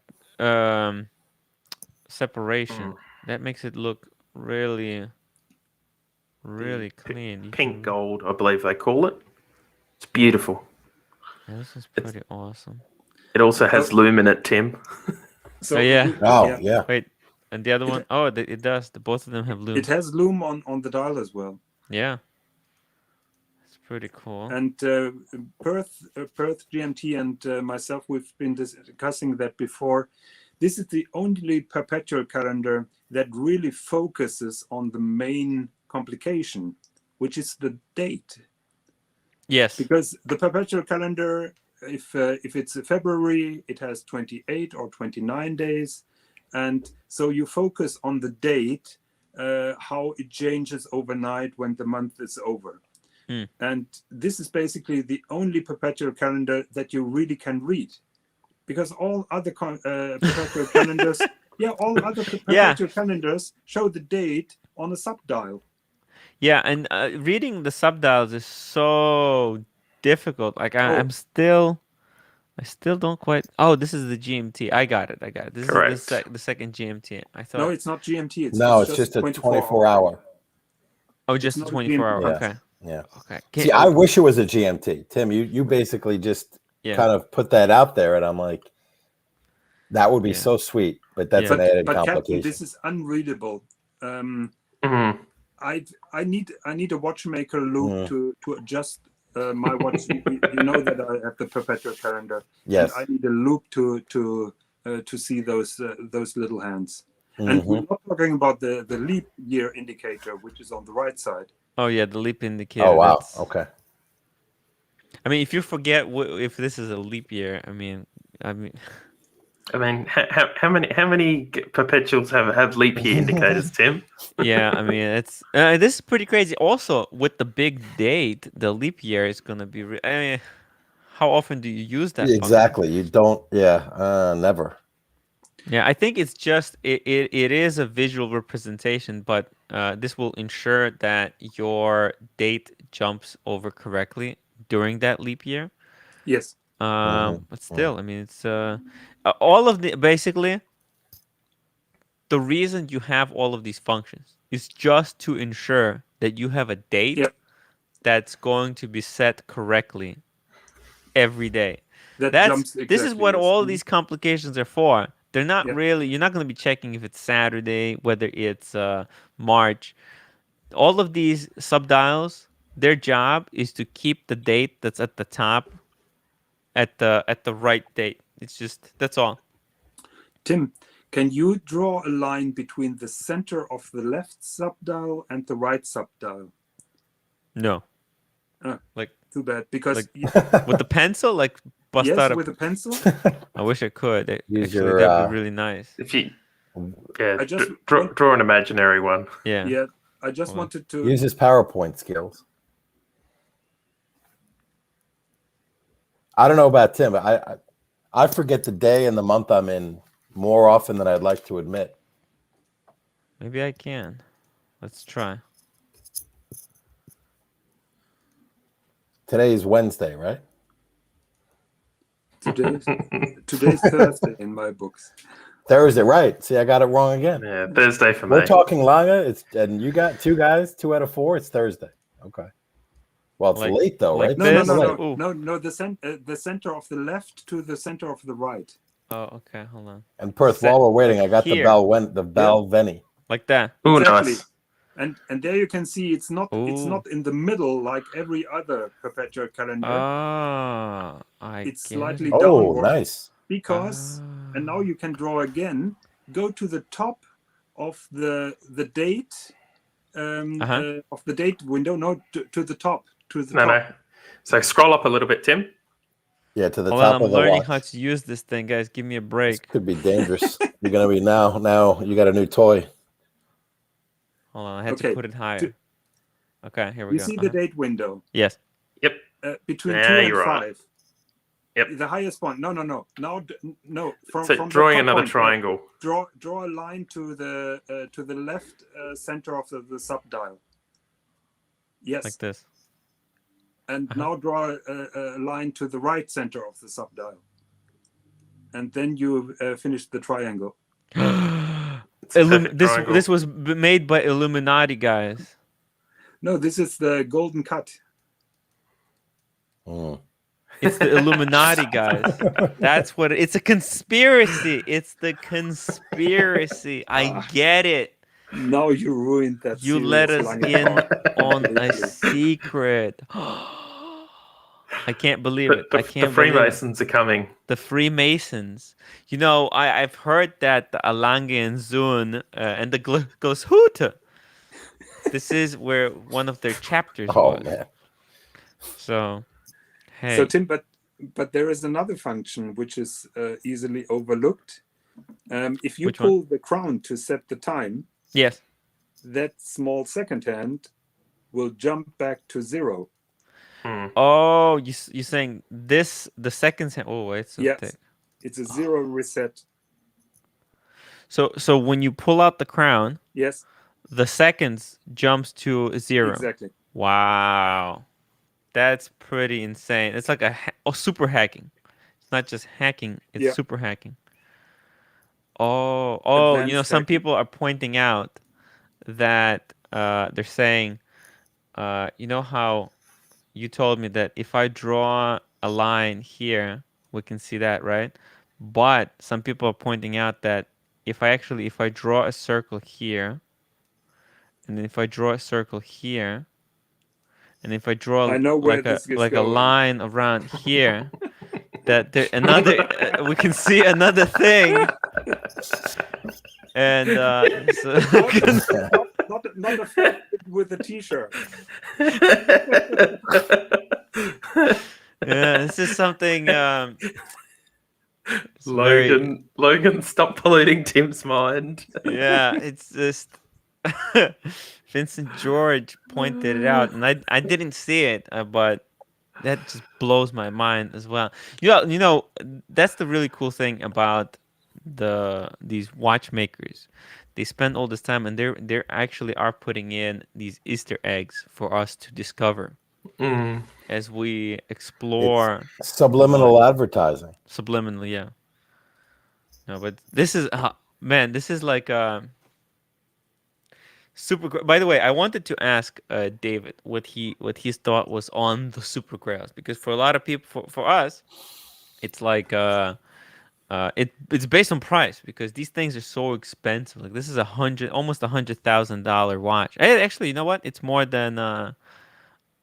separation. That makes it look really clean. Pink gold, I believe they call it. It's beautiful. Yeah, this is pretty awesome. It also has lume in it, Tim. So yeah. Yeah. Wait. And the other one? Oh, it does. Both of them have lume. It has lume on the dial as well. Yeah. It's pretty cool. And Perth GMT and myself, we've been discussing that before. This is the only perpetual calendar that really focuses on the main complication, which is the date. Yes. Because the perpetual calendar, if it's February, it has 28 or 29 days. And so you focus on the date, how it changes overnight when the month is over. And this is basically the only perpetual calendar that you really can read, because all other perpetual calendars, perpetual calendars show the date on a subdial. Yeah, and reading the subdials is so difficult. Like I still don't quite. Oh, this is the GMT. I got it. This Correct. is the second GMT. I thought. No, it's not GMT. It's just a 24 24-hour. Oh, just a not a 24-hour. GMT. Okay. Yeah. Okay. See, I wish it was a GMT. Tim, you basically just kind of put that out there, and I'm like, that would be so sweet. But that's an added complication. Captain, this is unreadable. I need a watchmaker loop to adjust my watch. You know that I have the perpetual calendar. Yes. And I need a loop to see those little hands. And we're not talking about the leap year indicator, which is on the right side. Oh yeah, the leap indicator. Oh wow. Okay. I mean, if you forget if this is a leap year, I mean, how many perpetuals have leap year indicators, Tim? Yeah, I mean, it's this is pretty crazy. Also, with the big date, the leap year is gonna be. I mean, how often do you use that? Exactly. You don't. Yeah. Never. Yeah, I think it's just it is a visual representation, but this will ensure that your date jumps over correctly during that leap year. Yes. But still, I mean, it's all of the basically the reason you have all of these functions is just to ensure that you have a date that's going to be set correctly every day. This is what all these complications are for. They're not really, you're not going to be checking if it's Saturday, whether it's March. All of these subdials, their job is to keep the date that's at the top at the right date. It's just, that's all. Tim, can you draw a line between the center of the left subdial and the right subdial? No. Like, too bad, because with the pencil, like bust out with a pencil. I wish I could. That'd be really nice. If you, draw an imaginary one. Yeah. I just wanted to use his PowerPoint skills. I don't know about Tim, but I forget the day and the month I'm in more often than I'd like to admit. Maybe I can. Let's try. Today's Wednesday, right? Today's Thursday in my books. Thursday, right? See, I got it wrong again. Yeah, Thursday for me. We're talking Lange. And you got 2 guys, 2 out of 4. It's Thursday. Okay. Well, it's late though, right? No. The center of the left to the center of the right. Oh, okay. Hold on. And Perth, while we're waiting, I got the Balvenie. Like that. Oh, exactly. Nice. And there you can see it's not in the middle like every other perpetual calendar. It's slightly downward. Oh, nice. Because and now you can draw again. Go to the top of the date of the date window. No, to the top. No. So scroll up a little bit, Tim. Yeah, to the top of the watch. I'm learning how to use this thing, guys. Give me a break. This could be dangerous. You're gonna be now. You got a new toy. Hold on, I had to put it higher. Okay, here we go. You see the date window? Yes. Yep. Between 2 and 5. Right. Yep. The highest one. No. Now, no. From drawing another point, triangle. Draw a line to the left center of the subdial. Yes. Like this. And now draw a line to the right center of the subdial. And then you finish the triangle. This was made by Illuminati guys. No, this is the golden cut. It's the Illuminati guys. That's what it's a conspiracy. It's the conspiracy. I get it. Now you ruined that. You let us in on a secret. I can't believe it. I can't. The Freemasons are coming. The Freemasons. You know, I've heard that the Lange and Zun and the Glashütte. This is where one of their chapters was. Man. So, hey. So Tim, but there is another function which is easily overlooked. If you pull the crown to set the time, yes, that small second hand will jump back to 0. Oh, you're saying this the seconds hand? Oh, it's so Yes, thick. it's a zero reset. So when you pull out the crown, Yes, the seconds jumps to 0. exactly. Wow, that's pretty insane. It's like super hacking. It's not just hacking; it's Yeah, super hacking. Oh, advanced some hacking. people are pointing out that they're saying, you know how you told me that if I draw a line here, we can see that, right? But some people are pointing out that if I draw a circle here, and then if I draw a circle here, and if I draw I know where this is like a going. line around here, that there another we can see another thing, and so Not affected with a T-shirt. yeah, this is something. It's Logan, stop polluting Tim's mind. yeah, it's just Vincent George pointed it out, and I didn't see it, but that just blows my mind as well. That's the really cool thing about these watchmakers. They spend all this time, and they're actually are putting in these Easter eggs for us to discover as we explore Subliminal advertising. subliminally. Yeah. No, but this is man, this is like super. By the way, I wanted to ask David what his thought was on the super grails, because for a lot of people, for us, it's like it's based on price, because these things are so expensive. Like this is almost $100,000 watch. Actually, you know what? It's more than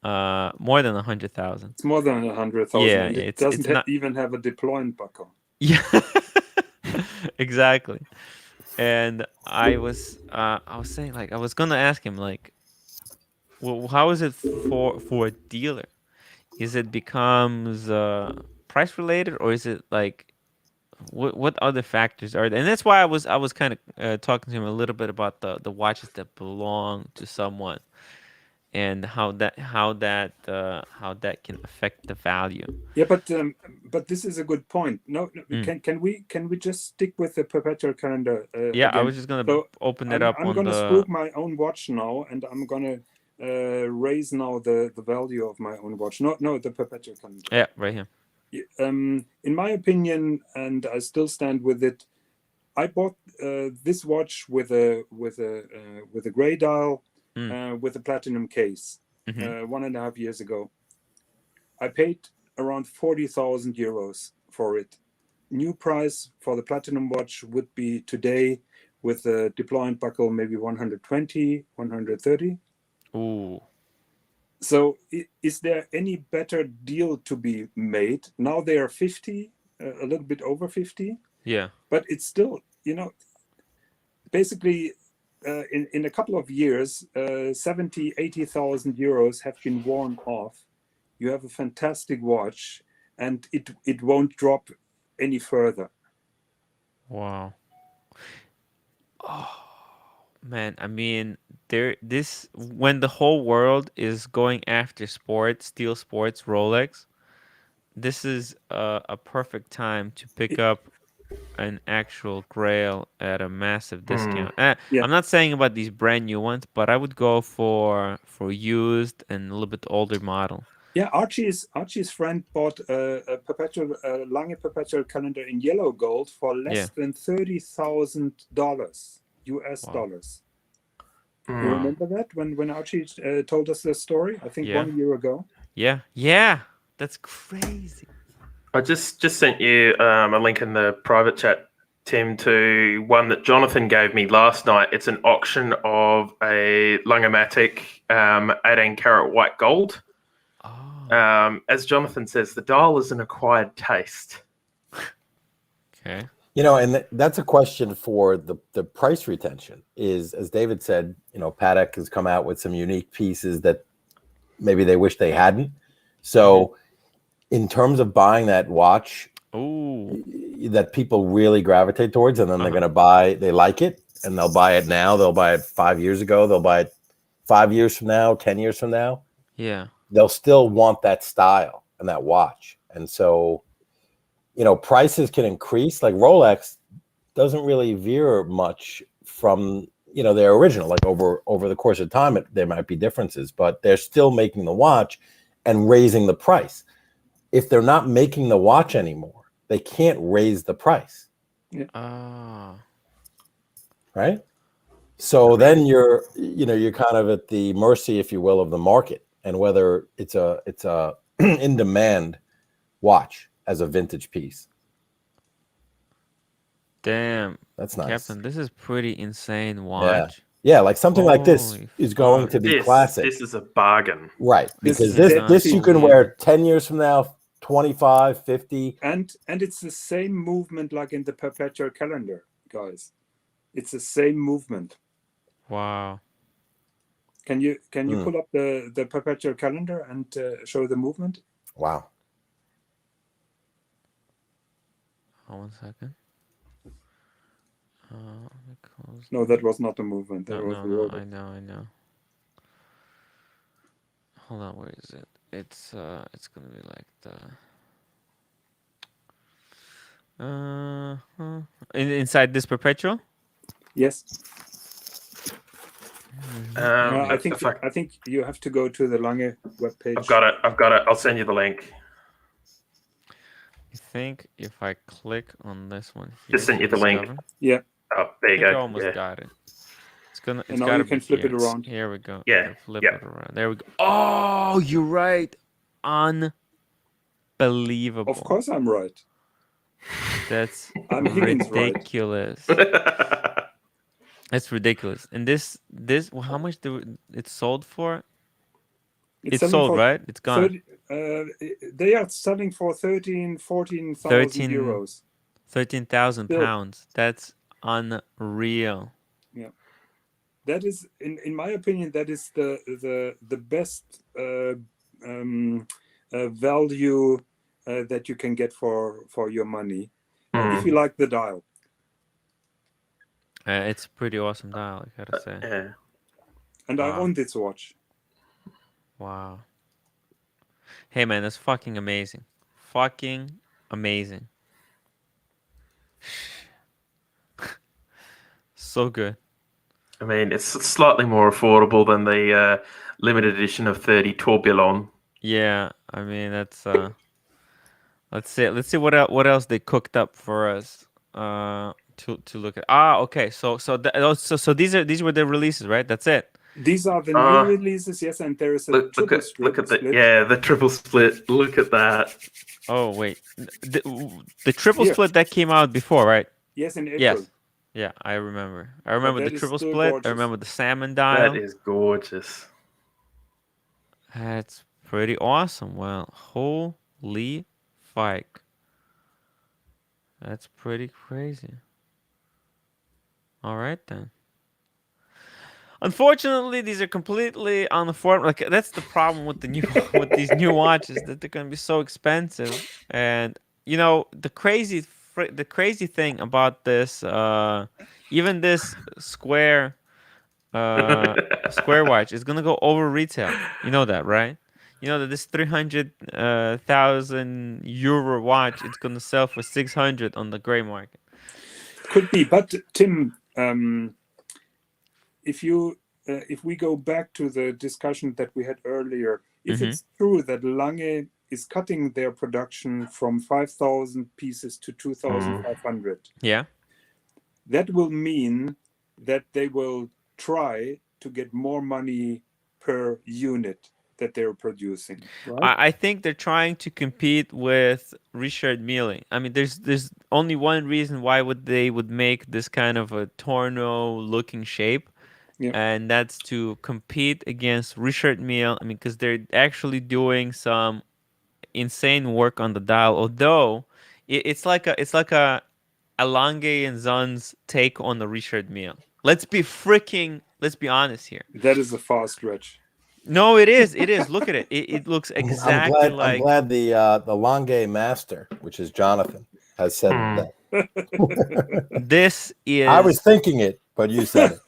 100,000. It's more than 100,000. Yeah, It it's doesn't not. even have a deployment buckle. Yeah, exactly. And I was saying, like, I was gonna ask him, like, well, how is it for a dealer? Is it becomes price related, or is it like what other factors are there? And that's why I was kind of talking to him a little bit about the watches that belong to someone, and how that can affect the value. Yeah, but this is a good point. No, can we just stick with the perpetual calendar? Yeah, I again? was just gonna So open it up I'm on gonna the. screw my own watch now, and I'm gonna raise now the value of my own watch. No, the perpetual calendar. Yeah, right here. In my opinion, and I still stand with it, I bought this watch with a gray dial with a platinum case 1.5 years ago. I paid around 40,000 euros for it. New price for the platinum watch would be today, with a deployment buckle, maybe 120, 130. Ooh. So is there any better deal to be made? Now they are 50, a little bit over 50. Yeah. But it's still, basically in a couple of years, 70, 80,000 euros have been worn off. You have a fantastic watch, and it won't drop any further. Wow. Oh man, I mean, when the whole world is going after sports, steel sports, Rolex, this is a perfect time to pick up an actual grail at a massive discount. Yeah. I'm not saying about these brand new ones, but I would go for used and a little bit older model. Yeah, Archie's friend bought a perpetual Lange perpetual calendar in yellow gold for less than $30,000 US dollars. You remember that when Archie told us the story? I think 1 year ago. Yeah, that's crazy. I just sent you a link in the private chat, Tim, to one that Jonathan gave me last night. It's an auction of a Lange 18 karat white gold. Oh. As Jonathan says, the dial is an acquired taste. Okay. And that's a question for the price retention. Is, as David said, Patek has come out with some unique pieces that maybe they wish they hadn't. So in terms of buying that watch that people really gravitate towards, and then they're going to they like it, and they'll buy it now, they'll buy it 5 years ago, they'll buy it 5 years from now, 10 years from now. Yeah. they'll still want that style and that watch. And so, prices can increase. Like Rolex doesn't really veer much from, their original. Like over the course of time, there might be differences, but they're still making the watch and raising the price. If they're not making the watch anymore, they can't raise the price. Right? So then you're kind of at the mercy, if you will, of the market, and whether it's a in demand watch as a vintage piece. Damn, that's nice, Captain. This is pretty insane watch. Yeah, like something like this is going to be classic. This is a bargain, right? Because this you can wear 10 years from now, 25, 50, and it's the same movement like in the perpetual calendar, guys. It's the same movement. Wow. Can you pull up the perpetual calendar and show the movement? Wow. Hold 1 second. No, that was not a movement. That was no, I know. Hold on, where is it? It's gonna be like the inside this perpetual. Yes. I think you have to go to the Lange webpage. I've got it. I'll send you the link. I think if I click on this one, just sent you the link. Yeah. Oh, there you go. I almost got it. It's gonna. It's and now gotta you can be flip here. it around. Here we go. Yeah. Flip it around. There we go. Oh, you're right. Unbelievable. Of course, I'm right. That's I'm ridiculous. Right. That's ridiculous. And this, how much it sold for? It's sold, right? It's gone. 30, they are selling for 14,000 euros. 13,000 pounds. That's unreal. Yeah, that is, in my opinion, that is the best value that you can get for your money, if you like the dial. It's a pretty awesome dial, I gotta say. Yeah. And I own this watch. Wow. Hey man, that's fucking amazing. Fucking amazing. So good. I mean, it's slightly more affordable than the limited edition of 30 Tourbillon. Yeah, I mean that's let's see what else they cooked up for us to look at. Okay. So these were the releases, right? That's it. These are the new releases, yes, and there is a triple split. The triple split. Look at that. Oh wait, the triple split that came out before, right? Yes, in April. Yes. Yeah, I remember. I remember the triple split. Gorgeous. I remember the salmon dial. That is gorgeous. That's pretty awesome. Well, holy fuck. That's pretty crazy. All right then. Unfortunately, these are completely unaffordable. Like that's the problem with with these new watches, that they're gonna be so expensive. And the crazy thing about this, even this square watch is gonna go over retail. You know that, right? You know that this 300,000 euro watch, it's gonna sell for 600 on the gray market. Could be, but Tim, if we go back to the discussion that we had earlier, if it's true that Lange is cutting their production from 5,000 pieces to 2,500, yeah, that will mean that they will try to get more money per unit that they're producing. Right? I think they're trying to compete with Richard Mille. I mean, there's only one reason why they would make this kind of a torno-looking shape, and that's to compete against Richard Mille. I mean, because they're actually doing some insane work on the dial. Although it's like a Lange and Sons take on the Richard Mille. Let's be honest here. That is a far stretch. No, it is. Look at it. It looks exactly like. I'm glad the Lange master, which is Jonathan, has said that. This is. I was thinking it, but you said it.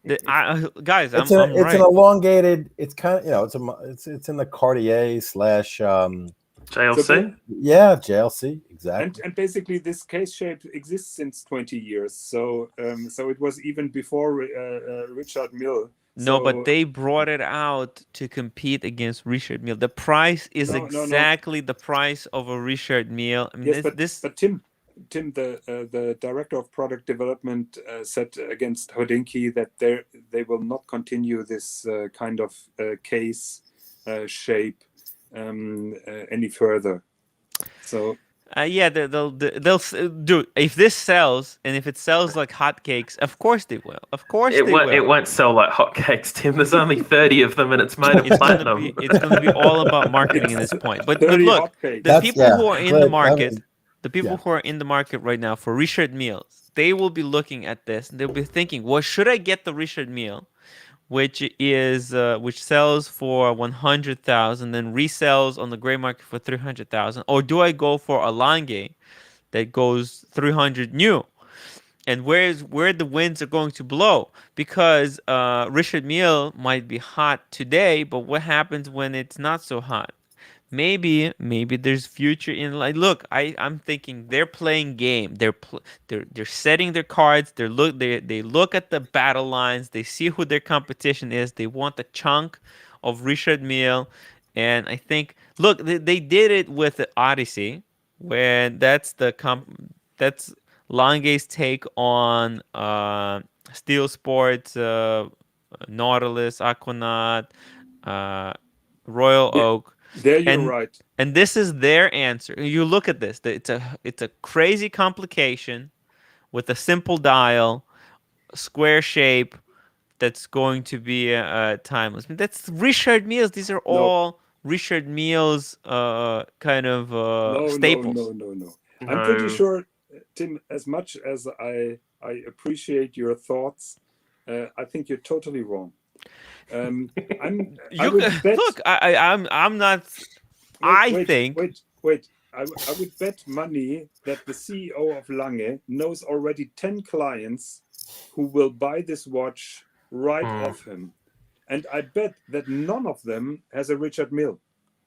Guys, It's I'm it's an right. elongated. It's kind of it's in the Cartier slash JLC. yeah, JLC exactly. And basically this case shape exists since 20 years. So so it was even before Richard Mille. No, So but they brought it out to compete against Richard Mille. The price is no, exactly the price of a Richard Mille. I mean, yes, this but Tim, the director of product development, said against Hodinky that they will not continue this kind of case shape any further. So yeah, do if this sells and if it sells like hotcakes, of course they will. Of course they will. It won't sell like hotcakes, Tim. There's only 30 of them, and it's made of platinum. It's gonna be all about marketing at this point. But 30 look, hotcakes. the people who are in the But, market, the people yeah. who are in the market right now for Richard Mille, they will be looking at this and they'll be thinking, well, should I get the Richard Mille, which sells for 100,000, then resells on the gray market for 300,000, or do I go for a Lange that goes 300 new? And where the winds are going to blow? Because Richard Mille might be hot today, but what happens when it's not so hot? Maybe there's future in, like, look, I'm thinking they're playing game. They're setting their cards. They look at the battle lines. They see who their competition is. They want a chunk of Richard Mille, and I think, look, they did it with the Odyssey, when that's Lange's take on Steel Sports, Nautilus, Aquanaut, uh, Royal Yeah, Oak, there you're and right. and this is their answer. You look at this; it's a crazy complication with a simple dial, square shape that's going to be timeless. I mean, that's Richard Mille's. These are No, all Richard Mille's kind of no, no, staples. no, no, no. I'm pretty No. sure, Tim, as much as I appreciate your thoughts, I think you're totally wrong. I would bet. Look. I'm not. I think. Wait. I would bet money that the CEO of Lange knows already 10 clients who will buy this watch right off him. And I bet that none of them has a Richard Mille.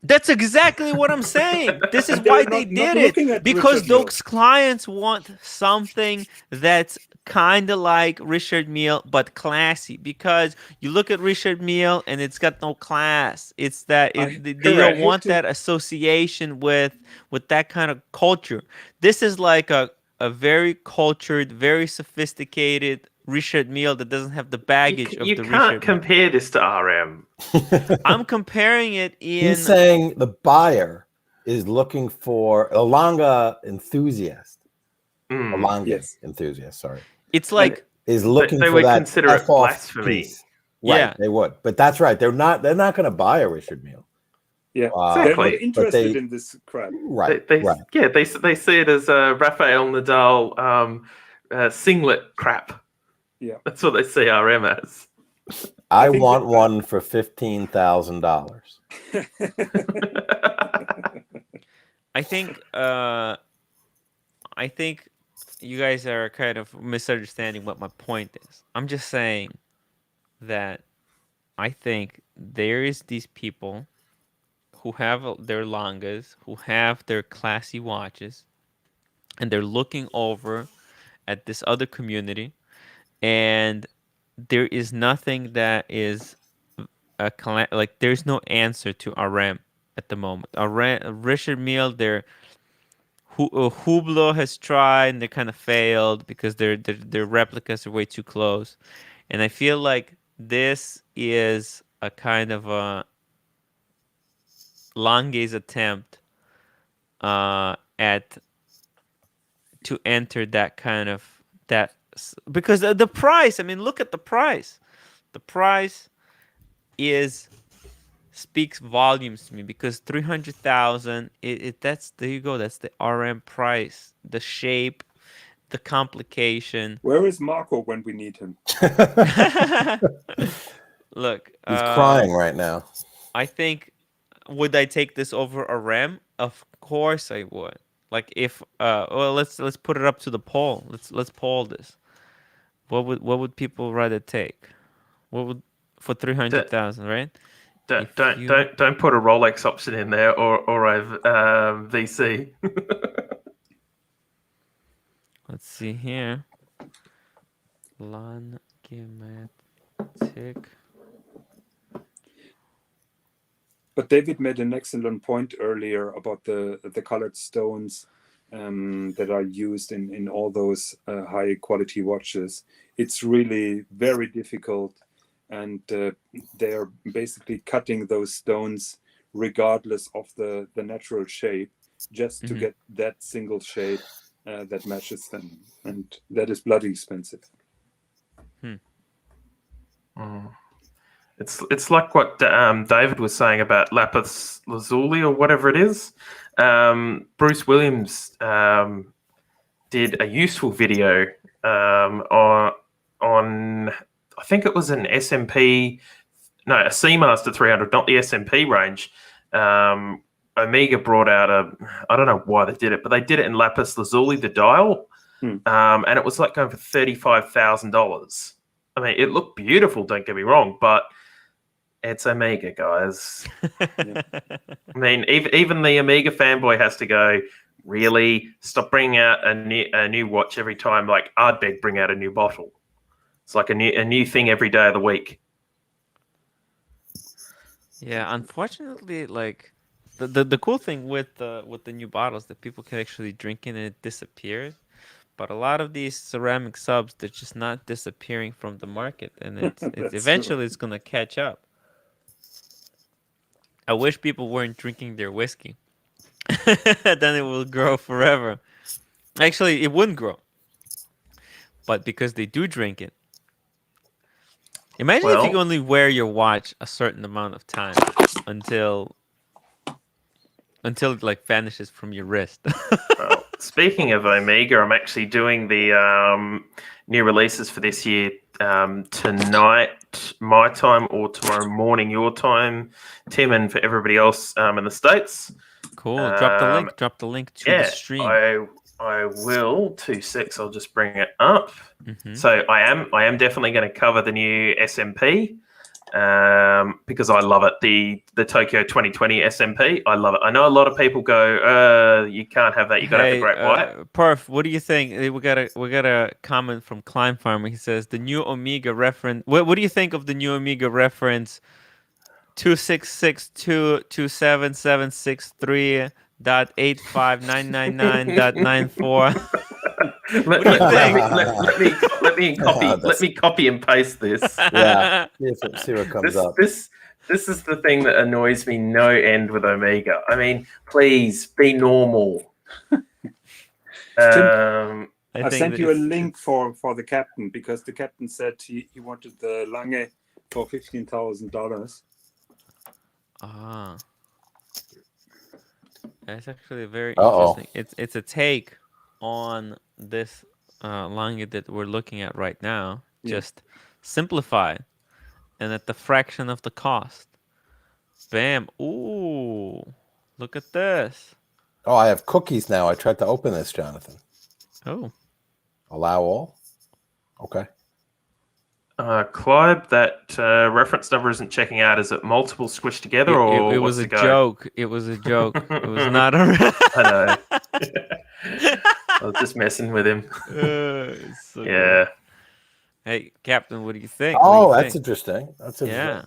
That's exactly what I'm saying. This is And they're why not- they not did looking it, at because Richard Mille. those clients want something that's kind of like Richard Mille but classy. Because you look at Richard Mille and it's got no class. It's that they don't want that association with that kind of culture. This is like a very cultured, very sophisticated Richard Mille that doesn't have the baggage of the Richard Mille. You can't compare this to RM. I'm comparing it in. He's saying the buyer is looking for a Lange enthusiast. A Lange enthusiast, sorry. It's like is looking they for would that consider it F-off blasphemy. piece. Right, Yeah. they would. But that's right. They're not going to buy a Richard Mille. Yeah, Exactly. they're not interested in this crap. Right. They see it as Rafael Nadal singlet crap. Yeah, That's what they see RM as. I think want that- one for $15,000. I think you guys are kind of misunderstanding what my point is. I'm just saying that I think there is these people who have their Langes, who have their classy watches, and they're looking over at this other community, and there is nothing that is like there's no answer to RM at the moment. Richard Mille, Hublot has tried and they kind of failed because their replicas are way too close, and I feel like this is a kind of a Lange's attempt at to enter that kind of that, because the price. I mean, look at the price. The price speaks volumes to me, because 300,000. That's, there you go. That's the RM price. The shape, the complication. Where is Marco when we need him? Look, He's crying right now. I think, would I take this over a RAM? Of course I would. Like, if well, let's put it up to the poll. Let's poll this. What would people rather take? What would for 300,000, right? Don't If don't you- don't don't put a Rolex option in there or a VC. Let's see here. Lange Patek. But David made an excellent point earlier about the colored stones that are used in all those high quality watches. It's really very difficult, and they're basically cutting those stones regardless of the natural shape, just to get that single shape that matches them, and that is bloody expensive. It's like what David was saying about lapis lazuli or whatever it is. Bruce Williams did a useful video on I think it was an SMP, no, a Seamaster 300, not the SMP range. Omega brought out I don't know why they did it, but they did it in lapis lazuli, the dial, and it was like going for $35,000. I mean, it looked beautiful, don't get me wrong, but it's Omega, guys. I mean, even the Omega fanboy has to go, really? Stop bringing out a new watch every time. Like, Ardbeg bring out a new bottle. It's like a new thing every day of the week. Yeah, unfortunately, like the cool thing with the new bottles that people can actually drink in and it disappears. But a lot of these ceramic subs, they're just not disappearing from the market, and it's eventually it's gonna catch up. I wish people weren't drinking their whiskey. Then it will grow forever. Actually, it wouldn't grow. But because they do drink it. Imagine if you only wear your watch a certain amount of time until it like vanishes from your wrist. Well, speaking of Omega, I'm actually doing the new releases for this year tonight, my time, or tomorrow morning, your time, Tim, and for everybody else in the States. Cool. Drop the link. Drop the link to the stream. I will. 2 secs. I'll just bring it up. So I am definitely going to cover the new SMP because I love it. The Tokyo 2020 SMP. I love it. I know a lot of people go, you can't have that. You got to have the Great White. Perf, what do you think? We got a comment from Climb Farmer. He says the new Omega reference. What do you think of the new Omega reference? 2662763.85999.94. Let me copy and paste this. Yeah, see what comes up. This is the thing that annoys me no end with Omega. I mean, please be normal. I sent you a link for the captain, because the captain said he wanted the Lange for $15,000. That's actually very interesting. It's a take on this Lange that we're looking at right now. Just simplified and at the fraction of the cost. Bam. Ooh, look at this. Oh, I have cookies now. I tried to open this, Jonathan. Oh. Allow all? Okay. Clive, that reference number isn't checking out. Is it multiple squished together, or it was a joke? It was a joke. It was not a. I know. I was just messing with him. So yeah. Good. Hey, Captain, what do you think? Oh, that's interesting. That's interesting. Yeah.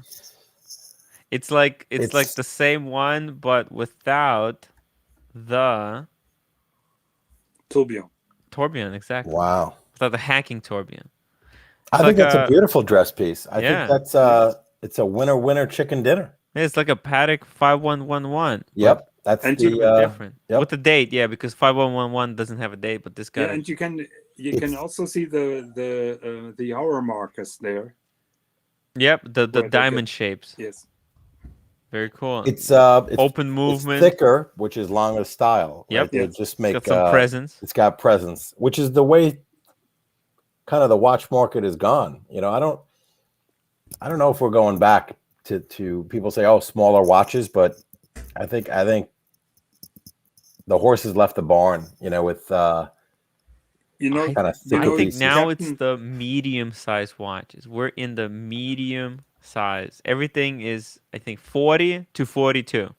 It's like the same one, but without the tourbillon, exactly. Wow. Without the hacking tourbillon. I think that's a beautiful dress piece. I think that's it's a winner chicken dinner. It's like a Patek 5111. Yep, that's different. Yep. With the date, yeah, because 5111 doesn't have a date, but this guy. Yeah, and you can also see the hour markers there. Yep, the diamond shapes. Yes. Very cool. It's open movement. It's thicker, which is Lange style. Yep. Right? It just make got some presence. It's got presence, which is the way kind of the watch market is gone. You know, I don't know if we're going back to people say, oh, smaller watches, but I think the horse has left the barn, you know, with You know, kind of you I know, think pieces. now it's Captain, the medium-sized watches. We're in the medium size. Everything is, I think, 40 to 42.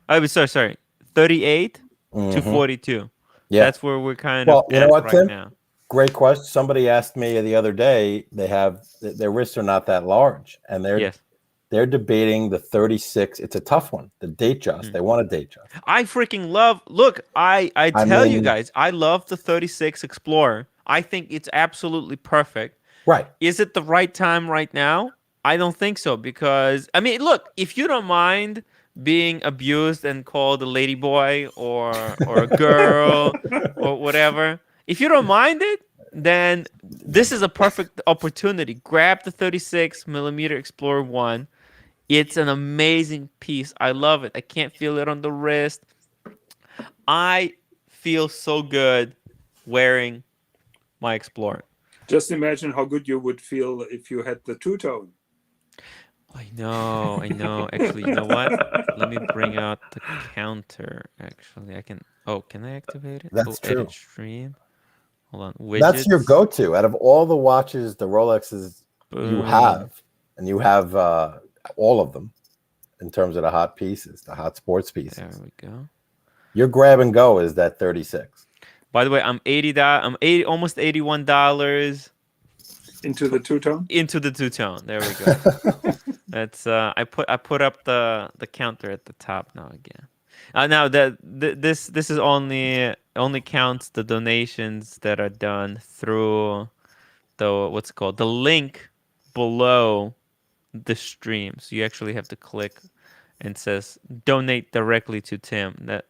Oh, sorry, 38 to Mhm. 42. Yeah. That's where we're kind of Well, you know at what, right Tim? now. Great question. Somebody asked me the other day. Their wrists are not that large, and Yes. they're debating the 36. It's a tough one. The date just. Mm. They want a date just. I freaking love. Look, I I tell you mean, guys, I love the 36 Explorer. I think it's absolutely perfect. right. Is it the right time right now? I don't think so because I mean, look, if you don't mind being abused and called a lady boy or a girl or whatever, if you don't mind it, then this is a perfect opportunity. Grab the 36 millimeter Explorer 1. It's an amazing piece. I love it. I can't feel it on the wrist. I feel so good wearing my Explorer. just imagine how good you would feel if you had the two-tone. I know. Actually, you know what? Let me bring out the counter. Actually, I can. Oh, can I activate it? That's Oh, edit true. stream. Hold on. That's your Widgets. go-to out of all the watches, the Rolexes you Boom. have, and you have all of them in terms of the hot pieces, the hot sports There pieces. we go. Your grab and go is that 36. By the way, I'm I'm 80, almost $81 Into the two-tone? into the two-tone. There we go. That's I put up the counter at the top now again. Now this is only counts the donations that are done through the what's it called, the link below the stream. So you actually have to click and it says donate directly to Tim. That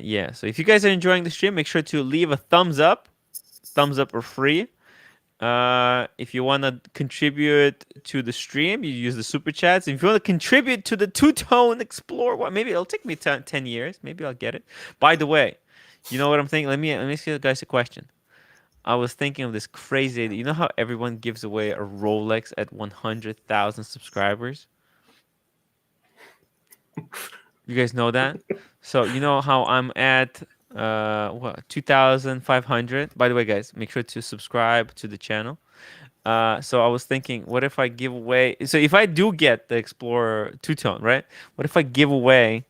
yeah. So if you guys are enjoying the stream, make sure to leave a thumbs up. Thumbs up are free. If you want to contribute to the stream, you use the super chats. If you want to contribute to the two-tone Explorer, well, maybe it'll take me 10 years. Maybe I'll get it. By the way, you know what I'm thinking? Let me ask you guys a question. I was thinking of this crazy idea. You know how everyone gives away a Rolex at 100,000 subscribers? You guys know that? So you know how I'm at what 2,500. By the way, guys, make sure to subscribe to the channel. So I was thinking, what if I give away? So if I do get the Explorer two-tone, right? What if I give away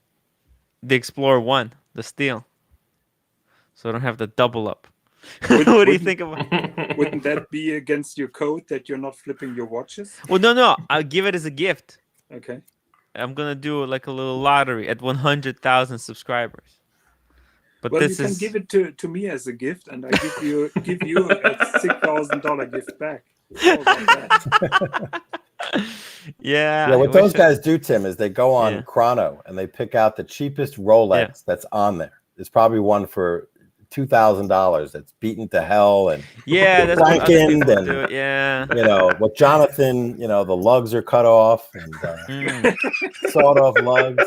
the Explorer 1, the steel, so I don't have the double up? What do you think about? Wouldn't that be against your code that you're not flipping your watches? Well, no, I'll give it as a gift. Okay. I'm gonna do like a little lottery at 100,000 subscribers. But Well, you this can is give it to me as a gift, and I give you a $6,000 gift back. How about that? yeah. Yeah, I what wish those guys do, Tim, is they go on Yeah. Chrono and they pick out the cheapest Rolex that's on there. There's probably one for $2,000 that's beaten to hell and Yeah, that's what other blankened people and do. Yeah. what Jonathan, the lugs are cut off and sawed off lugs,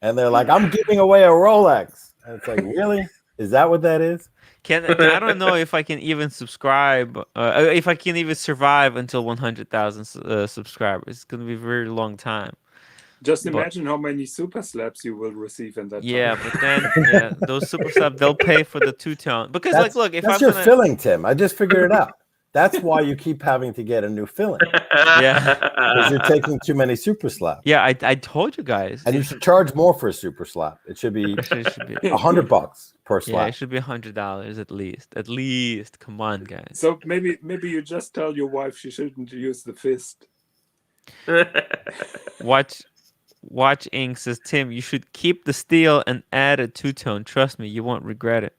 and they're like, "I'm giving away a Rolex," and it's like, really? Is that what that is? I don't know if I can even subscribe, if I can even survive until 100,000 subscribers. It's gonna be a very long time. Just But imagine how many super slaps you will receive in that yeah, time. but then those super sub they'll pay for the two-tone because That's, look, if that's I'm your gonna filling, Tim. I just figured it out. That's why you keep having to get a new filling, yeah because you're taking too many super slaps. yeah I told you guys, And you should charge more for a super slap. It should be it should be $100 per yeah, slap. it should be $100 at least. At least, come on, guys. So maybe you just tell your wife she shouldn't use the fist. Watch Ink says, Tim, you should keep the steel and add a two-tone. Trust me, you won't regret it.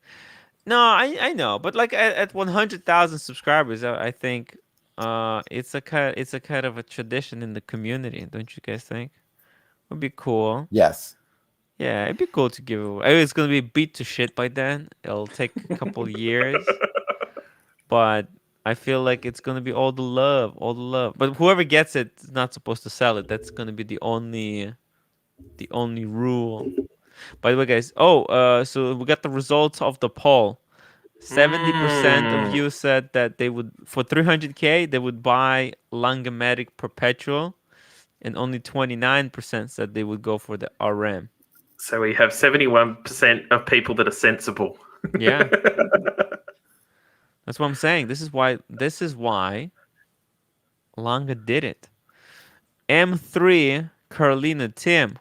No, I know, but like at 100,000 subscribers, I think it's a kind of a tradition in the community, don't you guys think? Would be cool. Yes. Yeah, it'd be cool to give away. It's gonna be beat to shit by then. It'll take a couple years, but I feel like it's gonna be all the love, all the love. But whoever gets it is not supposed to sell it. That's gonna be the only rule. By the way, guys. Oh, so we got the results of the poll. 70% of you said that they would, for 300K, they would buy Lange Perpetual, and only 29% said they would go for the RM. So we have 71% of people that are sensible. Yeah. That's what I'm saying. This is why Lange did it. M3 Carolina Tim.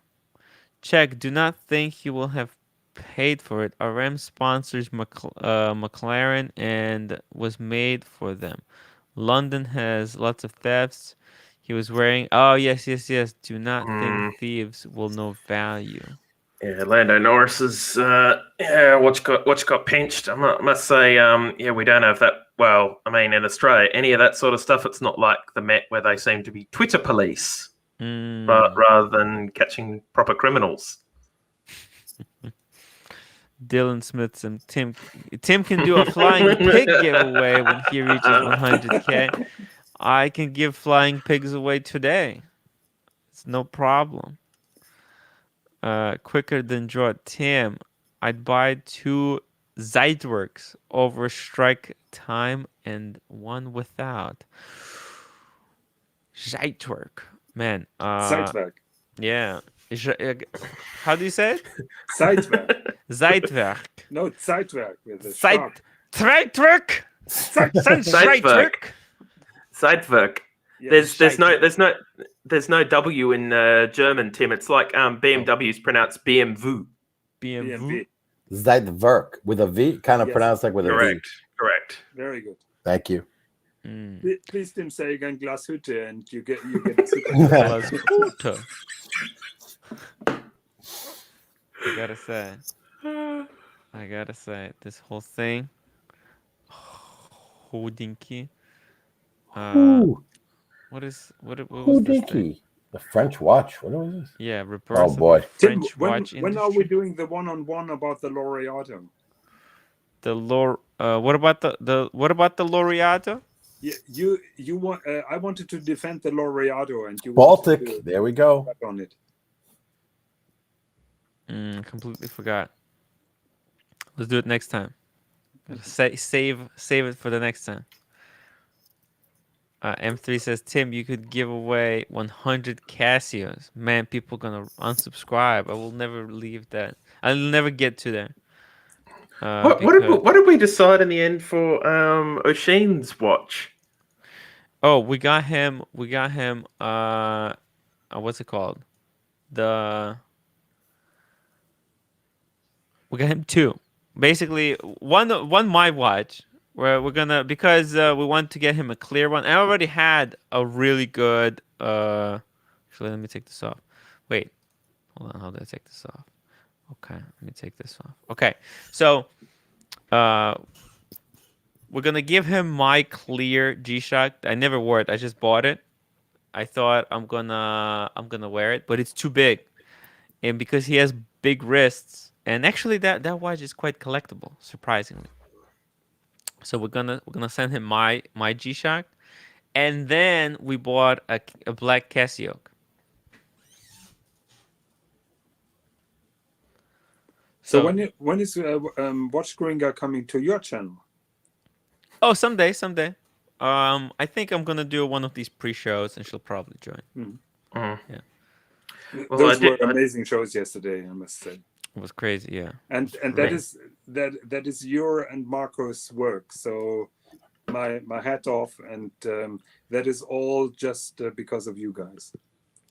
Check. Do not think you will have paid for it. RM sponsors McLaren and was made for them. London has lots of thefts. He was wearing. Oh yes. Do not think thieves will know value. Yeah, Lando Norris is watch got pinched. I must say, we don't have that. Well, I mean, in Australia, any of that sort of stuff, it's not like the Met where they seem to be Twitter police, but rather than catching proper criminals. Dylan Smith and Tim can do a flying pig giveaway when he reaches 100K. I can give flying pigs away today. It's no problem. Quicker than draw. Tim, I'd buy 2 Zeitwerks over strike time and 1 without. Zeitwerk. Man. Zeitwerk. Yeah. How do you say it? Zeitwerk. Zeitwerk. No, Zeitwerk with a Zeitwerk. Zeitwerk. Zeitwerk. There's no W in German, Tim. It's like BMW is pronounced BMW. BMW. Zeitwerk with a V, kind of pronounced like with a V. Correct. Very good. Thank you. Please, Tim, say again Glashütte, and you get a super. Glashütte. I gotta say, this whole thing, Houdinki. What was this thing? The French watch. What was this? Yeah, reverse. Oh boy. Tim, French when watch are we industry. doing the one-on-one about the Laureato? What about the Laureato? Yeah, you want? I wanted to defend the Laureato, and you Baltic. There we go. on it. Completely forgot. Let's do it next time. Save it for the next time. M3 says, Tim, you could give away 100 Casios. Man, people gonna unsubscribe. I will never leave that. I'll never get to there. What did we decide in the end for O'Shea's watch? Oh, we got him. What's it called? We got him 2. Basically, one my watch. Where we're gonna, because we want to get him a clear one. I already had a really good. Actually, let me take this off. Wait, hold on. How do I take this off? Okay, let me take this off. Okay, so we're gonna give him my clear G-Shock. I never wore it. I just bought it. I thought I'm gonna wear it, but it's too big, and because he has big wrists, and actually that watch is quite collectible, surprisingly. So we're gonna send him my G-Shock, and then we bought a black Casio. So when is Watch Gringa coming to your channel? Oh, someday. I think I'm gonna do one of these pre-shows, and she'll probably join. Yeah. Well, those were amazing shows yesterday, I must say. It was crazy, yeah. And that is your and Marco's work. So my hat off, and that is all just because of you guys.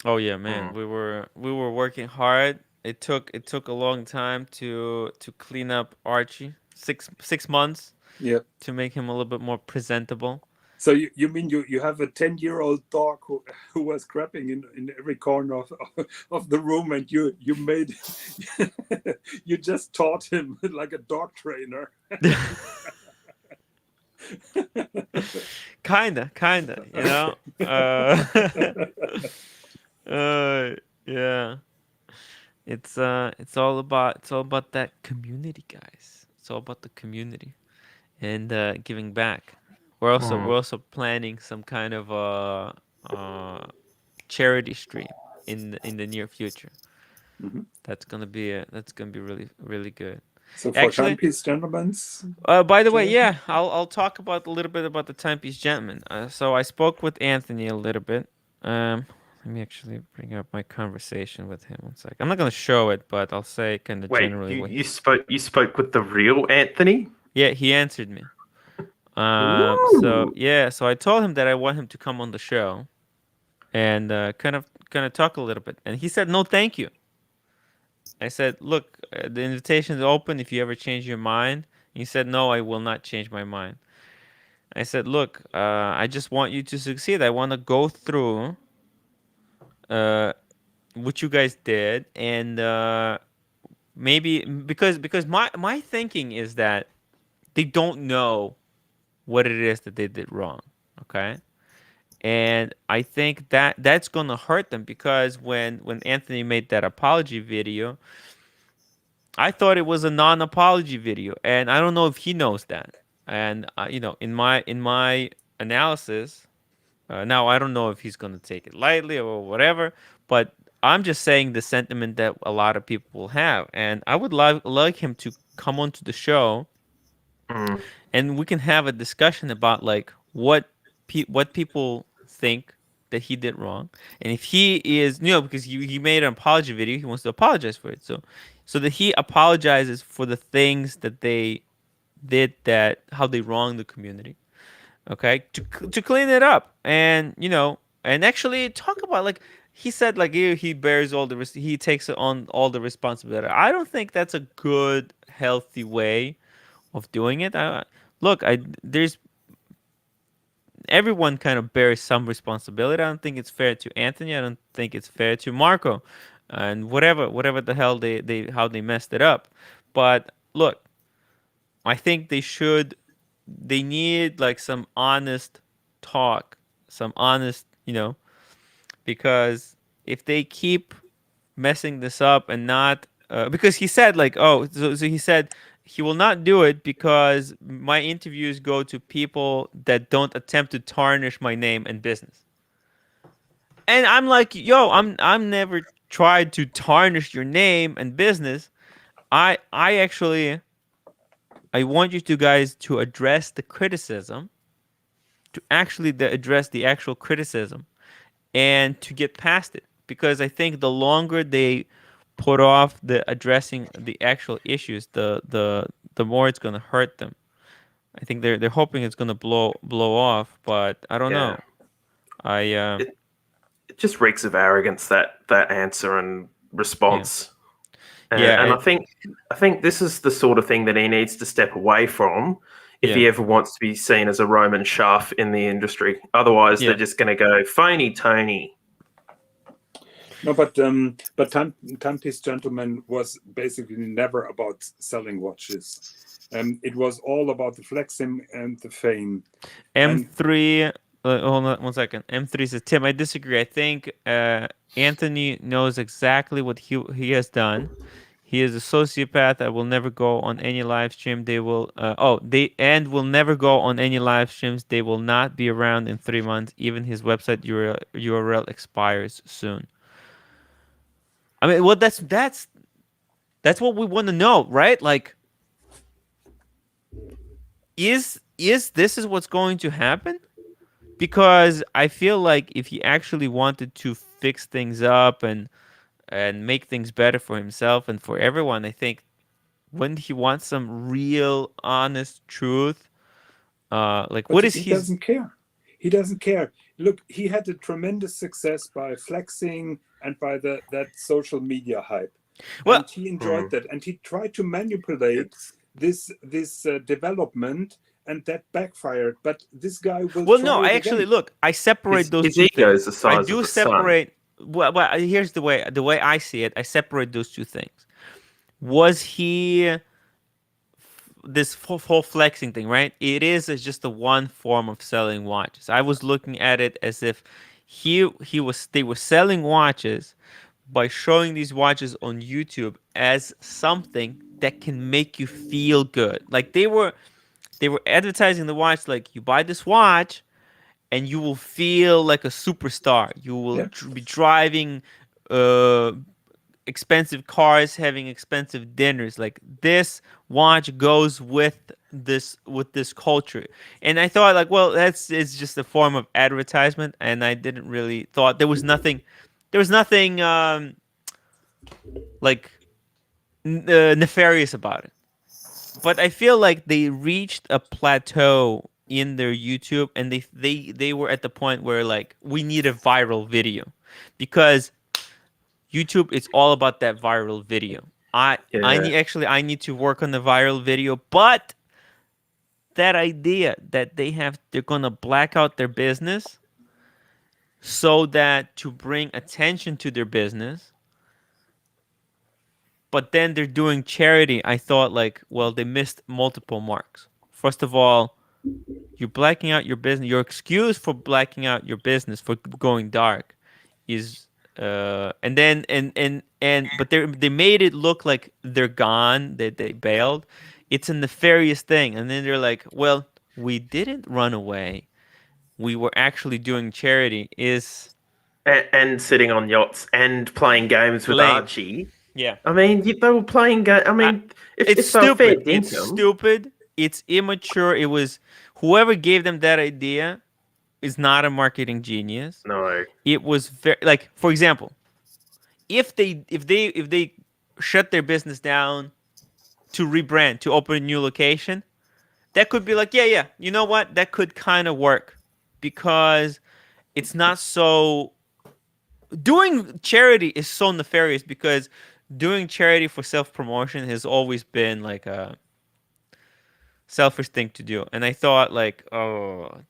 Oh yeah, man. We were working hard. It took a long time to clean up Archie. 6 months. Yeah. To make him a little bit more presentable. So you mean you have a 10-year-old dog who was crapping in every corner of the room, and you made you just taught him like a dog trainer. kinda, you know. Yeah. It's all about that community, guys. It's all about the community and giving back. We're also planning some kind of charity stream in the near future. Mm-hmm. That's gonna be really, really good. So for Timepiece Gentlemen. By the way, yeah, I'll talk a little bit about the Timepiece Gentlemen. So I spoke with Anthony a little bit. Let me actually bring up my conversation with him. One sec. I'm not gonna show it, but I'll say kind of generally. You spoke with the real Anthony? Yeah, he answered me. So yeah, so I told him that I want him to come on the show and kind of talk a little bit, and he said no, thank you. I said, look, the invitation is open if you ever change your mind. He said, no, I will not change my mind. I said, look, I just want you to succeed. I want to go through uh, what you guys did, and maybe because my thinking is that they don't know what it is that they did wrong. Okay. And I think that that's gonna hurt them because when Anthony made that apology video, I thought it was a non-apology video, and I don't know if he knows that. And in my analysis, now I don't know if he's gonna take it lightly or whatever, but I'm just saying the sentiment that a lot of people will have, and I would like him to come onto the show, Mm. and we can have a discussion about like what people think that he did wrong, and if he is, because he made an apology video, he wants to apologize for it, so that he apologizes for the things that they did, that how they wronged the community, okay, to clean it up, and and actually talk about, like he said, like he bears all the he takes on all the responsibility. I don't think that's a good healthy way of doing it. Look, there's everyone kind of bears some responsibility. I don't think it's fair to Anthony. I don't think it's fair to Marco, and whatever the hell they how they messed it up. But look, I think they need like some honest talk, some honest, because if they keep messing this up and not, because he said like, oh, so he said he will not do it because my interviews go to people that don't attempt to tarnish my name and business. And I'm like, yo, I'm never tried to tarnish your name and business. I actually I want you two guys to address the criticism, to actually address the actual criticism, and to get past it. Because I think the longer they put off the addressing the actual issues, the more it's gonna hurt them. I think they're hoping it's gonna blow off, but I don't Yeah. know. I It just reeks of arrogance, that answer and Yeah, response. yeah, And I think this is the sort of thing that he needs to step away from if yeah, he ever wants to be seen as a Roman shaft in the industry. Otherwise, yeah. they're just going to go phony Tony. No, but Timepiece Gentleman was basically never about selling watches. It was all about the flexing and the fame. M3. Hold on 1 second. M3 says, Tim, I disagree. I think Anthony knows exactly what he has done. He is a sociopath. I will never go on any live stream. They will will never go on any live streams. They will not be around in 3 months. Even his website URL expires soon. I mean, well, that's what we want to know, right? Like, is what's going to happen? Because I feel like if he actually wanted to fix things up and make things better for himself and for everyone, I think when he wants some real honest truth, like But what is he his? doesn't care. He doesn't care. Look, he had a tremendous success by flexing and by that social media hype, Well, and he enjoyed that. And he tried to manipulate this development, and that backfired. But this guy will well, try no, I it actually again. look. I separate those His two ego things. is the I size of do the sun. separate. Well, here's the way I see it. I separate those two things. Was he this whole flexing thing, right? It is just the one form of selling watches. I was looking at it as if they were selling watches by showing these watches on YouTube as something that can make you feel good. Like they were advertising the watch like you buy this watch and you will feel like a superstar. You will Yeah. be driving uh expensive cars, having expensive dinners. Like this watch goes with this culture. And I thought like, well, it's just a form of advertisement, and I didn't really thought there was nothing like nefarious about it. But I feel like they reached a plateau in their YouTube, and they were at the point where like we need a viral video, because YouTube is all about that viral video. I need to work on the viral video, but that idea that they're gonna black out their business so that to bring attention to their business, but then they're doing charity. I thought like, well, they missed multiple marks. First of all, you're blacking out your business. Your excuse for blacking out your business for going dark is and then but they made it look like they're gone, that they bailed. It's a nefarious thing. And then they're like, well, we didn't run away. We were actually doing charity. Is and sitting on yachts and playing games with Lame. Archie. Yeah. I mean, they were playing games. I mean, it's stupid. It's stupid. It's immature. It was whoever gave them that idea is not a marketing genius. No. It was very like, for example, if they shut their business down to rebrand, to open a new location, that could be like, yeah, you know what? That could kind of work, because it's not so. Doing charity is so nefarious, because doing charity for self-promotion has always been like a selfish thing to do. And I thought like, oh,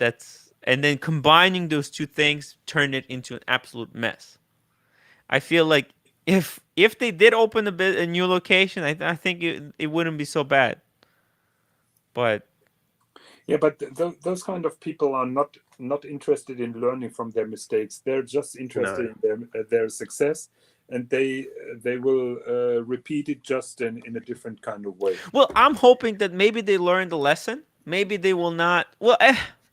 and then combining those two things turned it into an absolute mess. I feel like if they did open a new location, I think it wouldn't be so bad. But yeah, but those kind of people are not interested in learning from their mistakes. They're just interested in their success, and they will repeat it just in a different kind of way. Well, I'm hoping that maybe they learned the lesson. Maybe they will not. Well,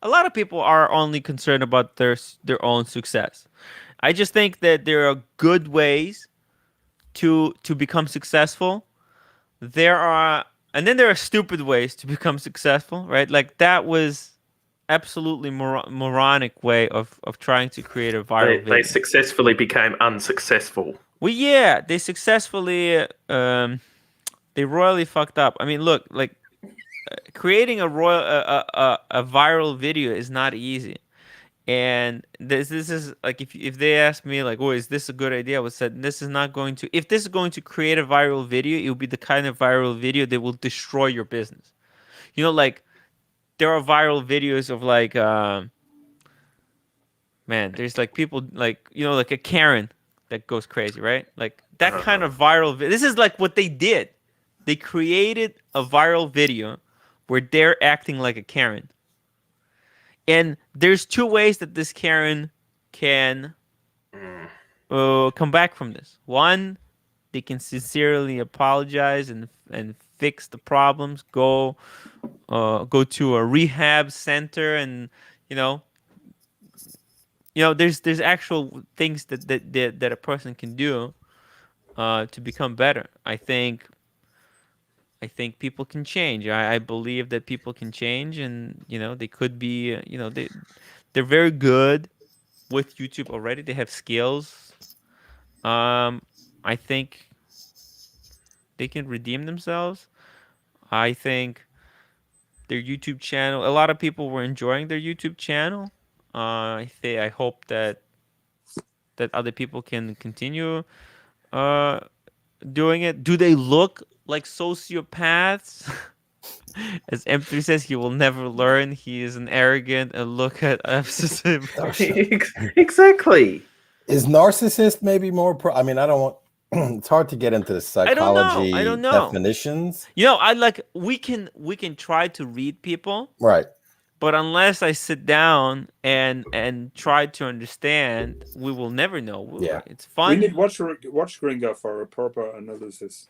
a lot of people are only concerned about their own success. I just think that there are good ways to become successful. And then there are stupid ways to become successful, right? Like that was absolutely moronic way of trying to create a viral video. They successfully became unsuccessful. Well, yeah, they successfully they royally fucked up. I mean, look, like creating a viral video is not easy. And this is like, if they ask me like, oh, is this a good idea? I would say this is not going to. If this is going to create a viral video, it will be the kind of viral video that will destroy your business. You know, like there are viral videos of like, man, there's like people like, you know, like a Karen that goes crazy, right? Like that kind of viral. This is like what they did. They created a viral video where they're acting like a Karen. And there's two ways that this Karen can come back from this. One, they can sincerely apologize and fix the problems. Go to a rehab center, and you know, there's actual things that a person can do to become better. I think people can change. I believe that people can change, and they could be. They're very good with YouTube already. They have skills. I think they can redeem themselves. I think their YouTube channel. A lot of people were enjoying their YouTube channel. I hope that other people can continue doing it. Do they look like sociopaths? As M3 says, he will never learn. He is an arrogant and look at Exactly. Is narcissist maybe more I mean, I don't want it's hard to get into the psychology I don't know. definitions. We can try to read people. Right. But unless I sit down and try to understand, we will never know. Yeah. It's fun. We need WatchGringer for a proper analysis.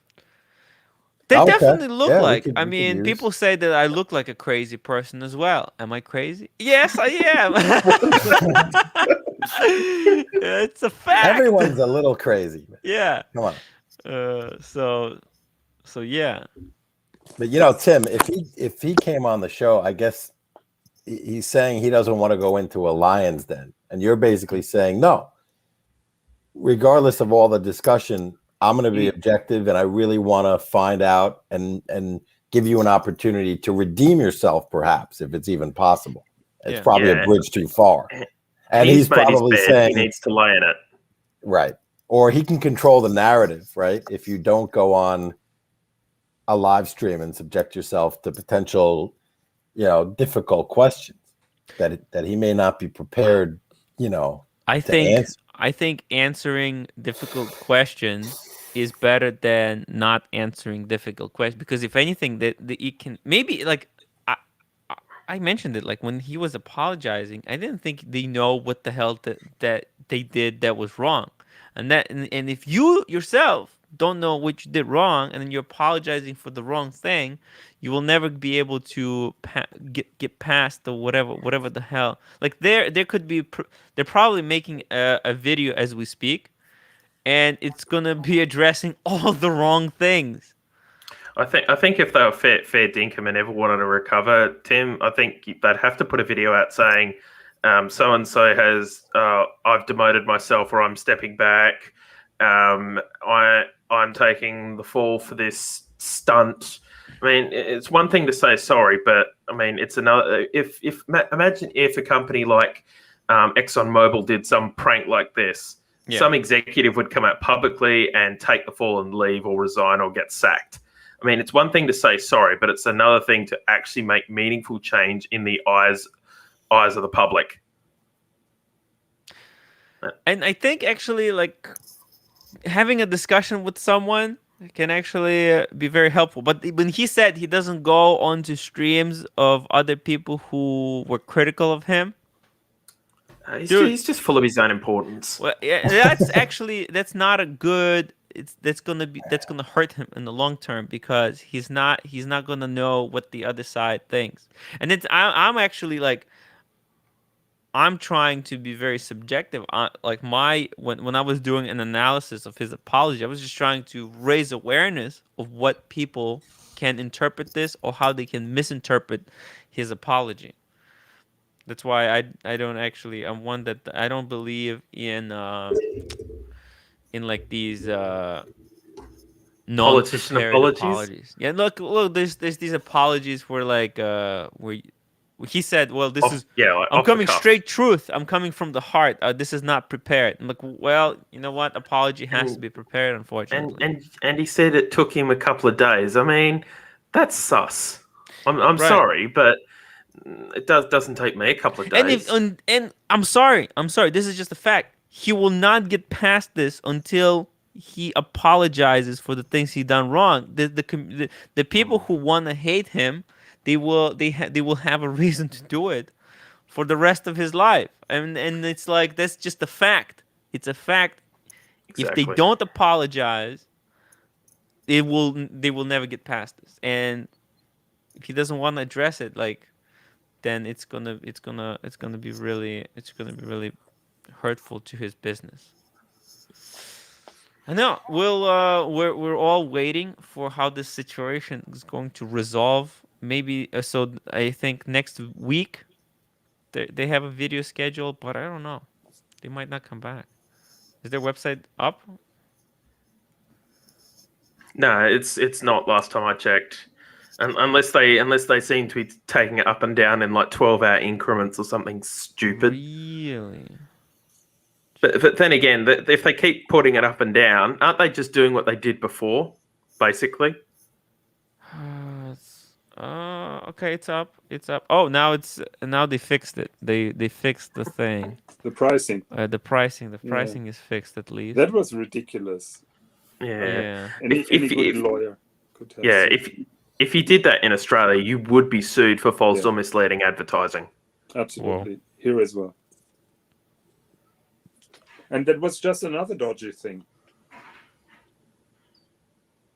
They definitely look like. We could people say that I look like a crazy person as well. Am I crazy? Yes, I am. It's a fact. Everyone's a little crazy. Yeah. Come on. So yeah. But Tim, if he came on the show, I guess he's saying he doesn't want to go into a lion's den, and you're basically saying no. Regardless of all the discussion, I'm going to be objective, and I really want to find out and give you an opportunity to redeem yourself, perhaps, if it's even possible. It's probably a bridge too far. And he's made probably his bed. saying He needs to lay in it. right. Or he can control the narrative, right? If you don't go on a live stream and subject yourself to potential, difficult questions that he may not be prepared, I to think answer. I think answering difficult questions is better than not answering difficult questions, because if anything, that it can maybe like I I I mentioned it, like when he was apologizing, I didn't think they know what the hell that they did that was wrong, and if you yourself don't know what you did wrong, and then you're apologizing for the wrong thing, you will never be able to get past the whatever the hell. Like there could be they're probably making a video as we speak, and it's gonna be addressing all the wrong things. I think if they were fair dinkum and ever wanted to recover, Tim, I think they'd have to put a video out saying, so and so has I've demoted myself, or I'm stepping back. I'm taking the fall for this stunt. I mean, it's one thing to say sorry, but I mean, it's another. If imagine if a company like ExxonMobil did some prank like this, some executive would come out publicly and take the fall and leave, or resign, or get sacked. I mean, it's one thing to say sorry, but it's another thing to actually make meaningful change in the eyes of the public. And I think actually, like, having a discussion with someone can actually be very helpful. But when he said he doesn't go onto streams of other people who were critical of him, he's just full of his own importance. well, yeah, that's not a good. That's gonna hurt him in the long term, because he's not gonna know what the other side thinks. And I'm actually like, I'm trying to be very subjective. Like when I was doing an analysis of his apology, I was just trying to raise awareness of what people can interpret this, or how they can misinterpret his apology. That's why I don't actually, I'm one that I don't believe in like these Politician non-prepared apologies? Yeah, look, there's these apologies where like where he said, well, this is like I'm off the coming cuff. straight truth. I'm coming from the heart. This is not prepared. I'm like, well, you know what? Apology has to be prepared, unfortunately. And he said it took him a couple of days. I mean, that's sus. I'm Right. sorry, but it doesn't take me a couple of days. And I'm sorry. This is just a fact. He will not get past this until he apologizes for the things he done wrong. The people who want to hate him, they will have a reason to do it for the rest of his life. And it's like, that's just a fact. It's a fact. Exactly. If they don't apologize, they will never get past this. And if he doesn't want to address it, like, then it's gonna be really hurtful to his business. I know. We're all waiting for how this situation is going to resolve. Maybe so. I think next week they have a video scheduled, but I don't know. They might not come back. Is their website up? No, it's not. Last time I checked, unless they seem to be taking it up and down in like 12-hour increments or something stupid. Really? But then again, if they keep putting it up and down, aren't they just doing what they did before, basically? Okay, it's up. It's up. Oh, now they fixed it. They fixed the thing. The pricing. The pricing is fixed, at least. That was ridiculous. Yeah. Any good lawyer could have. Yeah, if you did that in Australia, you would be sued for false or misleading advertising. Absolutely. Whoa. Here as well. And that was just another dodgy thing.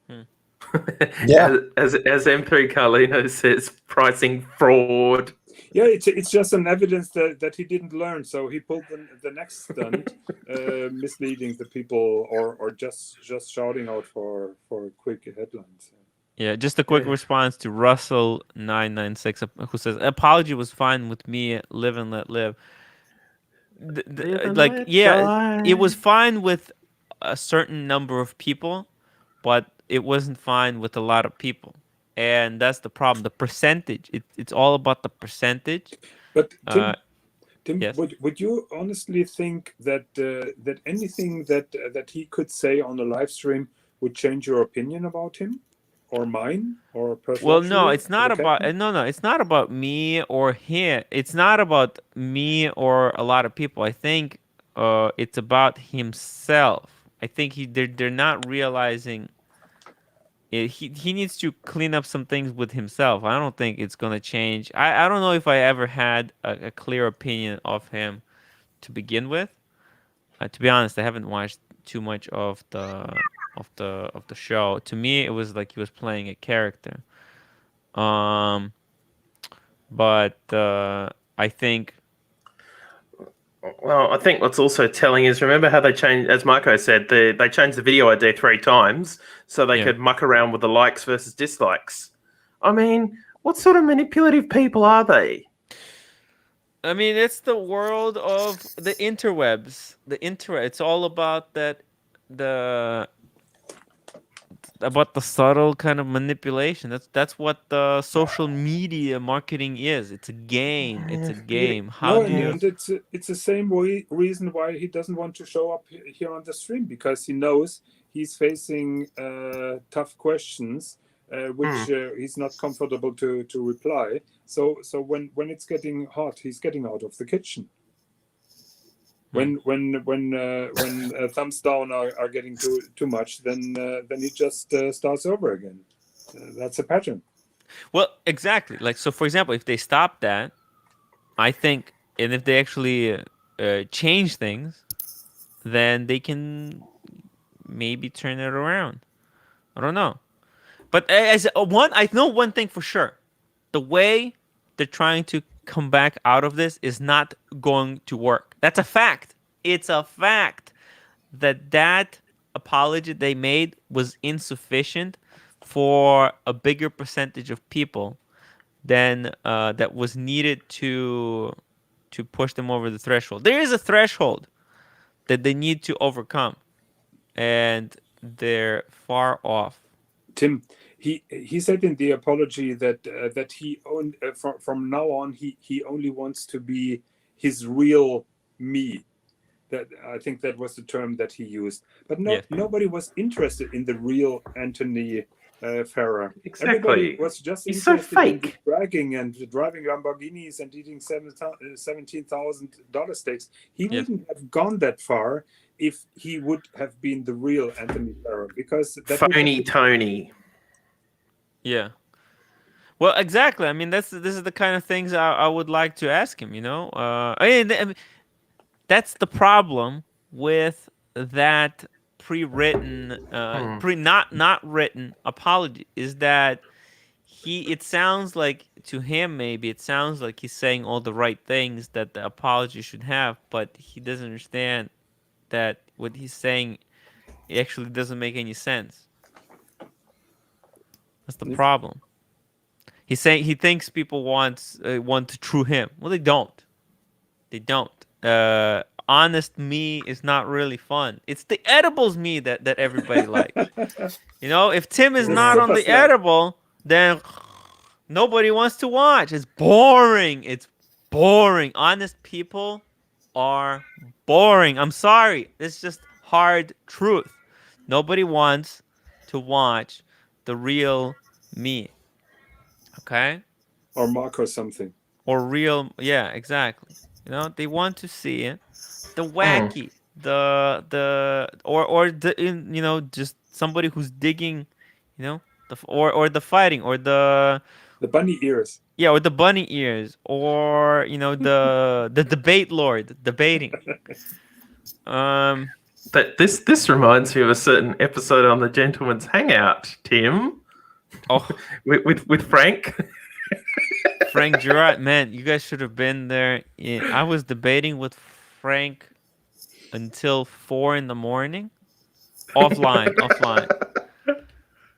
Yeah. As M3 Carlino says, pricing fraud. Yeah, it's just an evidence that he didn't learn. So he pulled the next stunt, misleading the people or just shouting out for quick headlines. Yeah, just a quick response to Russell996, who says, apology was fine with me, live and let live. It was fine with a certain number of people, but it wasn't fine with a lot of people. and that's the problem. The percentage. It's all about the percentage. But Uh, Tim, yes. would you honestly think that that anything that he could say on a live stream would change your opinion about him, or mine, or Well, no, personally it's as not a about captain? no, it's not about me or him. It's not about me or a lot of people. I think it's about himself. I think they're not realizing it. He needs to clean up some things with himself. I don't think it's gonna change. I don't know if I ever had a clear opinion of him to begin with. To be honest, I haven't watched too much of the show. To me, it was like he was playing a character. Um, but I think Well, I think what's also telling is remember how they changed, as Marco said, they changed the video ID 3 times so they yeah. could muck around with the likes versus dislikes. I mean, what sort of manipulative people are they? I mean, it's the world of the interwebs. It's all about the about the subtle kind of manipulation. That's what the social media marketing is. It's a game. It's a Yeah, game. How no, do you? and it's the same reason why he doesn't want to show up here on the stream, because he knows he's facing tough questions, which he's not comfortable to reply. So when it's getting hot, he's getting out of the kitchen. When thumbs down are getting too much, then he just starts over again. That's a pattern. Well, exactly. Like so, for example, if they stop that, I think, and if they actually change things, then they can maybe turn it around. I don't know. But as one, I know one thing for sure: the way they're trying to come back out of this is not going to work. That's a fact. It's a fact that apology they made was insufficient for a bigger percentage of people than that was needed to push them over the threshold. There is a threshold that they need to overcome, and they're far off. Tim, he said in the apology that that from now on he only wants to be his real me. That I think that was the term that he used. But Yes. nobody was interested in the real Anthony Farrer. Exactly. Everybody was just He's so interested in fake. bragging and driving Lamborghinis and eating $17,000 steaks. He Yes. wouldn't have gone that far if he would have been the real Anthony Farrer, because that would Phony have Tony. Yeah. Well, exactly. I mean, this is the kind of things I would like to ask him. You know, I mean, that's the problem with that pre-written, not written apology is that it sounds like to him maybe it sounds like he's saying all the right things that the apology should have, but he doesn't understand that what he's saying actually doesn't make any sense. That's the problem. He's saying he thinks people want to true him. Well, they don't. They don't. Honest me is not really fun. It's the edibles me that everybody likes. You know, if Tim is The not on super the slap. edible, then nobody wants to watch. It's boring. It's boring. Honest people are boring. I'm sorry. It's just hard truth. Nobody wants to watch the real me. Okay? or Mark or something. Or real, yeah, exactly. You know, they want to see the wacky, or the just somebody who's digging, you know, or the fighting, or The bunny ears. yeah, or the bunny ears, or the debate lord debating. But this reminds me of a certain episode on the Gentleman's Hangout, Tim, Oh, with Frank. Frank Gerard, man, you guys should have been there. Yeah, I was debating with Frank until 4 in the morning, offline.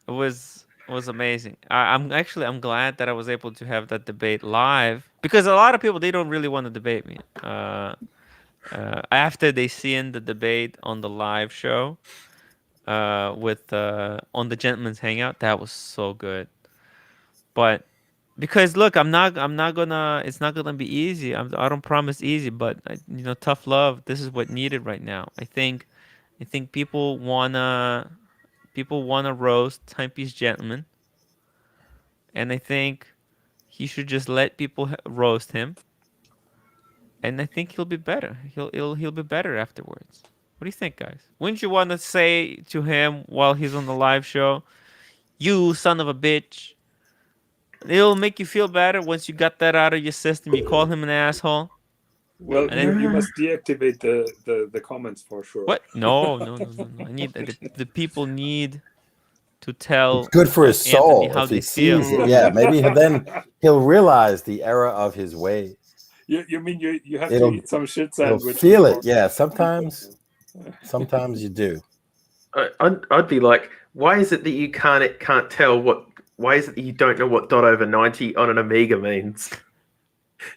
It was amazing. I'm glad that I was able to have that debate live, because a lot of people, they don't really want to debate me. After they seen the debate on the live show, with on the Gentleman's Hangout, that was so good. But because look, I'm not gonna. It's not gonna be easy. I don't promise easy, but tough love. This is what needed right now. I think people wanna roast Timepiece Gentleman, and I think he should just let people roast him, and I think he'll be better. He'll be better afterwards. What do you think, guys? Wouldn't you want to say to him while he's on the live show, "You son of a bitch"? It'll make you feel better once you got that out of your system. You call him an asshole. Well, And then, you must deactivate the comments for sure. what? No. I need the people need to tell It's good for his Anthony soul how if he they feel. sees it. Yeah, maybe then he'll realize the error of his ways. You mean you have It'll- to eat some shit He'll sandwich? feel it. Yeah, sometimes you do. I'd be like, why is it that you can't tell what? Why is it that you don't know what dot over 90 on an Amiga means?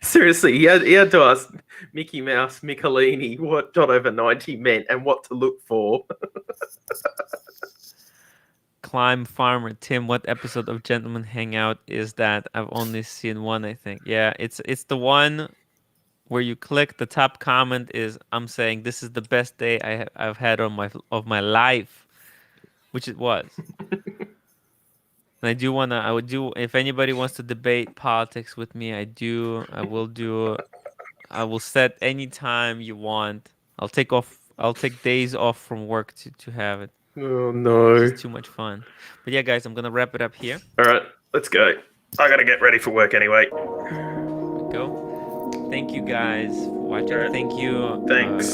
Seriously, he had to ask Mickey Mouse Michelini what dot over 90 meant and what to look for. Climb Farmer Tim, what episode of Gentlemen Hangout is that? I've only seen one, I think. Yeah, it's the one where you click the top comment is I'm saying this is the best day I've had of my life, which it was. And I would do, if anybody wants to debate politics with me, I will set any time you want. I'll take days off from work to have it. Oh no! It's too much fun. But yeah, guys, I'm gonna wrap it up here. All right, let's go. I gotta get ready for work anyway. Here we go. Thank you guys for watching. All right. Thank you. Thanks.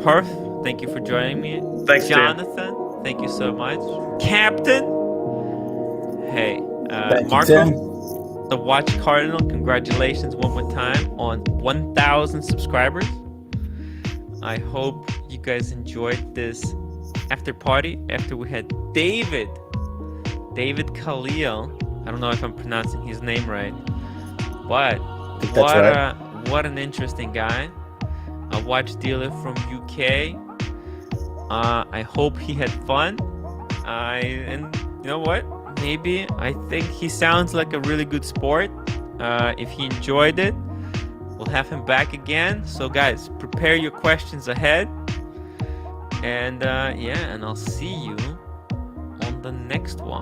Perf, thank you for joining me. Thanks, Tim. Jonathan, thank you so much. Captain. Hey, Thank you, Marco, Tim. the Watch Cardinal. Congratulations one more time on 1,000 subscribers. I hope you guys enjoyed this after party after we had David Khalil. I don't know if I'm pronouncing his name right, but what an interesting guy. A watch dealer from UK. I hope he had fun. And you know what? Maybe I think he sounds like a really good sport. If he enjoyed it, we'll have him back again. So guys, prepare your questions ahead. And and I'll see you on the next one.